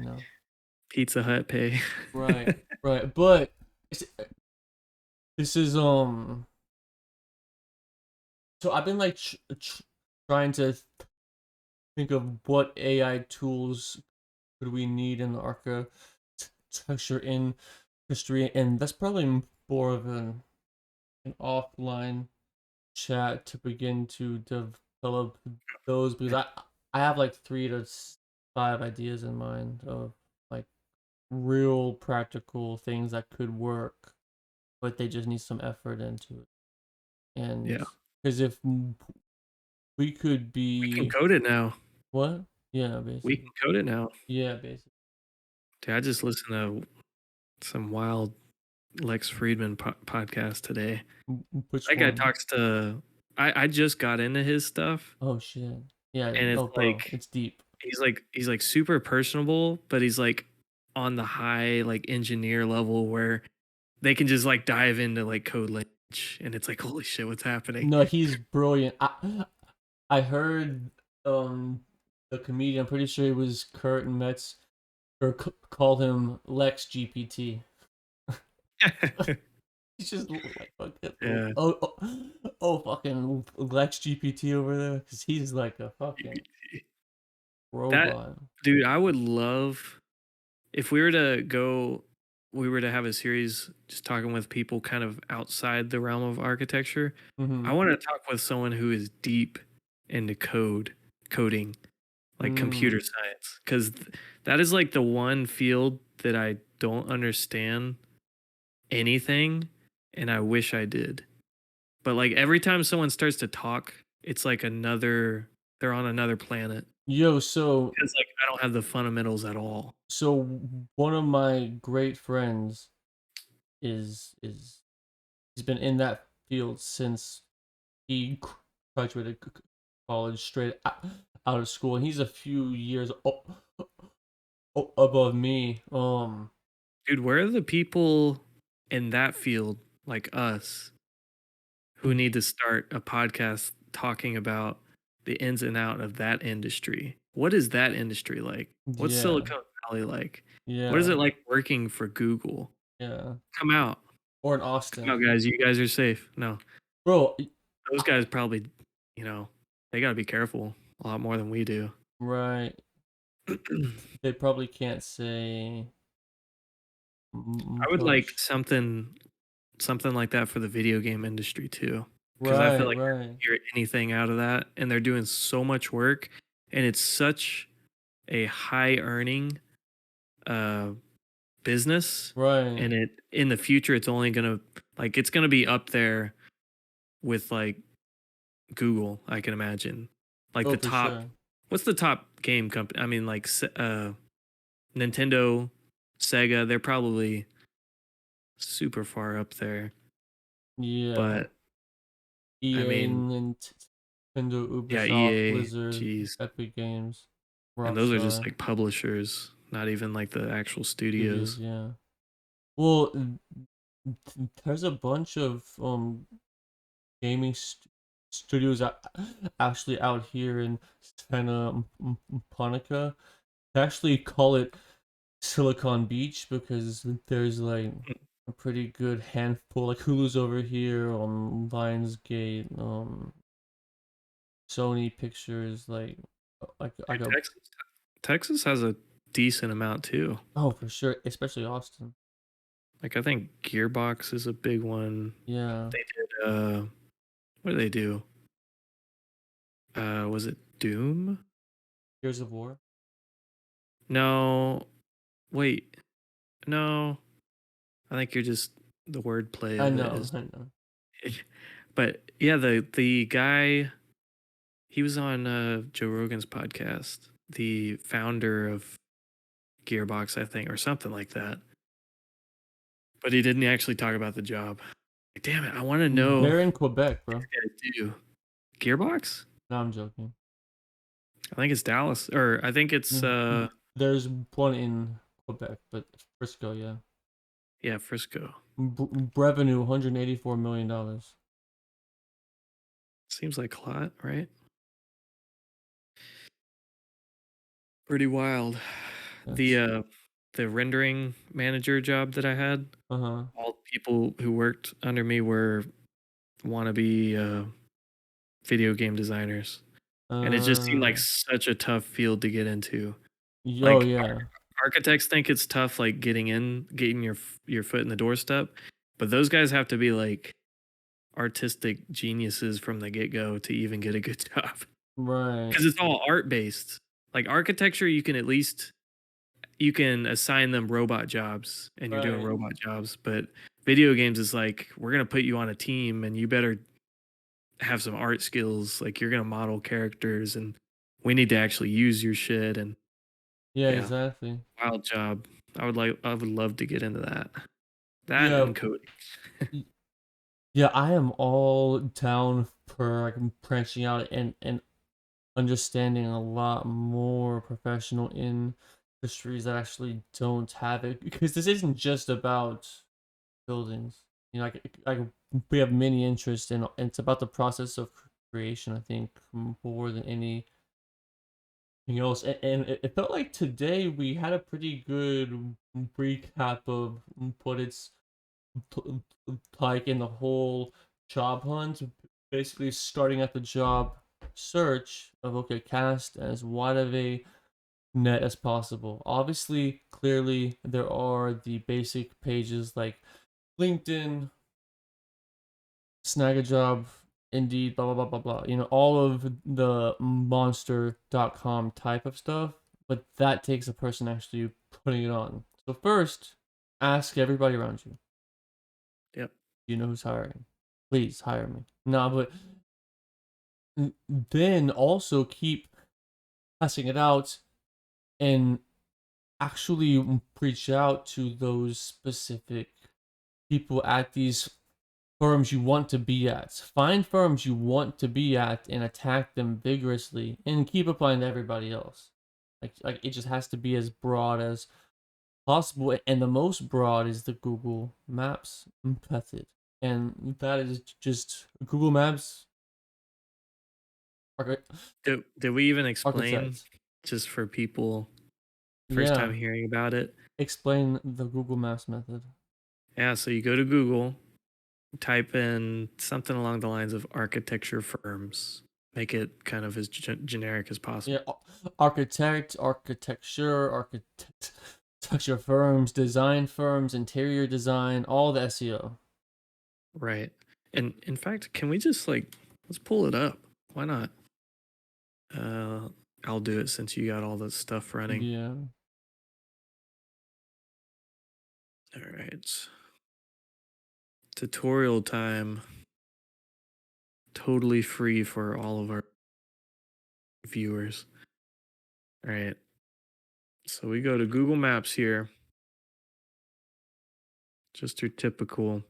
S3: Pizza Hut pay.
S2: Right, right, but this is so I've been like trying to think of what AI tools could we need in the architecture industry, and that's probably more of an offline chat to begin to develop those, because I have like 3 to 5 ideas in mind of like real practical things that could work, but they just need some effort into it. And
S3: Yeah.
S2: because if we could
S3: We can
S2: be
S3: code it now.
S2: what? Yeah,
S3: We
S2: basically.
S3: can code it now.
S2: Yeah, basically.
S3: Dude, I just listened to some wild Lex Friedman podcast today.
S2: Which
S3: That guy
S2: one?
S3: talks to. I just got into his stuff,
S2: Oh shit. Yeah.
S3: and it's
S2: Oh, bro,
S3: like
S2: it's deep.
S3: he's like super personable, but he's like on the high like engineer level where they can just like dive into like code language, and it's like holy shit, what's happening?
S2: No, he's brilliant. I heard the comedian. I'm pretty sure it was Kurt Metz, or called him Lex GPT. He's just like fucking
S3: Yeah.
S2: fucking Lex GPT over there, because he's like a fucking robot.
S3: Dude, I would love if we were to go. We were to have a series just talking with people kind of outside the realm of architecture. I want to talk with someone who is deep into coding, like computer science, because that is like the one field that I don't understand anything, and I wish I did. But like every time someone starts to talk, it's like they're on another planet.
S2: Yo, so
S3: Because like I don't have the fundamentals at all.
S2: so one of my great friends is he's been in that field since he graduated college straight out of school, and he's a few years above me.
S3: Dude, where are the people in that field like us who need to start a podcast talking about the ins and out of that industry? What is that industry like? What's
S2: Yeah,
S3: Silicon Valley like? What is
S2: yeah,
S3: it like working for Google?
S2: yeah.
S3: Come out.
S2: Or in
S3: Come
S2: Austin,
S3: out, guys. You guys are safe. No,
S2: bro.
S3: those guys probably, they got to be careful a lot more than we do.
S2: Right? They probably can't say
S3: I would like
S2: much.
S3: something like that for the video game industry too, because I
S2: Right,
S3: feel like I
S2: right,
S3: don't hear anything out of that, and they're doing so much work, and it's such a high earning uh business,
S2: right.
S3: and it in the future it's only gonna it's gonna be up there with like Google, I can imagine. Like
S2: Oh,
S3: the
S2: for
S3: top,
S2: sure.
S3: what's the top game company? I mean, like Nintendo, Sega, they're probably super far up there.
S2: Yeah.
S3: But I
S2: EA,
S3: mean,
S2: Nintendo,
S3: yeah,
S2: Ubisoft,
S3: EA,
S2: Blizzard,
S3: geez.
S2: Epic Games,
S3: And those are just
S2: Rockstar,
S3: like publishers, not even like the actual
S2: studios.
S3: studios.
S2: Yeah. Well, there's a bunch of gaming studios actually out here in Santa Monica. They actually call it Silicon Beach because there's like a pretty good handful, like Hulu's over here, Lionsgate, Sony Pictures, like I
S3: Dude,
S2: go,
S3: Texas has a decent amount too.
S2: oh, for sure, especially Austin.
S3: Like I think Gearbox is a big one.
S2: Yeah,
S3: They did what did they do? Was it Doom?
S2: Gears of War.
S3: No. Wait. No. I think you're just the wordplay
S2: I
S3: of it
S2: know,
S3: is
S2: I know.
S3: but yeah, the guy, he was on Joe Rogan's podcast, the founder of Gearbox, I think, or something like that. But he didn't actually talk about the job. Like, damn it, I want to know what
S2: They're in Quebec,
S3: he's
S2: bro.
S3: gonna do. Gearbox?
S2: No, I'm joking.
S3: I think it's Dallas, or I think it's
S2: There's one in Quebec, but Frisco, yeah.
S3: yeah, Frisco.
S2: Revenue $184 million.
S3: Seems like a lot, right? Pretty wild.
S2: That's
S3: The rendering manager job that I had,
S2: uh-huh.
S3: all the people who worked under me were wannabe video game designers. And it just seemed like
S2: Uh,
S3: such a tough field to get into.
S2: yo,
S3: Like
S2: yeah.
S3: architects think it's tough, like getting your foot in the doorstep, but those guys have to be like artistic geniuses from the get go to even get a good job
S2: Right.
S3: because it's all art based. Like architecture, you can assign them robot jobs and you're doing
S2: Right.
S3: robot jobs, but video games is like we're gonna put you on a team and you better have some art skills. Like you're gonna model characters and we need to actually use your shit and
S2: Yeah,
S3: yeah,
S2: exactly.
S3: wild job. I would love to get into that. That
S2: Yeah.
S3: and coding.
S2: y- Yeah, I am all down for like branching out and understanding a lot more professional industries that actually don't have it because this isn't just about buildings. Like we have many interests in. It's about the process of creation. I think more than anything else. And it felt like today we had a pretty good recap of what it's like in the whole job hunt. Basically, starting at the job search of okay, cast as wide of a net as possible. Obviously, clearly, there are the basic pages like LinkedIn, Snag a Job, Indeed, blah, blah, blah, blah, blah. All of the monster.com type of stuff, but that takes a person actually putting it on. So, first, ask everybody around you.
S3: Yep.
S2: You know who's hiring. Please hire me. No, but then also keep passing it out and actually reach out to those specific people at these firms you want to be at. Find firms you want to be at and attack them vigorously, and keep applying to everybody else. Like it just has to be as broad as possible, and the most broad is the Google Maps method, and that is just Google Maps
S3: Did we even explain,
S2: architects.
S3: just for people first time
S2: Yeah,
S3: hearing about it?
S2: explain the Google Maps method.
S3: Yeah, so you go to Google, type in something along the lines of architecture firms. Make it kind of as generic as possible.
S2: Yeah, architecture firms, design firms, interior design, all the SEO.
S3: Right. And in fact, can we just let's pull it up? Why not? I'll do it since you got all the stuff running.
S2: Yeah.
S3: All right. Tutorial time. Totally free for all of our viewers. All right. So we go to Google Maps here. Just your typical.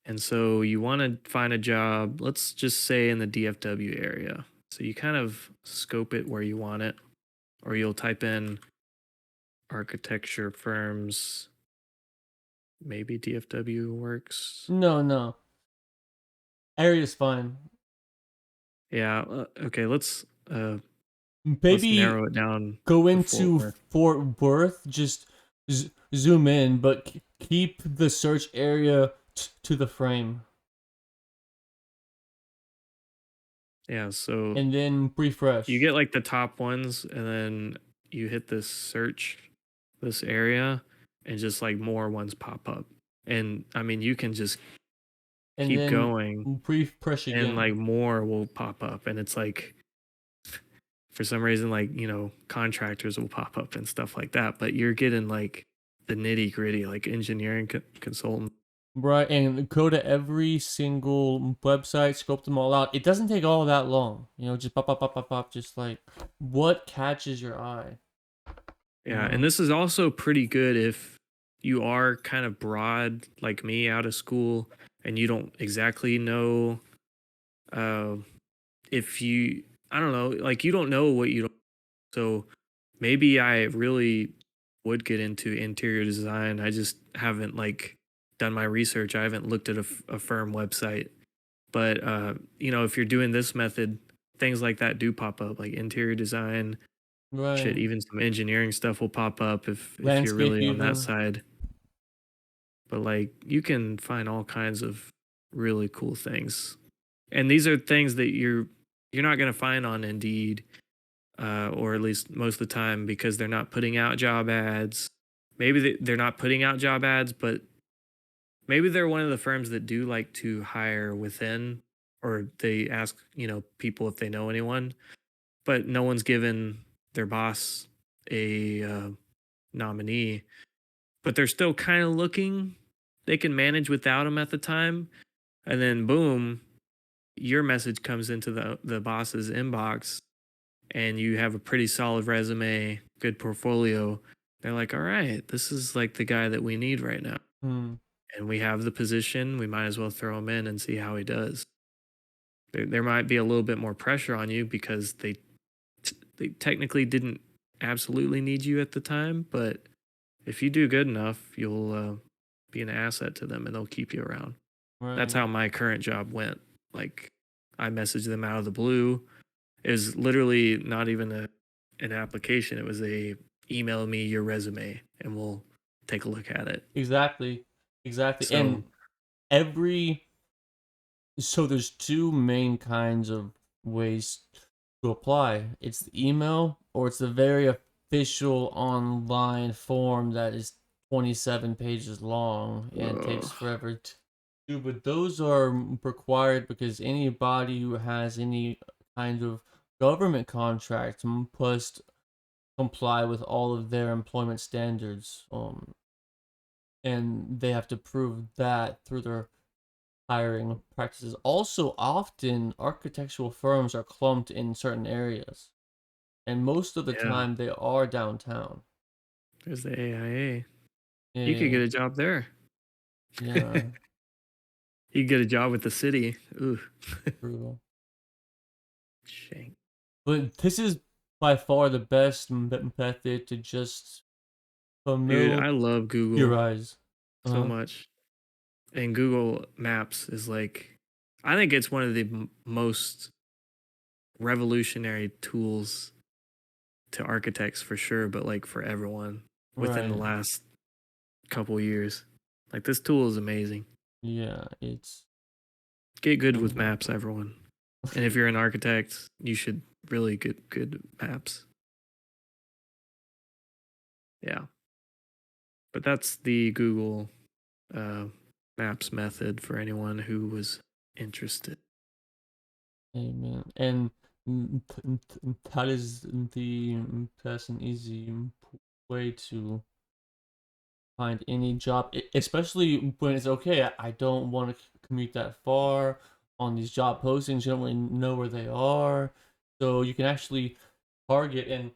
S3: And so you want to find a job, let's just say in the DFW area. So you kind of scope it where you want it, or you'll type in architecture firms. Maybe DFW works.
S2: No. Area's fine.
S3: Yeah. Okay. Let's
S2: Maybe
S3: narrow it down.
S2: go into Fort Worth, just zoom in, but keep the search area to the frame.
S3: Yeah. So
S2: and then refresh.
S3: you get like the top ones, and then you hit this search, this area, and just like more ones pop up. And I mean, you can just keep going,
S2: refresh again,
S3: and like more will pop up. And it's like, for some reason, like, contractors will pop up and stuff like that. But you're getting like the nitty gritty, like engineering consultant.
S2: Right, and go to every single website, scope them all out. It doesn't take all that long. Just pop, just like what catches your eye.
S3: Yeah, and this is also pretty good if you are kind of broad like me out of school and you don't exactly know if you, I don't know, like you don't know what you don't. So maybe I really would get into interior design. I just haven't like done my research. I haven't looked at a firm website. But if you're doing this method, things like that do pop up, like interior design.
S2: Right.
S3: Shit, even some engineering stuff will pop up if you're really on that side. But like you can find all kinds of really cool things. And these are things that you're not going to find on Indeed, or at least most of the time, because they're not putting out job ads. Maybe they're not putting out job ads, but maybe they're one of the firms that do like to hire within, or they ask, people if they know anyone, but no one's given their boss a nominee, but they're still kind of looking. They can manage without him at the time. And then boom, your message comes into the boss's inbox and you have a pretty solid resume, good portfolio. They're like, all right, this is like the guy that we need right now. And we have the position. We might as well throw him in and see how he does. There might be a little bit more pressure on you because they technically didn't absolutely need you at the time, but if you do good enough, you'll be an asset to them and they'll keep you around. Right. That's how my current job went. Like, I messaged them out of the blue. It was literally not even an application. It was email me your resume and we'll take a look at it.
S2: Exactly. So, and so there's two main kinds of ways to apply. It's the email, or it's the very official online form that is 27 pages long and takes forever to do. But those are required because anybody who has any kind of government contract must comply with all of their employment standards. And they have to prove that through their hiring practices. Also, often architectural firms are clumped in certain areas, and most of the time they are downtown.
S3: There's the AIA. You could get a job there.
S2: Yeah,
S3: You get a job with the city. Ooh,
S2: brutal.
S3: shame.
S2: But this is by far the best method to just
S3: Dude, I love Google
S2: familiarize.
S3: so
S2: Uh-huh.
S3: much. And Google Maps is like, I think it's one of the most revolutionary tools to architects for sure, but like for everyone within the
S2: Right.
S3: last couple years. Like this tool is amazing.
S2: Yeah, it's
S3: Get good with
S2: um,
S3: maps, everyone. And if you're an architect, you should really get good maps. Yeah. But that's the Google uh, Maps method for anyone who was interested.
S2: amen. And that is the best and easy way to find any job, especially when it's okay. I don't want to commute that far on these job postings. You don't really know where they are, so you can actually target. And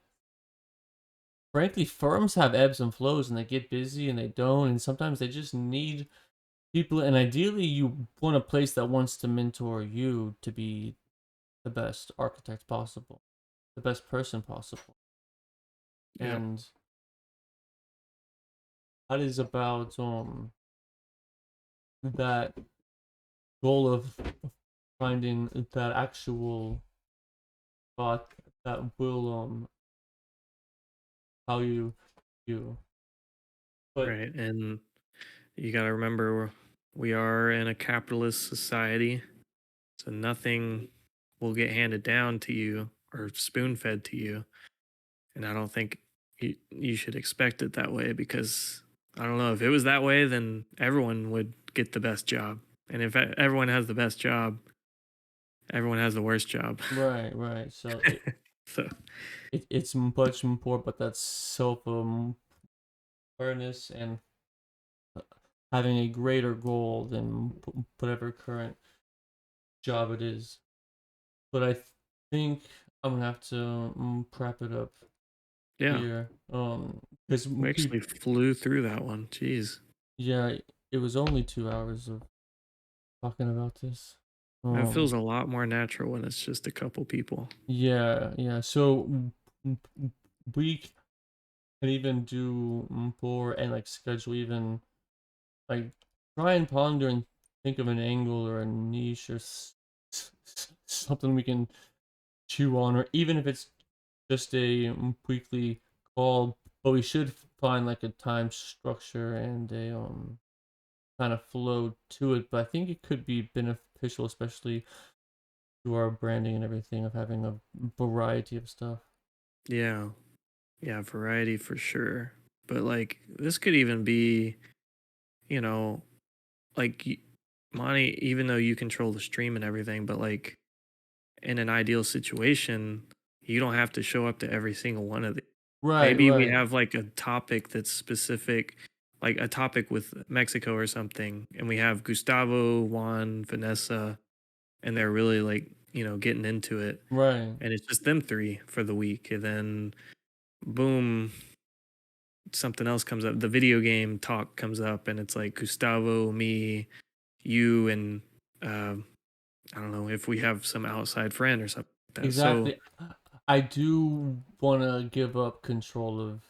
S2: frankly, firms have ebbs and flows, and they get busy and they don't, and sometimes they just need people. And ideally, you want a place that wants to mentor you to be the best architect possible, the best person possible.
S3: Yeah.
S2: And that is about that goal of finding that actual thought that will value you. But
S3: Right. And you got to remember we are in a capitalist society, so nothing will get handed down to you or spoon fed to you. And I don't think you should expect it that way because I don't know if it was that way, then everyone would get the best job. And if everyone has the best job, everyone has the worst job.
S2: right. So
S3: So,
S2: it's much more, but that's self awareness and having a greater goal than whatever current job it is. But I think I'm gonna have to wrap it up
S3: yeah,
S2: here. Because
S3: we actually flew through that one. Jeez.
S2: yeah, it was only 2 hours of talking about this.
S3: That feels a lot more natural when it's just a couple people.
S2: Yeah. So we can even do more and like schedule even like try and ponder and think of an angle or a niche or something we can chew on, or even if it's just a weekly call. But we should find like a time structure and a kind of flow to it. But I think it could be beneficial, especially to our branding and everything, of having a variety of stuff.
S3: Yeah. Yeah, variety for sure. But like this could even be, you know, like Monty, even though you control the stream and everything, but like in an ideal situation, you don't have to show up to every single one of the.
S2: Right,
S3: Maybe we
S2: right,
S3: have like a topic that's specific, like a topic with Mexico or something, and we have Gustavo, Juan, Vanessa, and they're really like, getting into it.
S2: right.
S3: And it's just them three for the week. And then boom, something else comes up. The video game talk comes up, and it's like Gustavo, me, you, and uh, I don't know if we have some outside friend or something like that. So
S2: Exactly. I do want to give up control of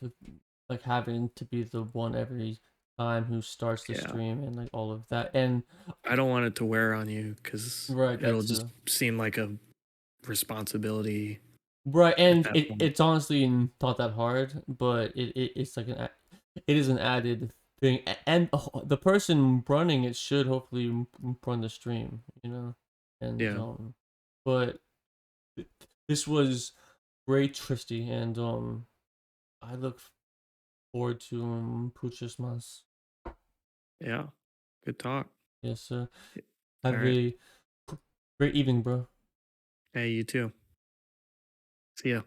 S2: like having to be the one every time who starts the
S3: yeah,
S2: stream and like all of that. And
S3: I don't want it to wear on you because
S2: right,
S3: it'll
S2: that's
S3: just seem like a responsibility
S2: right.
S3: at
S2: And
S3: that point.
S2: it's honestly not that hard, but it's like it is an added thing. And the person running it should hopefully run the stream, you know. And
S3: Yeah,
S2: but this was great, Tristy, and I look forward to Puchas Mas.
S3: yeah, good talk.
S2: Yes, sir.
S3: All
S2: Have
S3: right,
S2: a great evening, bro.
S3: hey, you too. See ya.